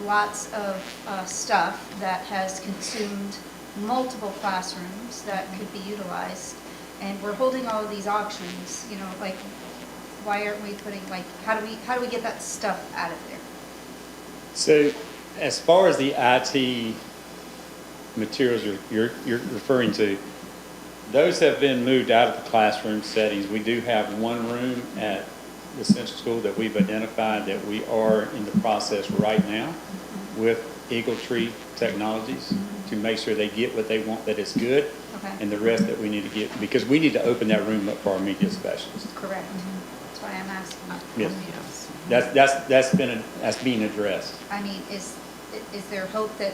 D: lots of stuff that has consumed multiple classrooms that could be utilized. And we're holding all of these auctions, why aren't we putting, how do we get that stuff out of there?
H: So as far as the IT materials you're referring to, those have been moved out of the classroom settings. We do have one room at the Central School that we've identified that we are in the process right now with Eagle Tree Technologies to make sure they get what they want, that is good,
D: Okay.
H: and the rest that we need to get, because we need to open that room up for our media specialists.
D: Correct. That's why I'm asking.
H: Yes. That's being addressed.
D: I mean, is there hope that,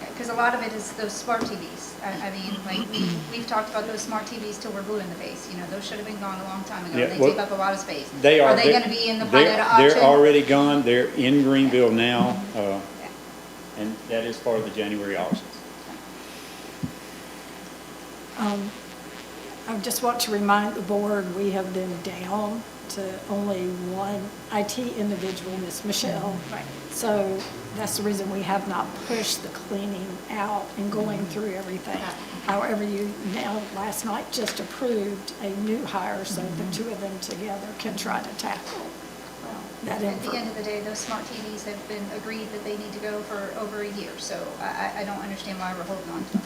D: because a lot of it is those smart TVs. I mean, we've talked about those smart TVs till we're blue in the face. Those should have been gone a long time ago.
H: Yeah,
D: They
H: well,
D: take up a lot of space.
H: They are.
D: Are they going to be in the Pinetta auction?
H: They're already gone. They're in Greenville now, and that is part of the January auctions.
B: I just want to remind the board, we have been down to only one IT individual, Ms. Michelle.
D: Right.
B: So that's the reason we have not pushed the cleaning out and going through everything. However, you now, last night, just approved a new hire, so the two of them together can try to tackle that
D: At the
B: info.
D: end of the day, those smart TVs have been agreed that they need to go for over a year. So I don't understand why we're holding on to them.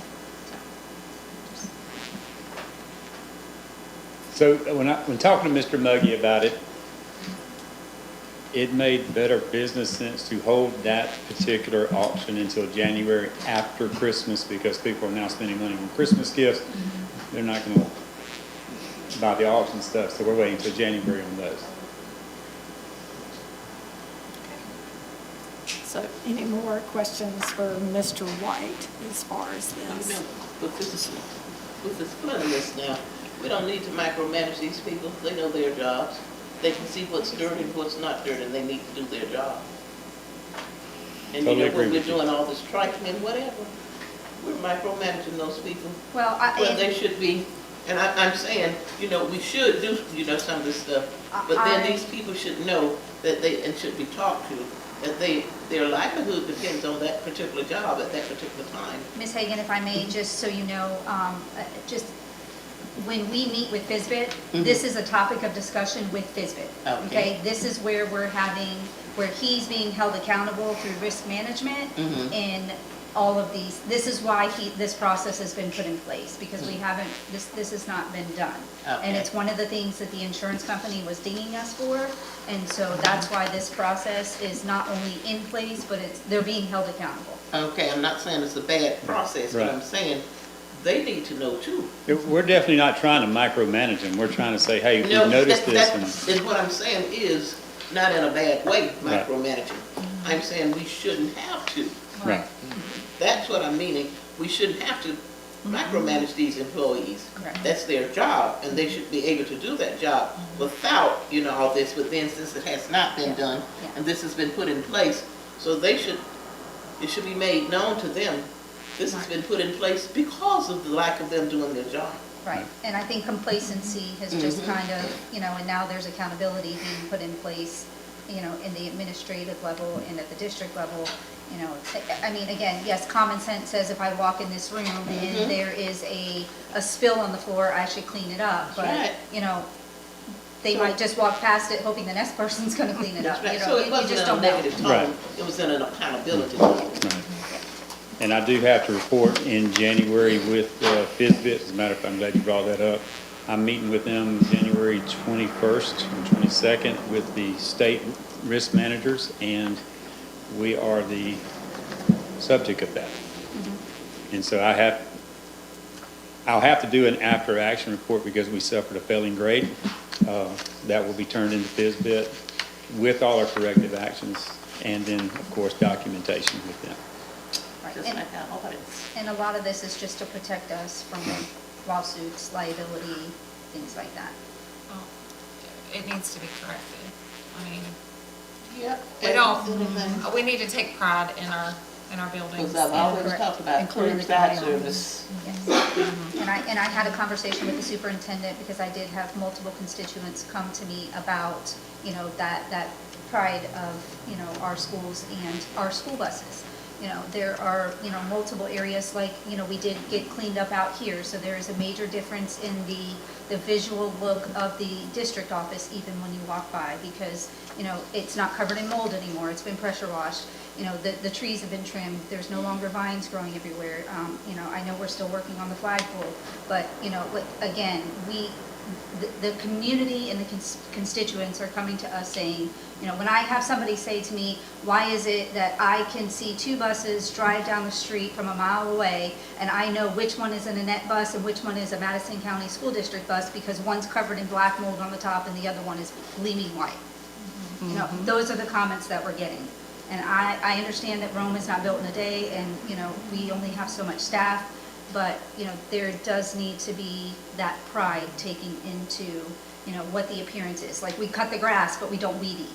H: So when talking to Mr. Muggy about it, it made better business sense to hold that particular auction until January after Christmas, because people are now spending money on Christmas gifts. They're not going to buy the auction stuff, so we're waiting until January on those.
B: So any more questions for Mr. White as far as this?
E: With this flooding list now, we don't need to micromanage these people. They know their jobs. They can see what's dirty and what's not dirty, and they need to do their job. And
H: Totally
E: when
H: agree
E: we're
H: with you.
E: doing all this trifling and whatever, we're micromanaging those people.
D: Well,
E: Well, they should be, and I'm saying, we should do, some of this stuff, but then these people should know that and should be talked to, that their livelihood depends on that particular job at that particular time.
D: Ms. Hagan, if I may, just so you know, just when we meet with FISBIT, this is a topic of discussion with FISBIT.
E: Okay.
D: This is where where he's being held accountable through risk management in all of these. This is why this process has been put in place, because we haven't, this has not been done. And
E: Okay.
D: it's one of the things that the insurance company was dinging us for, and so that's why this process is not only in place, but they're being held accountable.
E: Okay, I'm not saying it's a bad process, but
H: Right.
E: I'm saying they need to know too.
H: We're definitely not trying to micromanage them. We're trying to say, hey, we
E: No,
H: noticed this,
E: that
H: and
E: is what I'm saying is, not in a bad way,
H: Right.
E: micromanaging. I'm saying we shouldn't have to.
H: right.
E: That's what I'm meaning. We shouldn't have to micromanage these employees.
D: Correct.
E: That's their job, and they should be able to do that job without, all this. But then since it has not been done,
D: Yeah.
E: and this has been put in place, so it should be made known to them, this has been put in place because of the lack of them doing their job.
D: Right, and I think complacency has just kind of, and now there's accountability being put in place, in the administrative level and at the district level, I mean, again, yes, common sense says if I walk in this room and there is a spill on the floor, I should clean it up, but,
E: Right.
D: they might just walk past it hoping the next person's gonna clean it up,
E: Right. So it
D: you
E: wasn't
D: just
E: in a
D: don't know.
E: negative tone,
H: Right.
E: it was in an accountability tone.
H: Right. And I do have to report in January with FISBIT. As a matter of fact, I'm glad you brought that up. I'm meeting with them January 21st and 22nd with the state risk managers, and we are the subject of that. And so I'll have to do an after-action report because we suffered a failing grade. That will be turned into FISBIT with all our corrective actions, and then, of course, documentation with them.
D: Right.
E: Just like our audits.
D: And a lot of this is just to protect us from lawsuits, liability, things like that.
A: Well, it needs to be corrected. I mean,
E: Yep.
A: we need to take pride in our buildings.
E: Because I've always
D: Correct.
E: talked about
F: Including the
E: curbside
F: county
E: service.
D: Yes. And I had a conversation with the superintendent because I did have multiple constituents come to me about, that pride of, our schools and our school buses. There are, multiple areas like, we did get cleaned up out here, so there is a major difference in the visual look of the district office even when you walk by, because, it's not covered in mold anymore, it's been pressure washed. The trees have been trimmed, there's no longer vines growing everywhere. I know we're still working on the flagpole, but, again, the community and the constituents are coming to us saying, when I have somebody say to me, why is it that I can see two buses drive down the street from a mile away, and I know which one is an Annette bus and which one is a Madison County School District bus because one's covered in black mold on the top and the other one is gleaming white? Those are the comments that we're getting. And I understand that Rome is not built in a day, and, we only have so much staff, but, there does need to be that pride taking into, what the appearance is. Like, we cut the grass, but we don't weed eat.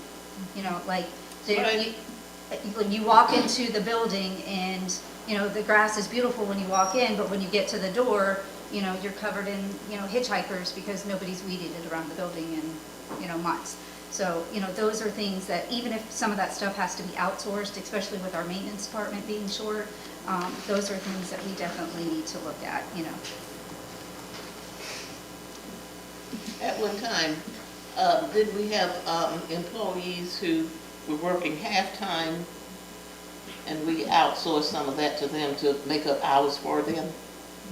D: When you walk into the building and, the grass is beautiful when you walk in, but when you get to the door, you're covered in, hitchhikers because nobody's weeded it around the building in, months. So, those are things that, even if some of that stuff has to be outsourced, especially with our maintenance department being short, those are things that we definitely need to look at.
E: At one time, did we have employees who were working half-time, and we outsourced some of that to them to make up hours for them?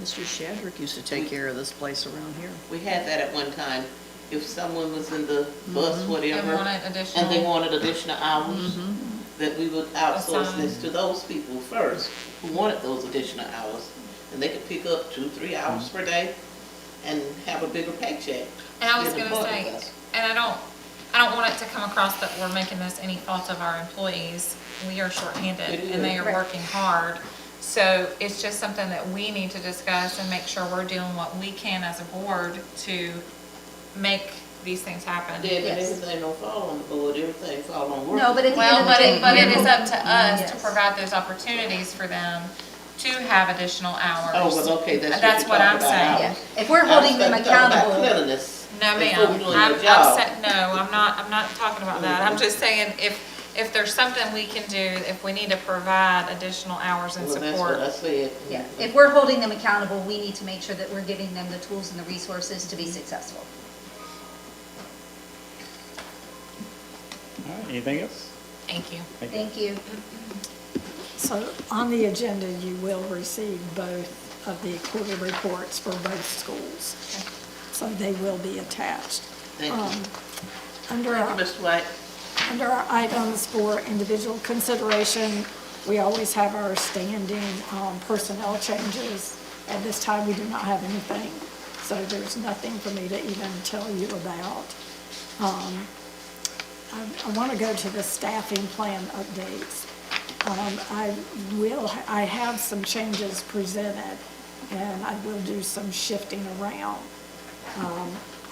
F: Mr. Shadrick used to take care of this place around here.
E: We had that at one time. If someone was in the bus, whatever,
A: And wanted additional.
E: and they wanted additional hours, that we would outsource
A: Assign.
E: this to those people first who wanted those additional hours. And they could pick up 2-3 hours per day and have a bigger paycheck.
A: And I was
E: than the
A: gonna
E: public
A: say,
E: does.
A: and I don't want it to come across that we're making this any fault of our employees. We are shorthanded
E: It
A: and they
E: is.
A: are working hard. So it's just something that we need to discuss and make sure we're doing what we can as a board to make these things happen.
E: Yeah, but
D: Yes.
E: everything don't fall on the board, everything fall on work.
D: No, but at the end
A: Well,
D: of the day.
A: but it is up to us to
D: Yes.
A: provide those opportunities for them to have additional hours.
E: Oh, well, okay, that's what
A: That's
E: you're
A: what I'm
E: talking about.
A: saying.
D: Yeah, if we're holding them
E: I was talking about
D: accountable.
E: cleanliness
A: No,
E: before
A: ma'am,
E: doing your job.
A: no, I'm not talking about that. I'm just saying, if if there's something we can do, if we need to provide additional hours and
E: Well, that's what I
A: support.
E: said.
D: Yeah, if we're holding them accountable, we need to make sure that we're giving them the tools and the resources to be successful.
H: All right, anything else?
A: Thank you.
D: Thank you.
B: So on the agenda, you will receive both of the quarterly reports for both schools. So they will be attached.
E: Thank you.
B: Under
E: Thank
B: our,
E: you, Mr. White.
B: under our items for individual consideration, we always have our standing personnel changes. At this time, we do not have anything, so there's nothing for me to even tell you about. I want to go to the staffing plan updates. I have some changes presented, and I will do some shifting around.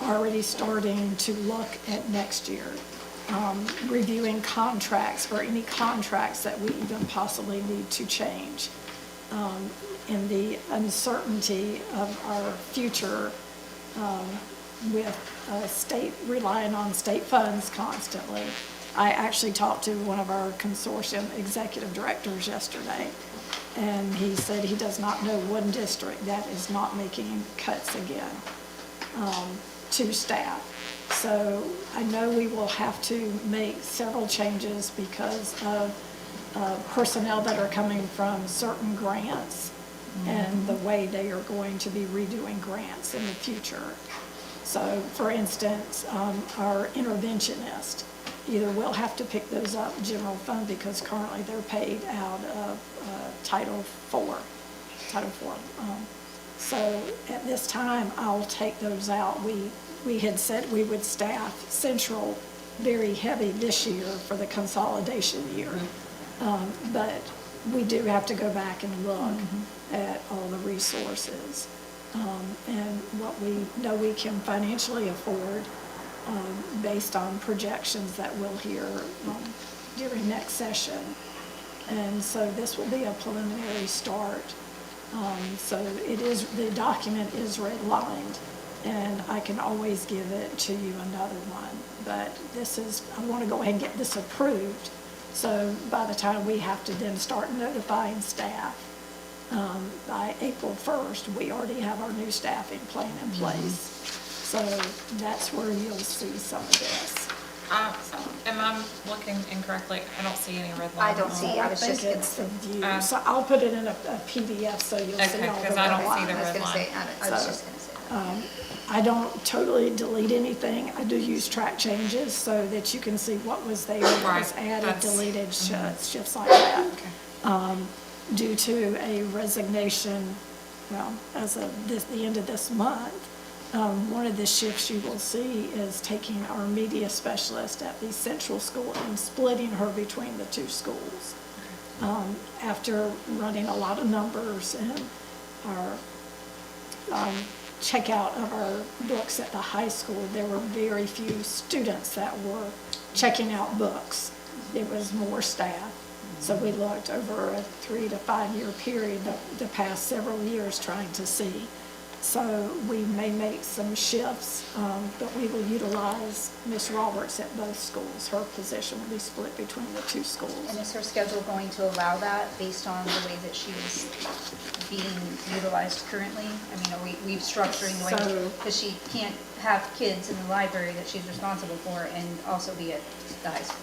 B: Already starting to look at next year, reviewing contracts or any contracts that we even possibly need to change. In the uncertainty of our future with state, relying on state funds constantly. I actually talked to one of our consortium executive directors yesterday, and he said he does not know one district that is not making cuts again to staff. So I know we will have to make several changes because of personnel that are coming from certain grants and the way they are going to be redoing grants in the future. So, for instance, our interventionist, either we'll have to pick those up general fund because currently they're paid out of Title IV. So at this time, I'll take those out. We had said we would staff Central very heavy this year for the consolidation year. But we do have to go back and look at all the resources and what we know we can financially afford based on projections that we'll hear during next session. And so this will be a preliminary start. So it is, the document is redlined, and I can always give it to you another one. But this is, I want to go ahead and get this approved. So by the time we have to then start notifying staff, by April 1st, we already have our new staffing plan in place. So that's where you'll see some of this.
A: So am I looking incorrectly? I don't see any red
D: I
A: lines.
D: don't see, I was
B: think
D: just gonna
B: it's
D: say.
B: the view. So I'll put it in a PDF so you'll see
A: Okay,
B: all the
A: 'cause I don't
B: red
A: see the
B: lines.
D: I was
A: red
D: gonna
A: line.
D: say, I was just gonna say that.
B: I don't totally delete anything. I do use track changes so that you can see what was there, what was
A: Right,
B: added,
A: that's-
B: deleted, shifts like that.
A: Okay.
B: Due to a resignation, well, as of the end of this month, one of the shifts you will see is taking our media specialist at the central school and splitting her between the two schools. After running a lot of numbers and our checkout of our books at the high school, there were very few students that were checking out books. It was more staff. So we looked over a 3 to 5 year period, the past several years, trying to see. So we may make some shifts, but we will utilize Ms. Roberts at both schools. Her position will be split between the two schools.
D: And is her schedule going to allow that based on the way that she is being utilized currently? I mean, are we structuring the way,
B: So-
D: because she can't have kids in the library that she's responsible for and also be at the high school.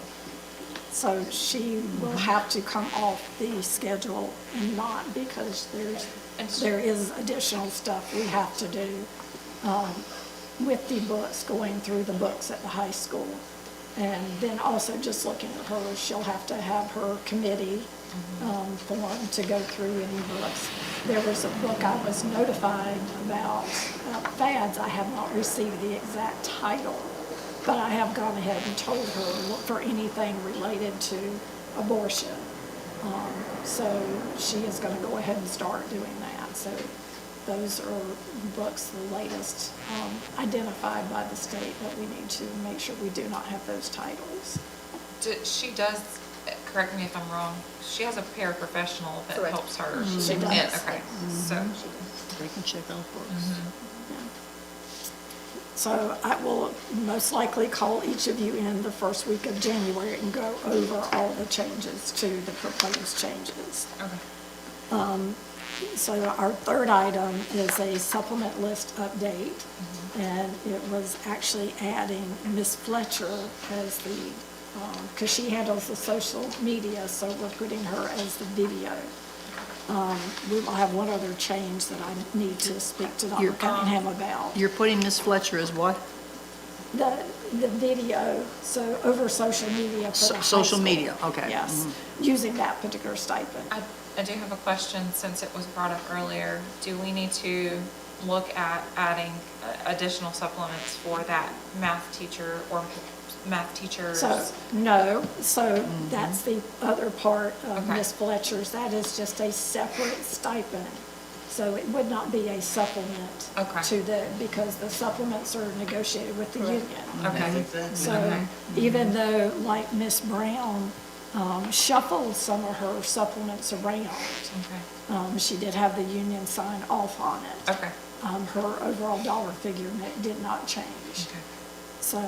B: So she will have to come off the schedule and not, because there is additional stuff we have to do with the books, going through the books at the high school. And then also just looking at her, she'll have to have her committee form to go through any books. There was a book I was notified about, fads. I have not received the exact title, but I have gone ahead and told her, look for anything related to abortion. So she is going to go ahead and start doing that. So those are books, the latest, identified by the state that we need to make sure we do not have those titles.
A: She does, correct me if I'm wrong, she has a paraprofessional that
D: Correct.
A: helps her.
B: She
A: Yeah,
B: does.
A: okay, so,
F: They can check out books.
B: So I will most likely call each of you in the first week of January and go over all the changes to the proposed changes.
A: Okay.
B: So our third item is a supplement list update, and it was actually adding Miss Fletcher as the, because she handles the social media, so we're putting her as the video. We will have one other change that I need to speak to Dr. Cunningham about.
F: You're putting Miss Fletcher as what?
B: The video, so over social media for the high
F: Social
B: school.
F: media, okay.
B: Yes, using that particular stipend.
A: I do have a question, since it was brought up earlier. Do we need to look at adding additional supplements for that math teacher or math teachers?
B: So, no, so that's the other part of
A: Okay.
B: Ms. Fletcher's. That is just a separate stipend. So it would not be a supplement
A: Okay.
B: to the, because the supplements are negotiated with the union.
A: Okay.
E: Exactly.
B: So even though, like Ms. Brown shuffled some of her supplements around,
A: Okay.
B: she did have the union sign off on it.
A: Okay.
B: Her overall dollar figure did not change.
A: Okay.
B: So,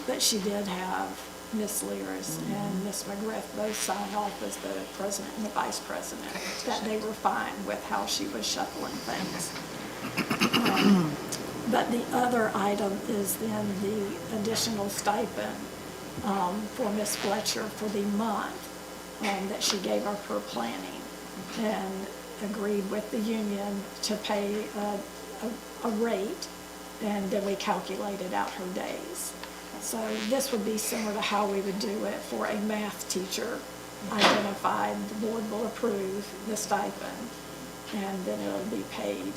B: but she did have Ms. Learis and Ms. McGriff both sign off as the president and the vice president, that they were fine with how she was shuffling things. But the other item is then the additional stipend for Ms. Fletcher for the month that she gave up her planning, and agreed with the union to pay a rate, and then we calculated out her days. So this would be similar to how we would do it for a math teacher. Identified, the board will approve the stipend, and then it'll be paid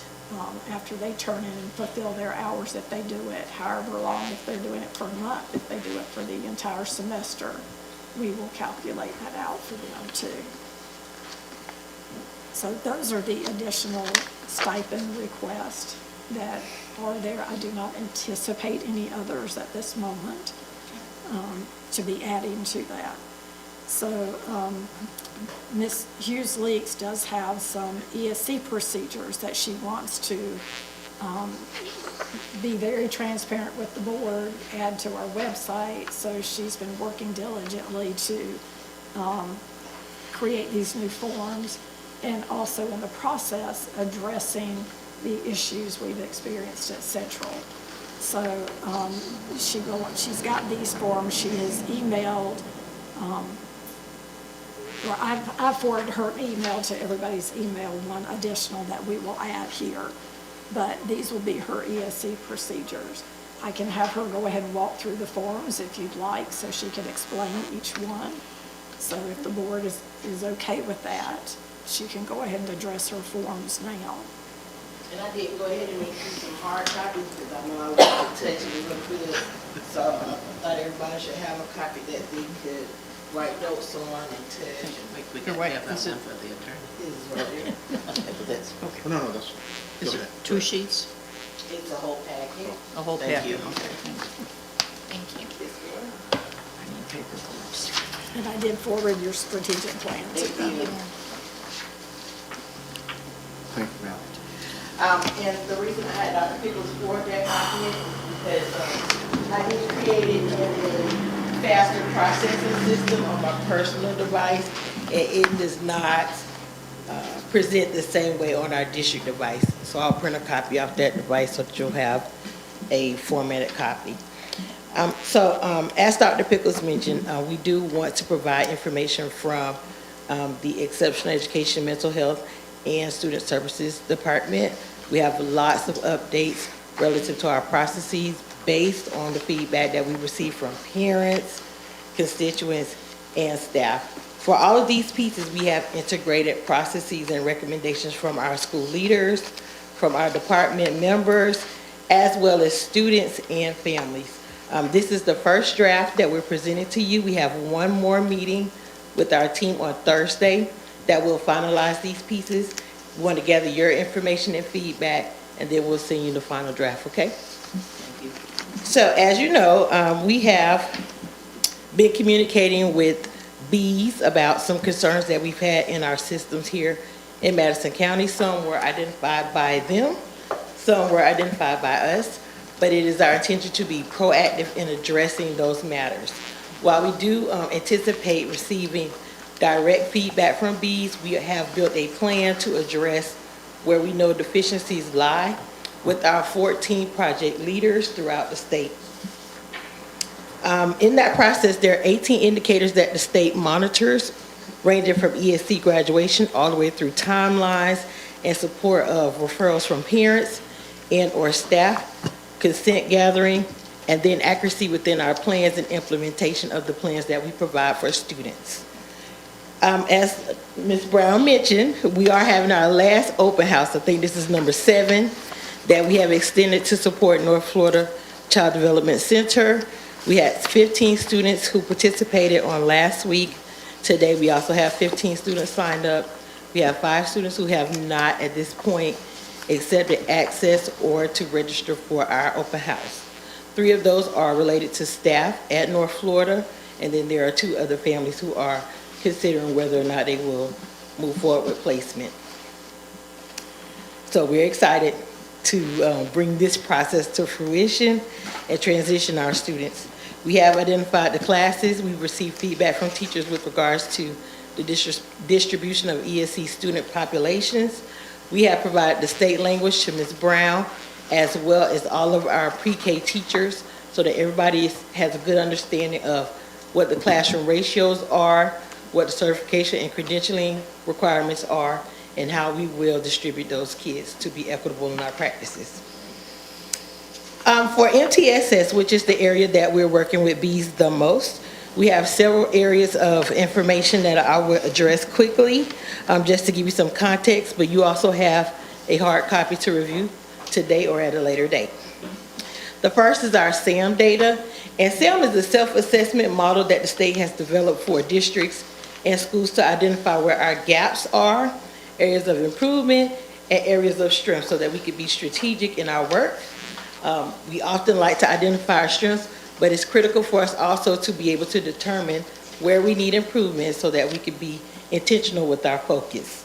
B: after they turn in and fulfill their hours if they do it, however long, if they're doing it for a month, if they do it for the entire semester, we will calculate that out for them too. So those are the additional stipend requests that are there. I do not anticipate any others at this moment to be adding to that. So Ms. Hughes Leaks does have some ESC procedures that she wants to be very transparent with the board, add to our website. So she's been working diligently to create these new forms, and also in the process addressing the issues we've experienced at Central. So she's got these forms. She has emailed, or I've forwarded her email to everybody's email, one additional that we will add here. But these will be her ESC procedures. I can have her go ahead and walk through the forms if you'd like, so she can explain each one. So if the board is okay with that, she can go ahead and address her forms now.
E: And I did go ahead and make you some hard copies because I know I was touching it real good. So I thought everybody should have a copy that they could write notes on and touch. We
F: You're right.
E: have that one for the attorney. This is right here. Okay, but that's,
F: Okay.
C: No, that's,
F: Is
C: go
F: it
C: ahead.
F: 2 sheets?
E: it's a whole packet.
F: A whole
E: Thank
F: packet?
E: you.
F: Okay, thanks.
A: Thank you.
E: This one.
F: I need paper clips.
B: And I did forward your strategic plan to
E: Thank
B: them.
E: you.
C: Thank you, ma'am.
E: And the reason I had Dr. Pickles forward that document is because I just created a faster processing system on my personal device, and it does not present the same way on our district device. So I'll print a copy off that device so that you'll have a formatted copy. As Dr. Pickles mentioned, we do want to provide information from the Exceptional Education, Mental Health, and Student Services Department. We have lots of updates relative to our processes based on the feedback that we receive from parents, constituents, and staff. For all of these pieces, we have integrated processes and recommendations from our school leaders, from our department members, as well as students and families. This is the first draft that we're presenting to you. We have one more meeting with our team on Thursday that will finalize these pieces. We want to gather your information and feedback, and then we'll send you the final draft, okay? Thank you. So as you know, we have been communicating with B's about some concerns that we've had in our systems here in Madison County. Some were identified by them, some were identified by us.
L: but it is our intention to be proactive in addressing those matters. While we do anticipate receiving direct feedback from Bs, we have built a plan to address where we know deficiencies lie with our 14 project leaders throughout the state. In that process, there are 18 indicators that the state monitors, ranging from ESC graduation all the way through timelines and support of referrals from parents and/or staff, consent gathering, and then accuracy within our plans and implementation of the plans that we provide for students. As Ms. Brown mentioned, we are having our last open house. I think this is number 7 that we have extended to support North Florida Child Development Center. We had 15 students who participated on last week. Today, we also have 15 students signed up. We have 5 students who have not, at this point, accepted access or to register for our open house. 3 of those are related to staff at North Florida, and then there are 2 other families who are considering whether or not they will move forward with placement. So we're excited to bring this process to fruition and transition our students. We have identified the classes. We've received feedback from teachers with regards to the distribution of ESC student populations. We have provided the state language to Ms. Brown, as well as all of our pre-K teachers, so that everybody has a good understanding of what the classroom ratios are, what the certification and credentialing requirements are, and how we will distribute those kids to be equitable in our practices. For MTSS, which is the area that we're working with Bs the most, we have several areas of information that I will address quickly, just to give you some context, but you also have a hard copy to review today or at a later date. The first is our SAM data, and SAM is a self-assessment model that the state has developed for districts and schools to identify where our gaps are, areas of improvement, and areas of strength, so that we can be strategic in our work. We often like to identify our strengths, but it's critical for us also to be able to determine where we need improvement so that we can be intentional with our focus.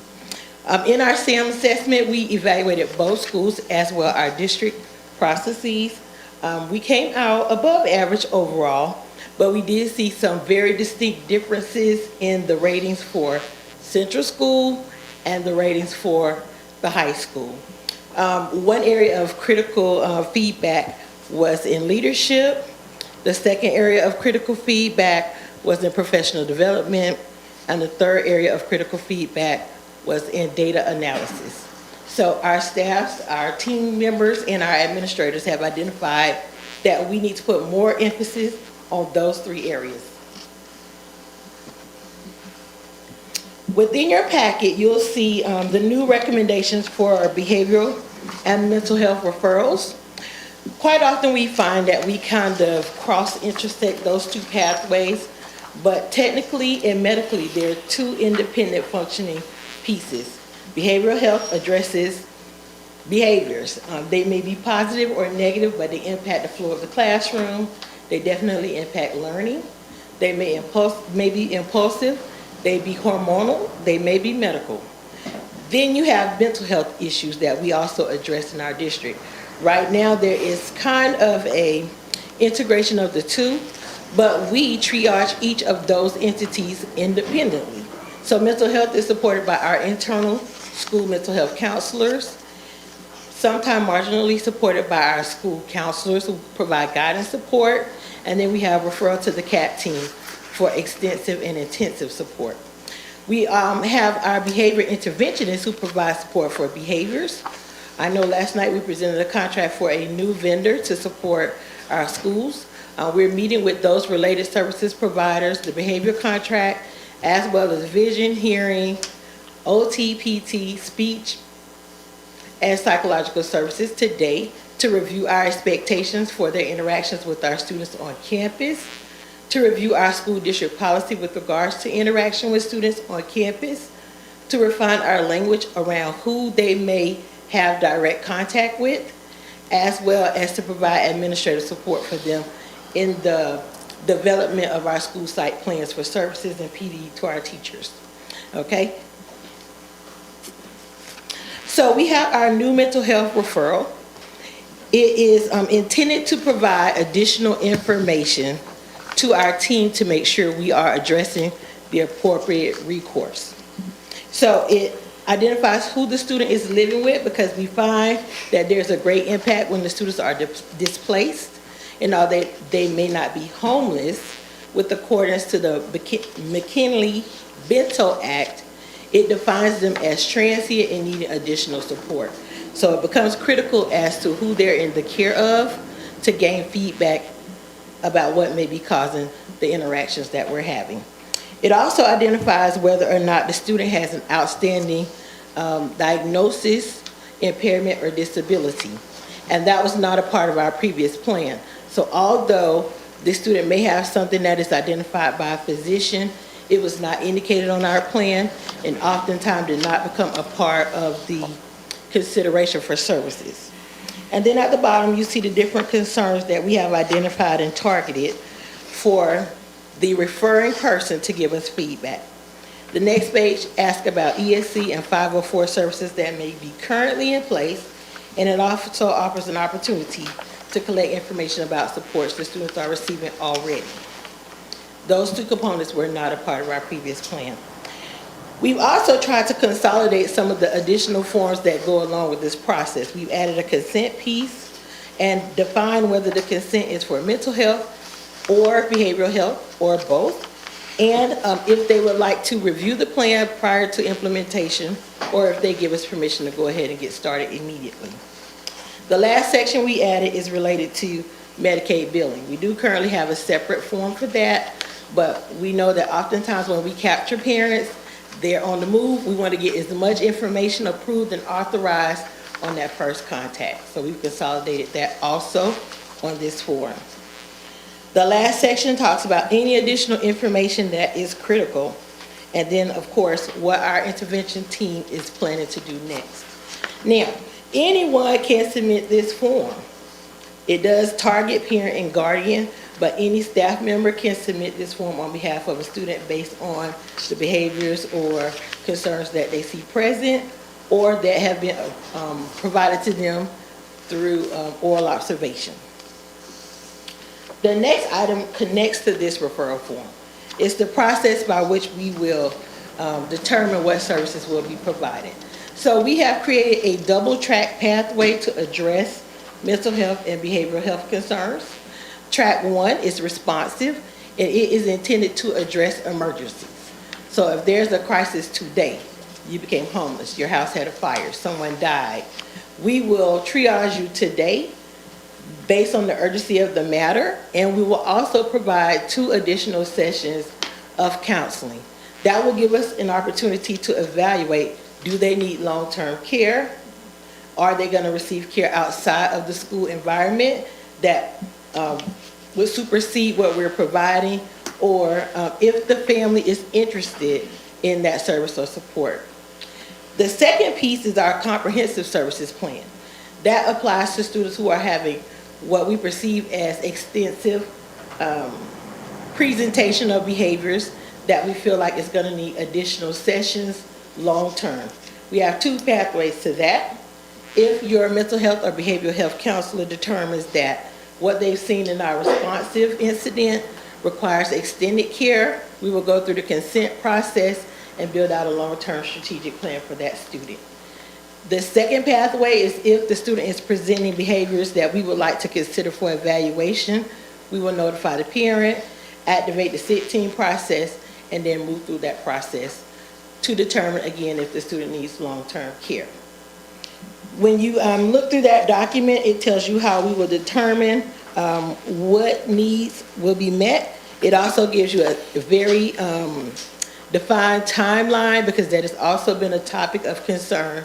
L: In our SAM assessment, we evaluated both schools as well our district processes. We came out above average overall, but we did see some very distinct differences in the ratings for Central School and the ratings for the high school. One area of critical feedback was in leadership. The second area of critical feedback was in professional development. And the third area of critical feedback was in data analysis. So our staffs, our team members, and our administrators have identified that we need to put more emphasis on those 3 areas. Within your packet, you'll see the new recommendations for our behavioral and mental health referrals. Quite often we find that we kind of cross-intersect those 2 pathways, but technically and medically, they're 2 independent functioning pieces. Behavioral health addresses behaviors. They may be positive or negative, but they impact the flow of the classroom. They definitely impact learning. They may be impulsive. They be hormonal. They may be medical. Then you have mental health issues that we also address in our district. Right now, there is kind of a integration of the 2, but we triage each of those entities independently. So mental health is supported by our internal school mental health counselors, sometimes marginally supported by our school counselors who provide guidance support, and then we have referral to the CAP team for extensive and intensive support. We have our behavior interventionists who provide support for behaviors. I know last night we presented a contract for a new vendor to support our schools. We're meeting with those related services providers, the behavior contract, as well as vision, hearing, OT, PT, speech, and psychological services today to review our expectations for their interactions with our students on campus, to review our school district policy with regards to interaction with students on campus, to refine our language around who they may have direct contact with, as well as to provide administrative support for them in the development of our school site plans for services and PD to our teachers. Okay? So we have our new mental health referral. It is intended to provide additional information to our team to make sure we are addressing the appropriate recourse. So it identifies who the student is living with, because we find that there's a great impact when the students are displaced, and although they may not be homeless, with accordance to the McKinley-Bento Act, it defines them as transient and needing additional support. So it becomes critical as to who they're in the care of to gain feedback about what may be causing the interactions that we're having. It also identifies whether or not the student has an outstanding diagnosis, impairment, or disability. And that was not a part of our previous plan. So although the student may have something that is identified by a physician, it was not indicated on our plan and oftentimes did not become a part of the consideration for services. And then at the bottom, you see the different concerns that we have identified and targeted for the referring person to give us feedback. The next page asks about ESC and 504 services that may be currently in place, and it also offers an opportunity to collect information about supports the students are receiving already. Those two components were not a part of our previous plan. We've also tried to consolidate some of the additional forms that go along with this process. We've added a consent piece and defined whether the consent is for mental health or behavioral health, or both, and if they would like to review the plan prior to implementation, or if they give us permission to go ahead and get started immediately. The last section we added is related to Medicaid billing. We do currently have a separate form for that, but we know that oftentimes when we capture parents, they're on the move. We want to get as much information approved and authorized on that first contact. So we've consolidated that also on this form. The last section talks about any additional information that is critical, and then, of course, what our intervention team is planning to do next. Now, anyone can submit this form. It does target parent and guardian, but any staff member can submit this form on behalf of a student based on the behaviors or concerns that they see present or that have been provided to them through oral observation. The next item connects to this referral form. It's the process by which we will determine what services will be provided. So we have created a double-track pathway to address mental health and behavioral health concerns. Track 1 is responsive, and it is intended to address emergencies. So if there's a crisis today, you became homeless, your house had a fire, someone died, we will triage you today based on the urgency of the matter, and we will also provide 2 additional sessions of counseling. That will give us an opportunity to evaluate, do they need long-term care? Are they going to receive care outside of the school environment that would supersede what we're providing, or if the family is interested in that service or support. The second piece is our comprehensive services plan. That applies to students who are having what we perceive as extensive presentation of behaviors that we feel like is going to need additional sessions long-term. We have 2 pathways to that. If your mental health or behavioral health counselor determines that what they've seen in our responsive incident requires extended care, we will go through the consent process and build out a long-term strategic plan for that student. The second pathway is if the student is presenting behaviors that we would like to consider for evaluation, we will notify the parent, activate the SIT team process, and then move through that process to determine, again, if the student needs long-term care. When you look through that document, it tells you how we will determine what needs will be met. It also gives you a very defined timeline, because that has also been a topic of concern,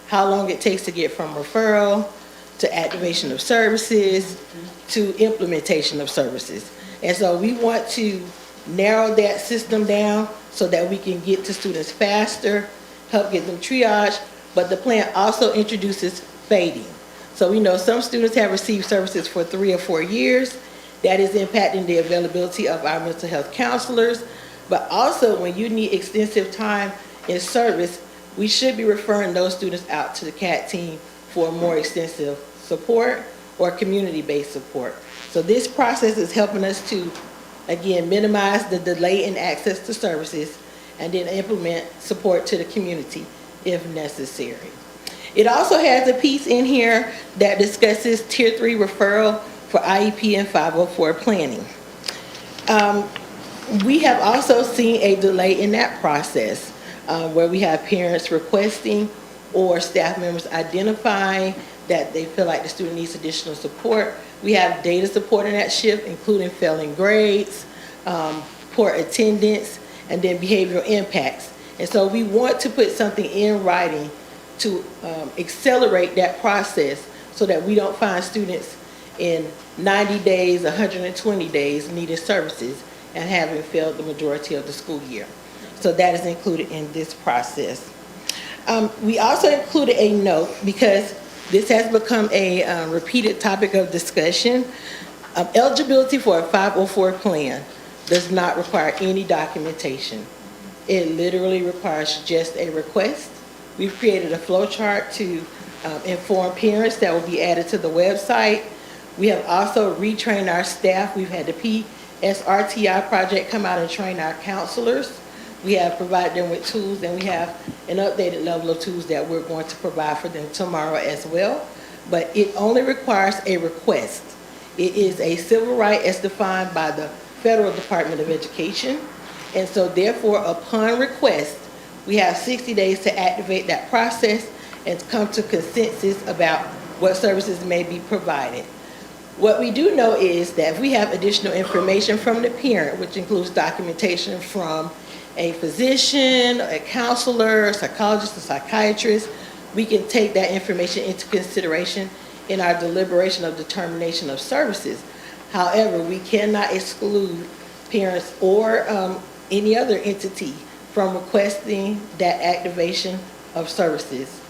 L: how long it takes to get from referral to activation of services to implementation of services. And so we want to narrow that system down so that we can get to students faster, help get them triaged, but the plan also introduces fading. So we know some students have received services for 3 or 4 years. That is impacting the availability of our mental health counselors, but also when you need extensive time in service, we should be referring those students out to the CAT team for more extensive support, or community-based support. So this process is helping us to, again, minimize the delay in access to services and then implement support to the community if necessary. It also has a piece in here that discusses Tier 3 referral for IEP and 504 planning. We have also seen a delay in that process where we have parents requesting or staff members identifying that they feel like the student needs additional support. We have data support in that shift, including failing grades, poor attendance, and then behavioral impacts. And so we want to put something in writing to accelerate that process so that we don't find students in 90 days, 120 days needing services and having failed the majority of the school year. So that is included in this process. We also included a note because this has become a repeated topic of discussion. Eligibility for a 504 plan does not require any documentation. It literally requires just a request. We've created a flow chart to inform parents that will be added to the website. We have also retrained our staff. We've had the PSRTI project come out and train our counselors. We have provided them with tools, and we have an updated level of tools that we're going to provide for them tomorrow as well. But it only requires a request. It is a civil right as defined by the Federal Department of Education. And so therefore, upon request, we have 60 days to activate that process and come to consensus about what services may be provided. What we do know is that if we have additional information from the parent, which includes documentation from a physician, a counselor, a psychologist, a psychiatrist, we can take that information into consideration in our deliberation of determination of services. However, we cannot exclude parents or any other entity from requesting that activation of services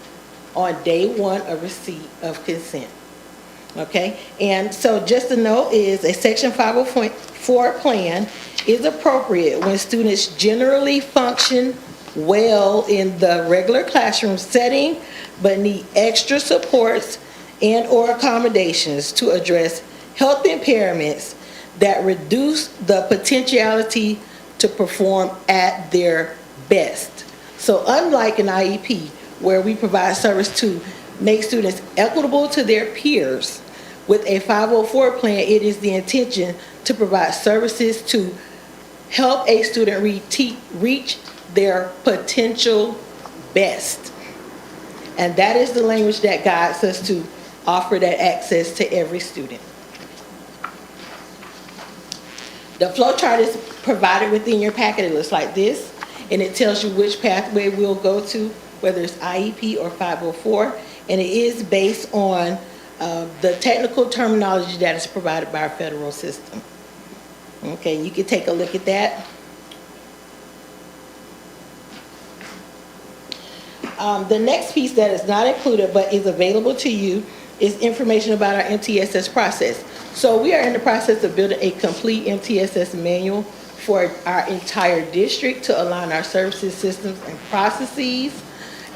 L: on day one of receipt of consent. Okay, and so just a note is a Section 504 plan is appropriate when students generally function well in the regular classroom setting, but need extra supports and or accommodations to address health impairments that reduce the potentiality to perform at their best. So unlike an IEP, where we provide service to make students equitable to their peers, with a 504 plan, it is the intention to provide services to help a student reach their potential best. And that is the language that guides us to offer that access to every student. The flow chart is provided within your packet. It looks like this, and it tells you which pathway we'll go to, whether it's IEP or 504, and it is based on the technical terminology that is provided by our federal system. Okay, you can take a look at that. The next piece that is not included but is available to you is information about our MTSS process. So we are in the process of building a complete MTSS manual for our entire district to align our services, systems, and processes.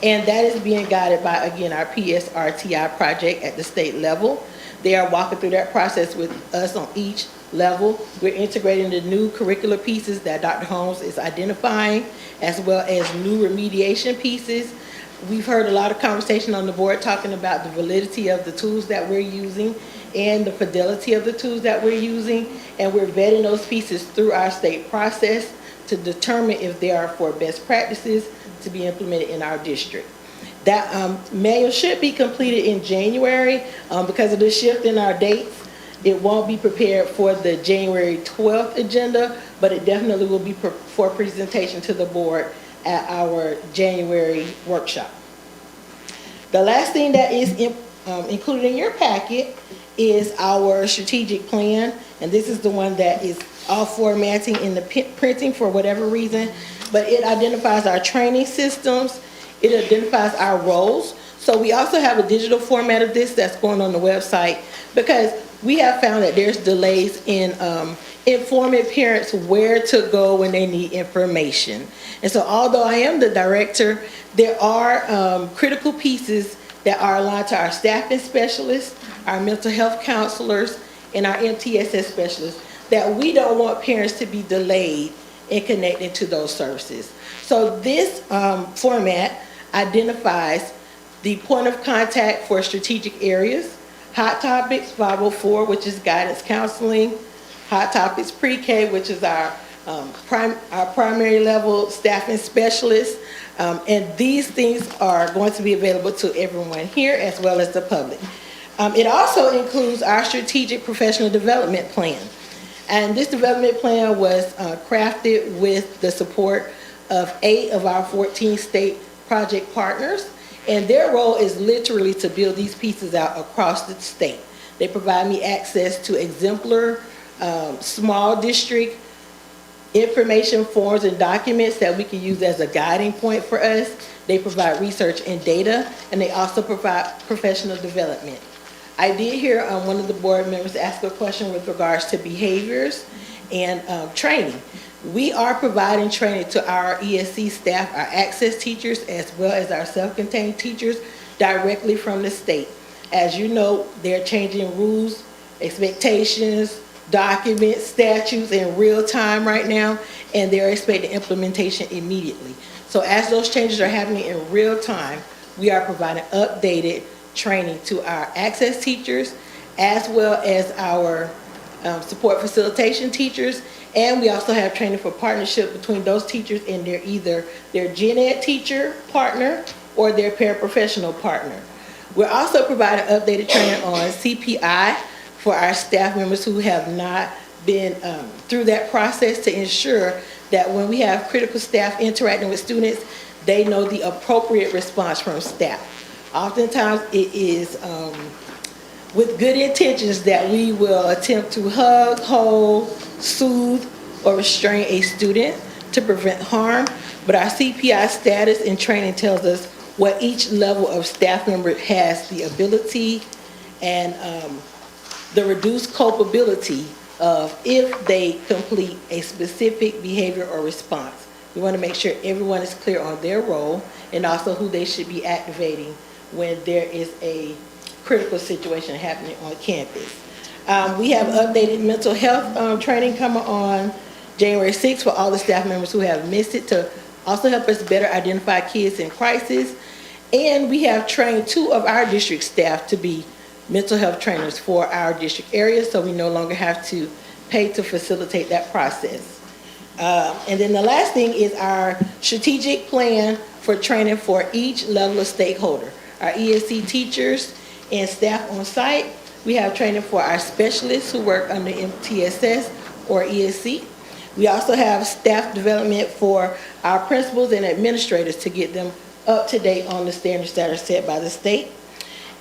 L: And that is being guided by, again, our PSRTI project at the state level. They are walking through that process with us on each level. We're integrating the new curricular pieces that Dr. Holmes is identifying, as well as new remediation pieces. We've heard a lot of conversation on the board talking about the validity of the tools that we're using and the fidelity of the tools that we're using. And we're vetting those pieces through our state process to determine if they are for best practices to be implemented in our district. That manual should be completed in January. Because of the shift in our dates, it won't be prepared for the January 12th agenda, but it definitely will be for presentation to the board at our January workshop. The last thing that is included in your packet is our strategic plan, and this is the one that is all formatting in the printing for whatever reason, but it identifies our training systems, it identifies our roles. So we also have a digital format of this that's going on the website, because we have found that there's delays in informing parents where to go when they need information. And so although I am the director, there are critical pieces that are aligned to our staffing specialists, our mental health counselors, and our MTSS specialists, that we don't want parents to be delayed in connecting to those services. So this format identifies the point of contact for strategic areas, Hot Topics 504, which is guidance counseling, Hot Topics Pre-K, which is our primary level staffing specialist, and these things are going to be available to everyone here as well as the public. It also includes our strategic professional development plan. And this development plan was crafted with the support of 8 of our 14 state project partners, and their role is literally to build these pieces out across the state. They provide me access to exemplar, small district information forms and documents that we can use as a guiding point for us. They provide research and data, and they also provide professional development. I did hear one of the board members ask a question with regards to behaviors and training. We are providing training to our ESC staff, our access teachers, as well as our self-contained teachers directly from the state. As you know, they're changing rules, expectations, documents, statutes in real time right now, and they're expecting implementation immediately. So as those changes are happening in real time, we are providing updated training to our access teachers, as well as our support facilitation teachers, and we also have training for partnership between those teachers and either their gen ed teacher partner or their paraprofessional partner. We're also providing updated training on CPI for our staff members who have not been through that process, to ensure that when we have critical staff interacting with students, they know the appropriate response from staff. Oftentimes it is with good intentions that we will attempt to hug, hold, soothe, or restrain a student to prevent harm, but our CPI status and training tells us what each level of staff member has the ability and the reduced culpability of if they complete a specific behavior or response. We want to make sure everyone is clear on their role and also who they should be activating when there is a critical situation happening on campus. We have updated mental health training coming on January 6th for all the staff members who have missed it, to also help us better identify kids in crisis. And we have trained 2 of our district staff to be mental health trainers for our district area, so we no longer have to pay to facilitate that process. And then the last thing is our strategic plan for training for each level of stakeholder. Our ESC teachers and staff on site. We have training for our specialists who work under MTSS or ESC. We also have staff development for our principals and administrators to get them up to date on the standards that are set by the state.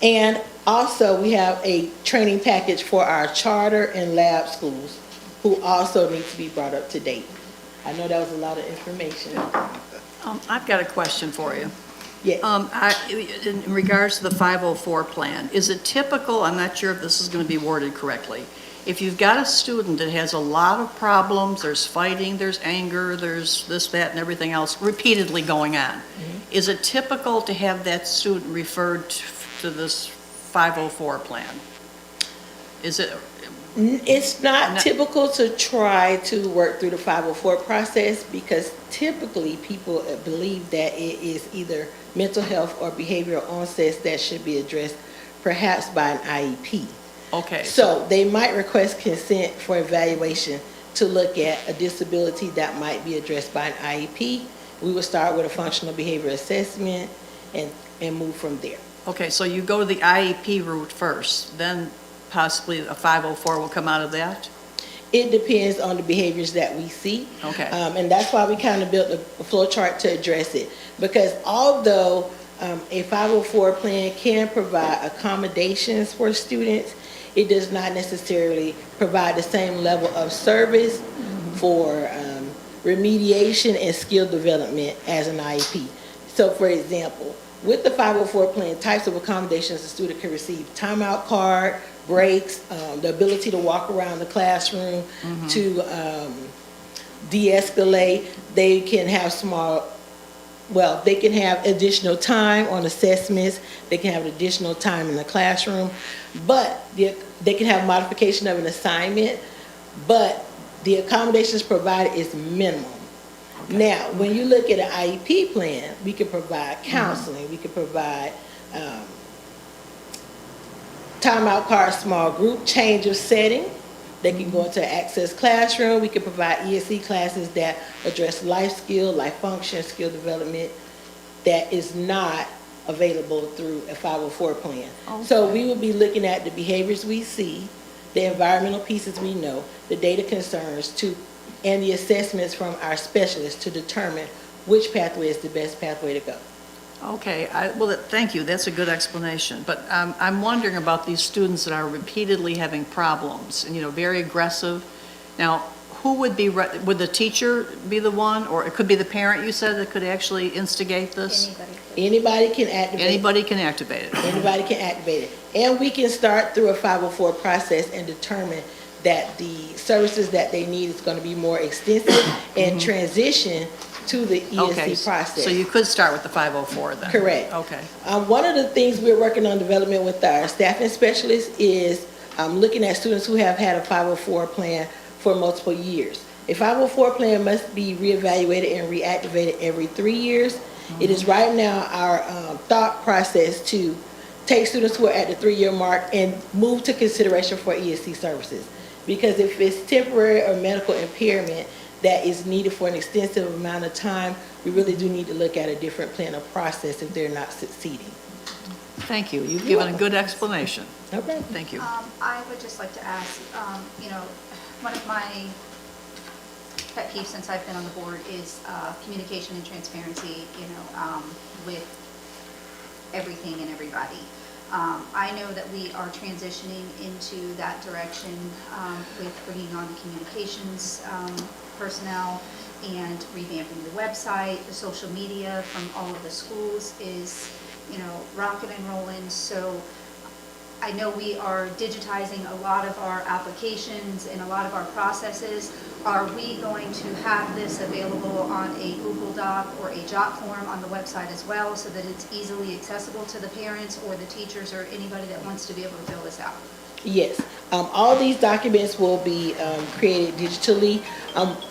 L: And also we have a training package for our charter and lab schools who also need to be brought up to date. I know that was a lot of information.
F: I've got a question for you.
L: Yes.
F: In regards to the 504 plan, is it typical, I'm not sure if this is going to be worded correctly, if you've got a student that has a lot of problems, there's fighting, there's anger, there's this, that, and everything else repeatedly going on, is it typical to have that student referred to this 504 plan? Is it?
L: It's not typical to try to work through the 504 process, because typically people believe that it is either mental health or behavioral onsets that should be addressed, perhaps by an IEP.
F: Okay.
L: So they might request consent for evaluation to look at a disability that might be addressed by an IEP. We would start with a functional behavior assessment and move from there.
F: Okay, so you go to the IEP route first, then possibly a 504 will come out of that?
L: It depends on the behaviors that we see.
F: Okay.
L: And that's why we kind of built a flow chart to address it. Because although a 504 plan can provide accommodations for students, it does not necessarily provide the same level of service for remediation and skill development as an IEP. So for example, with the 504 plan, types of accommodations a student can receive: timeout card, breaks, the ability to walk around the classroom to de-escalate. They can have small well, they can have additional time on assessments, they can have additional time in the classroom, but they can have modification of an assignment, but the accommodations provided is minimum. Now, when you look at an IEP plan, we can provide counseling, we can provide timeout card, small group, change of setting. They can go into an access classroom. We can provide ESE classes that address life skill, life function, skill development that is not available through a 504 plan. So we will be looking at the behaviors we see, the environmental pieces we know, the data concerns and the assessments from our specialists to determine which pathway is the best pathway to go.
F: Okay, well, thank you, that's a good explanation. But I'm wondering about these students that are repeatedly having problems and, very aggressive. Now, who would the teacher be the one, or it could be the parent, you said, that could actually instigate this?
L: Anybody can activate.
F: Anybody can activate it?
L: Anybody can activate it. And we can start through a 504 process and determine that the services that they need is going to be more extensive and transition to the ESC process.
F: So you could start with the 504 then?
L: Correct.
F: Okay.
L: One of the things we're working on development with our staffing specialists is looking at students who have had a 504 plan for multiple years. A 504 plan must be reevaluated and reactivated every 3 years. It is right now our thought process to take students who are at the 3-year mark and move to consideration for ESC services. Because if it's temporary or medical impairment that is needed for an extensive amount of time, we really do need to look at a different plan of process if they're not succeeding.
F: Thank you. You've given a good explanation.
L: Okay.
F: Thank you.
D: I would just like to ask, one of my pet peeves since I've been on the board is communication and transparency, with everything and everybody. I know that we are transitioning into that direction with bringing on the communications personnel and revamping the website. The social media from all of the schools is, rocking and rolling. So I know we are digitizing a lot of our applications and a lot of our processes. Are we going to have this available on a Google Doc or a Jot form on the website as well so that it's easily accessible to the parents or the teachers or anybody that wants to be able to fill this out?
L: Yes, all these documents will be created digitally.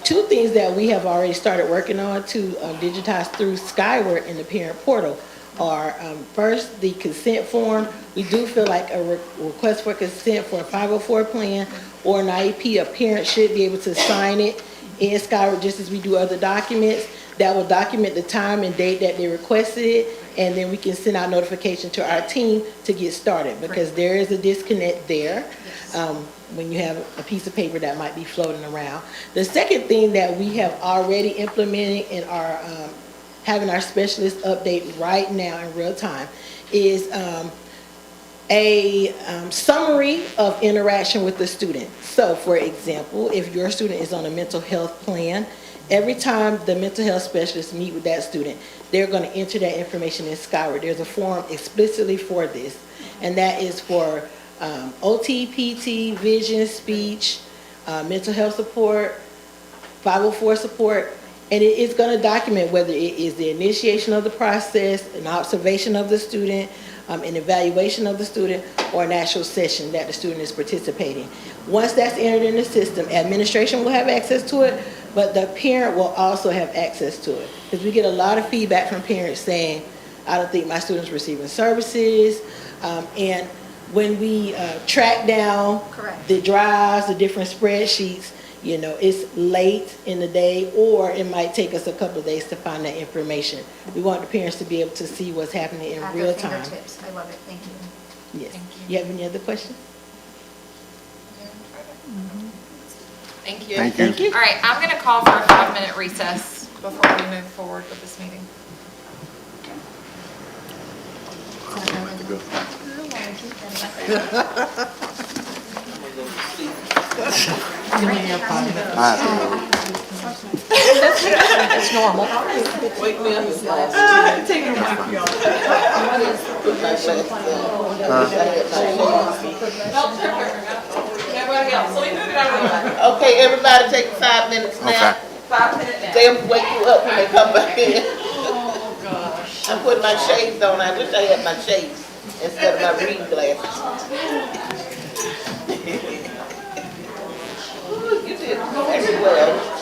L: Two things that we have already started working on to digitize through Skyward in the parent portal are first, the consent form. We do feel like a request for consent for a 504 plan or an IEP, a parent should be able to sign it in Skyward just as we do other documents. That will document the time and date that they requested it, and then we can send out notification to our team to get started, because there is a disconnect there when you have a piece of paper that might be floating around. The second thing that we have already implemented and are having our specialists update right now in real time is a summary of interaction with the student. So for example, if your student is on a mental health plan, every time the mental health specialists meet with that student, they're going to enter that information in Skyward. There's a form explicitly for this, and that is for OT, PT, vision, speech, mental health support, 504 support, and it is going to document whether it is the initiation of the process, an observation of the student, an evaluation of the student, or an actual session that the student is participating. Once that's entered in the system, administration will have access to it, but the parent will also have access to it. Because we get a lot of feedback from parents saying, I don't think my student's receiving services, and when we track down the drives, the different spreadsheets, it's late in the day, or it might take us a couple of days to find that information. We want the parents to be able to see what's happening in real time.
D: At their fingertips. I love it. Thank you.
L: Yes.
A: Thank you.
L: You have any other questions?
A: Thank you.
J: Thank you.
A: All right, I'm going to call for a 5-minute recess before we move forward with this meeting.
F: It's normal.
E: Wake me up. Okay, everybody take 5 minutes now.
J: Okay.
A: 5 minutes now.
E: They'll wake you up when they come back in. I'm putting my shades on. I wish I had my shades instead of my reading glasses. Ooh, you did very well.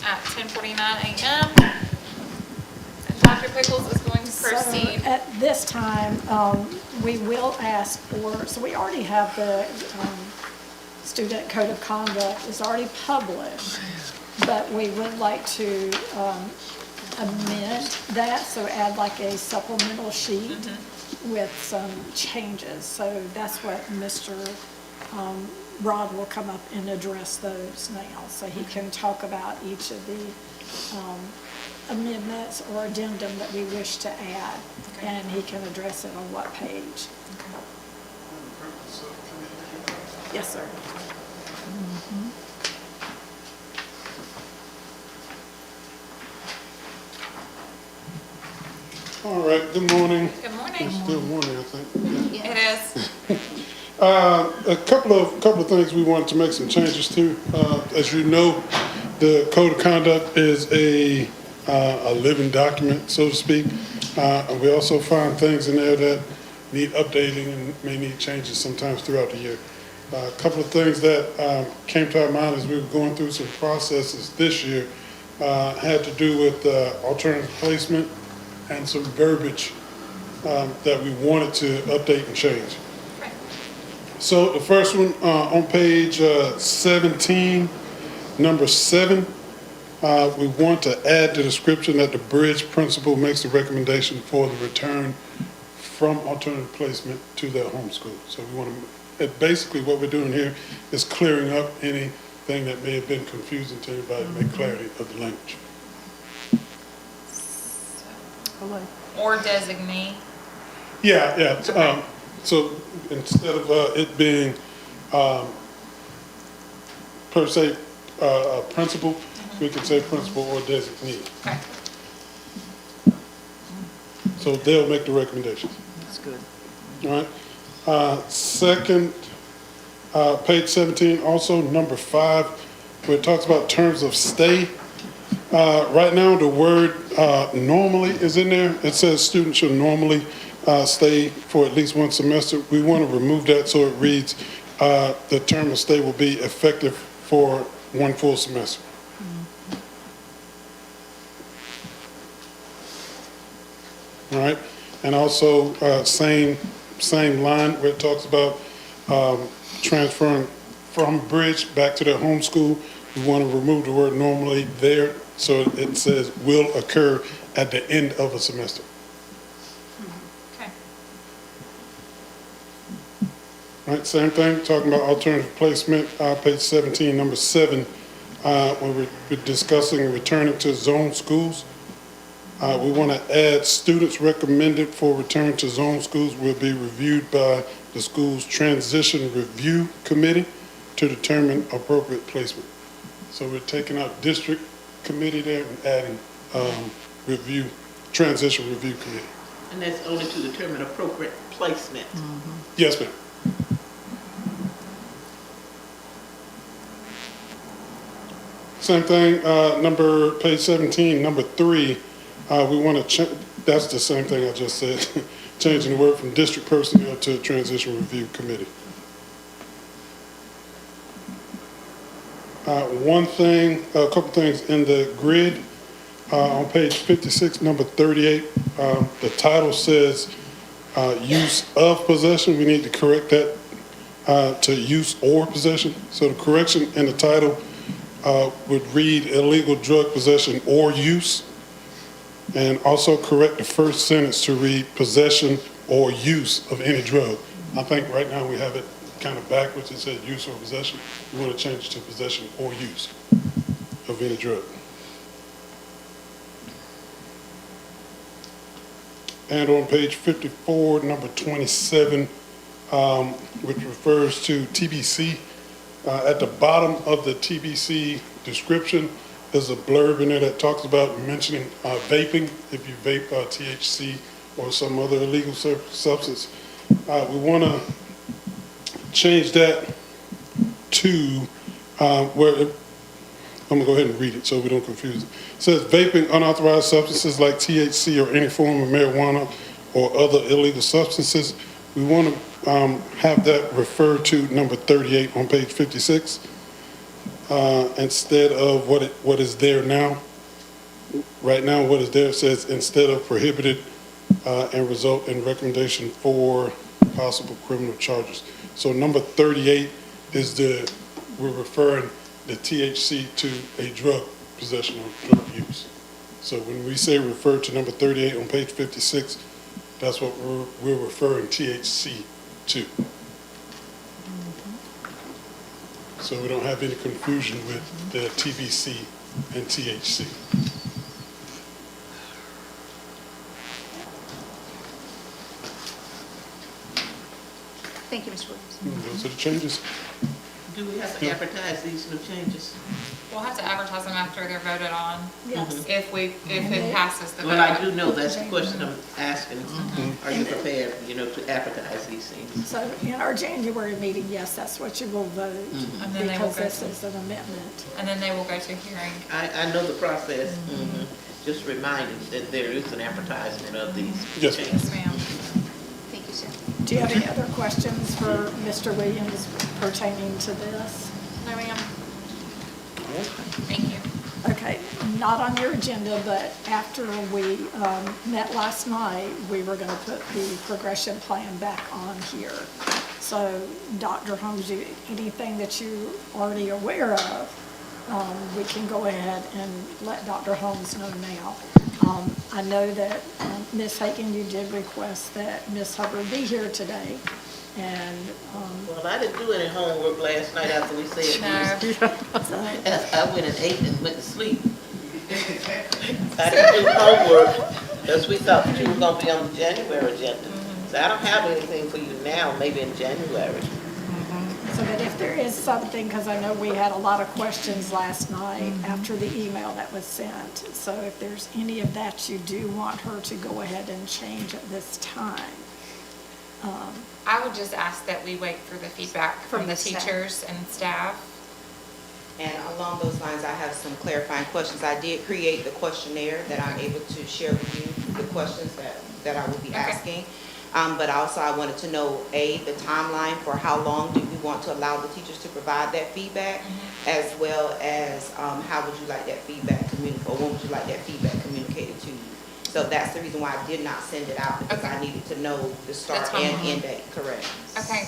A: at 10:49 a.m. And Dr. Pickles is going to
B: So
A: proceed.
B: at this time, we will ask for, so we already have the student code of conduct is already published, but we would like to amend that, so add like a supplemental sheet with some changes. So that's what Mr. Rod will come up and address those now. So he can talk about each of the amendments or addendum that we wish to add, and he can address it on what page. Yes, sir.
M: All right, good morning.
A: Good morning.
M: It's still morning, I think.
A: It is.
M: A couple of things we wanted to make some changes to. As you know, the Code of Conduct is a living document, so to speak. And we also find things in there that need updating and may need changes sometimes throughout the year. A couple of things that came to our mind as we were going through some processes this year had to do with alternative placement and some verbiage that we wanted to update and change. So the first one on page 17, number 7, we want to add the description that the bridge principal makes the recommendation for the return from alternative placement to their home school. So we want to, basically what we're doing here is clearing up anything that may have been confusing to anybody to make clarity of the language.
A: Or designee.
M: Yeah. So instead of it being per se a principal, we could say principal or designee.
A: Okay.
M: So they'll make the recommendations.
F: That's good.
M: All right. Second, page 17, also number 5, where it talks about terms of stay. Right now, the word normally is in there. It says students should normally stay for at least one semester. We want to remove that so it reads the term of stay will be effective for one full semester. All right, and also same line where it talks about transferring from Bridge back to their home school. We want to remove the word normally there, so it says will occur at the end of a semester.
A: Okay.
M: All right, same thing, talking about alternative placement, page 17, number 7, when we're discussing returning to zone schools. We want to add students recommended for return to zone schools will be reviewed by the school's transition review committee to determine appropriate placement. So we're taking out district committee there and adding transition review committee.
E: And that's only to determine appropriate placement.
M: Yes, ma'am. Same thing, page 17, number 3, we want to that's the same thing I just said, changing the word from district personnel to transition review committee. A couple things in the grid, on page 56, number 38, the title says use of possession. We need to correct that to use or possession. So the correction in the title would read illegal drug possession or use, and also correct the first sentence to read possession or use of any drug. I think right now we have it kind of backwards. It says use or possession. We want to change it to possession or use of any drug. And on page 54, number 27, which refers to TBC, at the bottom of the TBC description, there's a blurb in there that talks about mentioning vaping, if you vape THC or some other illegal substance. We want to change that to where I'm going to go ahead and read it so we don't confuse it. It says vaping unauthorized substances like THC or any form of marijuana or other illegal substances. We want to have that referred to number 38 on page 56. instead of what is there now. Right now, what is there says instead of prohibited and result in recommendation for possible criminal charges. So number 38 is we're referring the THC to a drug possession or drug use. So when we say refer to number 38 on page 56, that's what we're referring THC to. So we don't have any confusion with the TBC and THC.
D: Thank you, Mr. Williams.
M: Those are the changes.
E: Do we have to advertise these new changes?
A: We'll have to advertise them after they're voted on,
B: Yes.
A: if it passes the vote.
E: Well, I do know that's the question I'm asking. Are you prepared, to advertise these things?
B: So in our January meeting, yes, that's what you will vote,
A: And then they will
B: because
A: go
B: this
A: to,
B: is an amendment.
A: and then they will go to hearing.
E: I know the process. Just reminding that there is an advertisement of these
M: Yes,
E: changes.
A: Yes, ma'am.
D: Thank you, sir.
B: Do you have any other questions for Mr. Williams pertaining to this?
A: No, ma'am. Thank you.
B: Okay, not on your agenda, but after we met last night, we were going to put the progression plan back on here. So, Dr. Holmes, anything that you're already aware of, we can go ahead and let Dr. Holmes know now. I know that Ms. Hagan, you did request that Ms. Hubbard be here today, and
E: Well, I didn't do any homework last night after we said this.
B: so,
E: I went and ate and went to sleep. I didn't do homework because we thought that you were going to be on the January agenda. So I don't have anything for you now, maybe in January.
B: so that if there is something, because I know we had a lot of questions last night after the email that was sent. So if there's any of that you do want her to go ahead and change at this time.
A: I would just ask that we wait for the feedback from
D: From
A: the
D: the staff.
A: teachers and staff.
N: And along those lines, I have some clarifying questions. I did create the questionnaire that I'm able to share with you, the questions that I will be asking. But also I wanted to know, the timeline for how long do we want to allow the teachers to provide that feedback, as well as how would you like that feedback communicated, or when would you like that feedback communicated to you? So that's the reason why I did not send it out, because I needed to know the start and end date, correct?
A: Okay.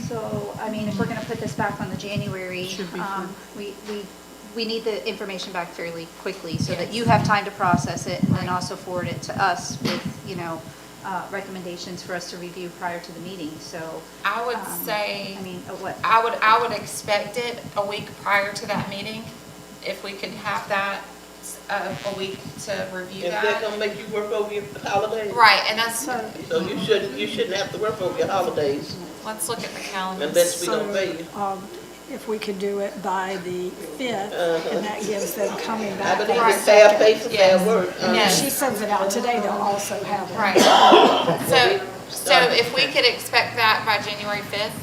D: So, I mean, if we're going to put this back on the January, we need the information back fairly quickly so that you have time to process it, and then also forward it to us with, recommendations for us to review prior to the meeting, so.
A: I would say,
D: I mean, what?
A: I would expect it a week prior to that meeting, if we could have that, a week to review
E: Is that
A: that.
E: going to make you work over your holidays?
A: Right, and that's,
E: So you shouldn't have to work over your holidays
A: let's look at the calendar.
E: unless we don't pay you.
B: If we could do it by the 5th, and that gives them coming
E: I
B: back.
E: believe
B: on the
E: it's fair
B: 2nd.
E: pay for fair work.
A: Yes.
B: She sends it out today, they'll also have it.
A: Right. So if we could expect that by January 5th,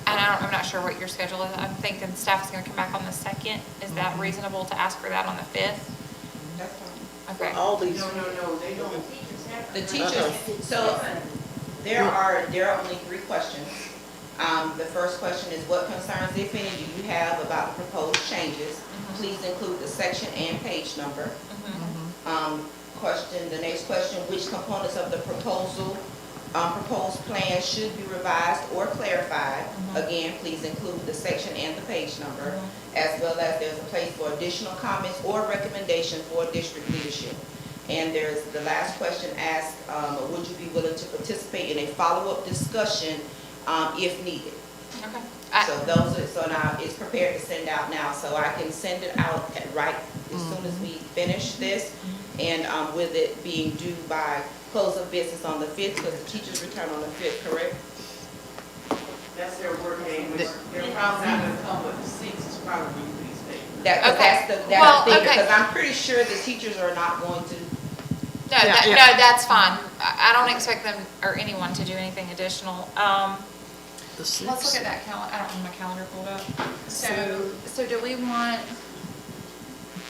A: I'm not sure what your schedule is. I'm thinking staff is going to come back on the 2nd. Is that reasonable to ask for that on the 5th?
N: That's fine.
A: Okay.
E: All these.
N: They don't. The teachers, so there are only 3 questions. The first question is, what concerns, if any, do you have about the proposed changes? Please include the section and page number. The next question, which components of the proposed plan should be revised or clarified? Again, please include the section and the page number, as well as there's a place for additional comments or recommendations for district leadership. And there's the last question asked, would you be willing to participate in a follow-up discussion if needed?
A: Okay.
N: So now it's prepared to send out now, so I can send it out as soon as we finish this, and with it being due by close of business on the 5th, because the teachers return on the 5th, correct?
E: That's their work day, which they're probably not going to come with the 6th, it's probably these days.
N: That's the thing, because I'm pretty sure the teachers are not going to.
A: No, no, that's fine. I don't expect them or anyone to do anything additional. Let's look at that calendar. I don't have my calendar pulled up. So do we want?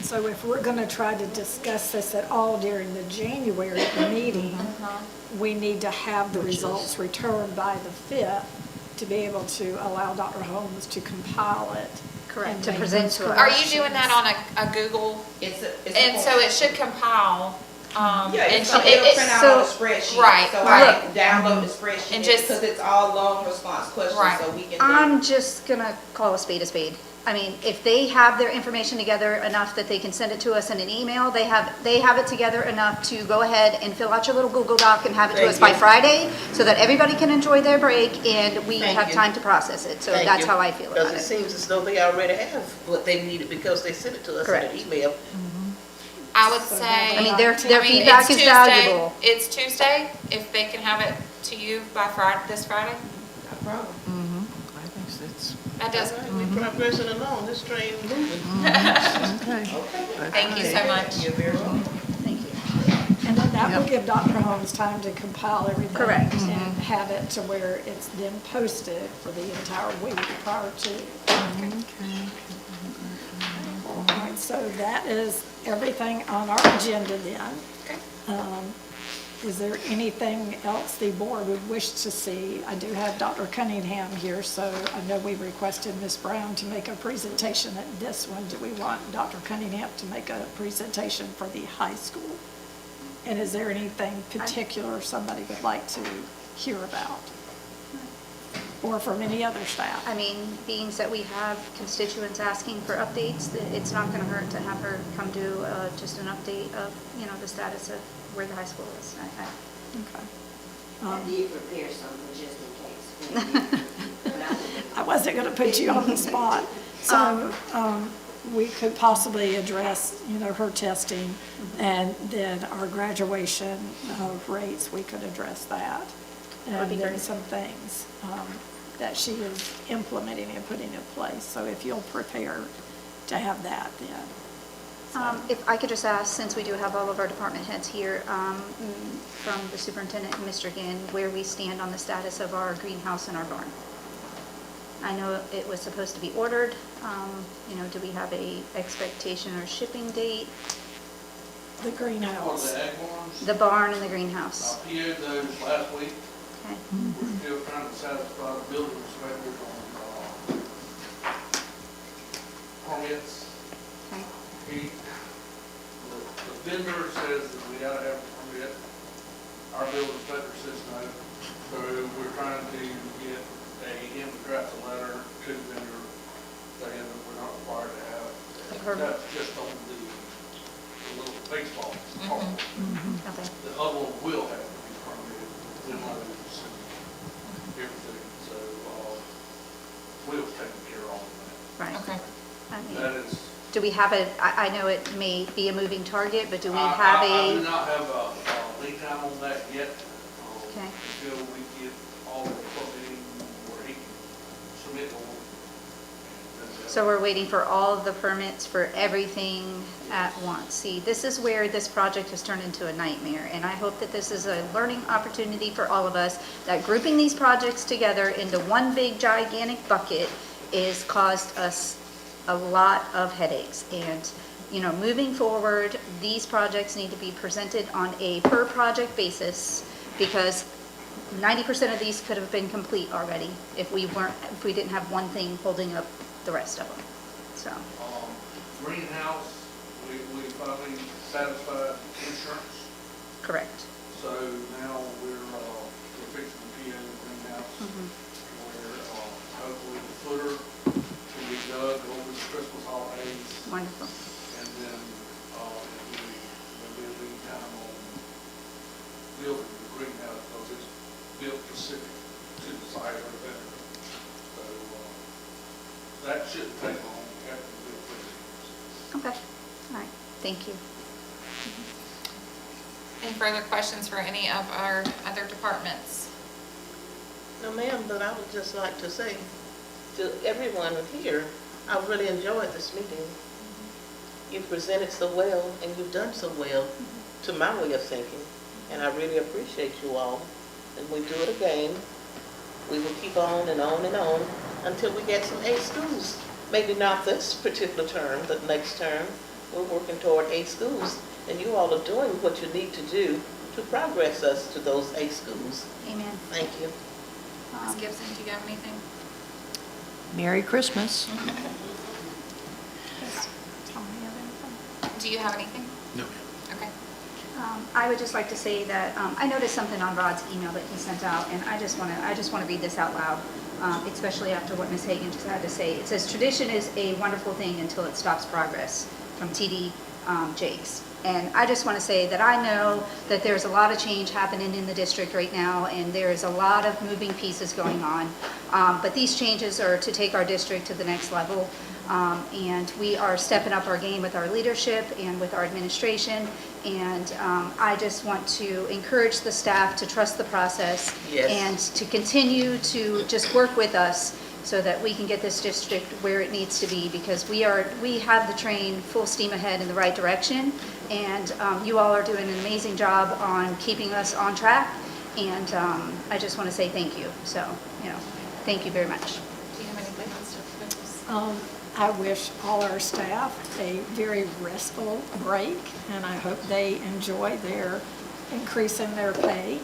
B: So if we're going to try to discuss this at all during the January meeting, we need to have the results returned by the 5th to be able to allow Dr. Holmes to compile it
D: Correct, to
B: and
D: present
B: make
D: to
B: those
D: us.
A: Are you doing that on a Google?
N: It's a
A: And so it should compile,
N: Yeah,
A: and
N: it's,
A: so
N: it'll print out on the spreadsheet.
A: right,
N: So
A: right.
N: I can download the spreadsheet,
A: And just-
N: because it's all long response questions,
A: Right.
N: so we can.
D: I'm just gonna call a spade a spade. I mean, if they have their information together enough that they can send it to us in an email, they have it together enough to go ahead and fill out your little Google Doc and have it to
E: Thank
D: us by
E: you.
D: Friday, so that everybody can enjoy their break and we
E: Thank
D: have
E: you.
D: time to process it. So
E: Thank
D: that's
E: you.
D: how I feel about
E: Because it
D: it.
E: seems as though they already have what they needed because they sent it to us in
D: Correct.
E: an email.
A: I would say.
D: I mean, their
A: it's
D: feedback is
A: Tuesday.
D: valuable.
A: It's Tuesday, if they can have it to you by Friday, this Friday?
N: No problem.
F: I think it's,
A: That does,
E: We're progressing along, this train moving.
F: okay.
A: thank you so much.
E: You're very welcome.
D: Thank you.
B: And then that will give Dr. Holmes time to compile everything.
D: Correct.
B: And have it to where it's then posted for the entire week prior to. All right, so that is everything on our agenda then. Is there anything else the board would wish to see? I do have Dr. Cunningham here, so I know we requested Ms. Brown to make a presentation at this one. Do we want Dr. Cunningham to make a presentation for the high school? And is there anything particular somebody would like to hear about? Or from any other staff?
D: I mean, being that we have constituents asking for updates, it's not gonna hurt to have her come do just an update of, the status of where the high school is.
B: Okay.
O: I did prepare something just in case.
B: I wasn't going to put you on the spot. So we could possibly address, her testing, and then our graduation rates, we could address that.
D: That'd be
B: And then
D: great.
B: some things that she is implementing and putting in place. So if you'll prepare to have that then.
D: If I could just ask, since we do have all of our department heads here, from the superintendent and Mr. Ginn, where we stand on the status of our greenhouse and our barn. I know it was supposed to be ordered. Do we have a expectation or shipping date?
B: The greenhouse.
P: For the egg barns,
D: The barn and the greenhouse.
P: I PO'd those last week.
D: Okay.
P: We're still trying to satisfy the building inspectors on permits.
D: Okay.
P: The vendor says that we gotta have a permit. Our building inspector says no. So we're trying to get draft a letter to the vendor saying that we're not required to have.
D: A permit.
P: That's just on the little baseball part.
D: Okay.
P: The other one will have to be permitted, demos, and everything, so, we'll take care of all of
D: Right.
A: Okay.
D: I
P: that.
D: mean,
P: That is.
D: do we have I know it may be a moving target, but do we
P: I
D: have
P: do
D: a?
P: not have a lead time on that yet.
D: Okay.
P: Until we get all the permitting where he can submit on.
D: So we're waiting for all of the permits for everything at once. See, this is where this project has turned into a nightmare, and I hope that this is a learning opportunity for all of us, that grouping these projects together into one big gigantic bucket is caused us a lot of headaches. And, moving forward, these projects need to be presented on a per-project basis, because 90% of these could have been complete already if we didn't have one thing holding up the rest of them, so.
P: Greenhouse, we finally satisfied insurance,
D: Correct.
P: so now we're fixing the PO greenhouse. Where hopefully the footer can be dug over the Christmas holidays.
D: Wonderful.
P: And then, there'll be a lead time on building the greenhouse, because it's built specific to the site of the vendor. So, that shouldn't take long after the build finishes.
D: Okay, all right, thank you.
A: Any further questions for any of our other departments?
E: No, ma'am, but I would just like to say to everyone here, I really enjoyed this meeting. You presented so well, and you've done so well, to my way of thinking, and I really appreciate you all. And we do it again. We will keep on and on and on until we get some A schools. Maybe not this particular term, but next term, we're working toward A schools, and you all are doing what you need to do to progress us to those A schools.
D: Amen.
E: Thank you.
A: Ms. Gibson, do you have anything?
F: Merry Christmas.
A: do you have anything?
C: No.
A: Okay.
D: I would just like to say that I noticed something on Rod's email that he sent out, and I just want to read this out loud, especially after what Ms. Hagan just had to say. It says, "Tradition is a wonderful thing until it stops progress," from TD Jakes. And I just want to say that I know that there's a lot of change happening in the district right now, and there's a lot of moving pieces going on. But these changes are to take our district to the next level. And we are stepping up our game with our leadership and with our administration. And I just want to encourage the staff to trust the process.
E: Yes.
D: And to continue to just work with us so that we can get this district where it needs to be, because we have the train full steam ahead in the right direction. And you all are doing an amazing job on keeping us on track. And I just want to say thank you. So, thank you very much.
A: Do you have anything else to
B: I wish all our staff a very restful break, and I hope they enjoy their increase in their pay.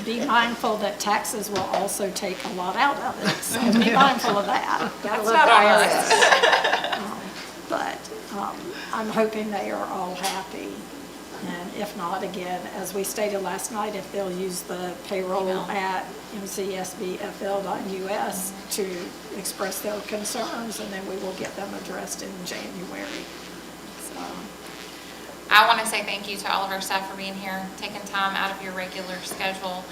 B: Be mindful that taxes will also take a lot out of it, so be mindful of that.
A: That's not on us.
B: But I'm hoping they are all happy. And if not, again, as we stated last night, if they'll use the payroll at mcsbfl.us to express their concerns, and then we will get them addressed in January. So,
A: I want to say thank you to all of our staff for being here, taking time out of your regular schedule.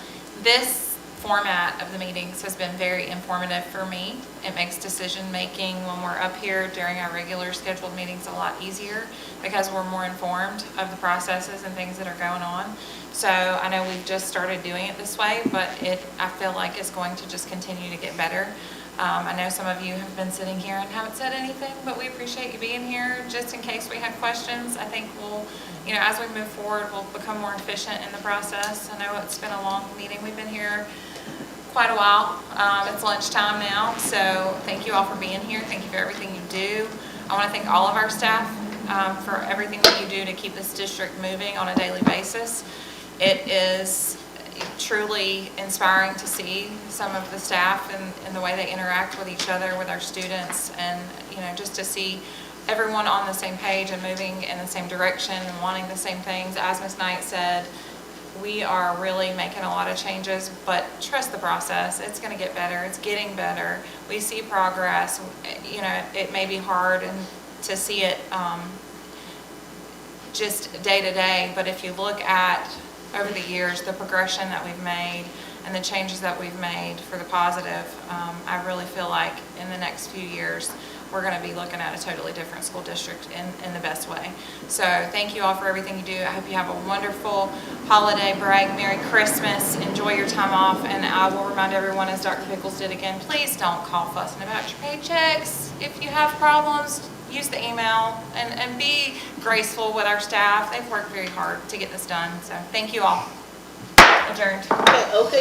A: This format of the meetings has been very informative for me. It makes decision-making when we're up here during our regular scheduled meetings a lot easier because we're more informed of the processes and things that are going on. So I know we've just started doing it this way, but I feel like it's going to just continue to get better. I know some of you have been sitting here and haven't said anything, but we appreciate you being here just in case we have questions. I think we'll, as we move forward, we'll become more efficient in the process. I know it's been a long meeting. We've been here quite a while. It's lunchtime now, so thank you all for being here. Thank you for everything you do. I want to thank all of our staff for everything that you do to keep this district moving on a daily basis. It is truly inspiring to see some of the staff and the way they interact with each other, with our students, and just to see everyone on the same page and moving in the same direction and wanting the same things. As Ms. Knight said, we are really making a lot of changes, but trust the process. It's going to get better. It's getting better. We see progress. It may be hard to see it just day to day, but if you look at over the years, the progression that we've made and the changes that we've made for the positive, I really feel like in the next few years, we're going to be looking at a totally different school district in the best way. So thank you all for everything you do. I hope you have a wonderful holiday break. Merry Christmas. Enjoy your time off. And I will remind everyone, as Dr. Pickles did again, please don't call fussing about your paychecks. If you have problems, use the email and be graceful with our staff. They've worked very hard to get this done. So thank you all. Adjourned.
E: Okay.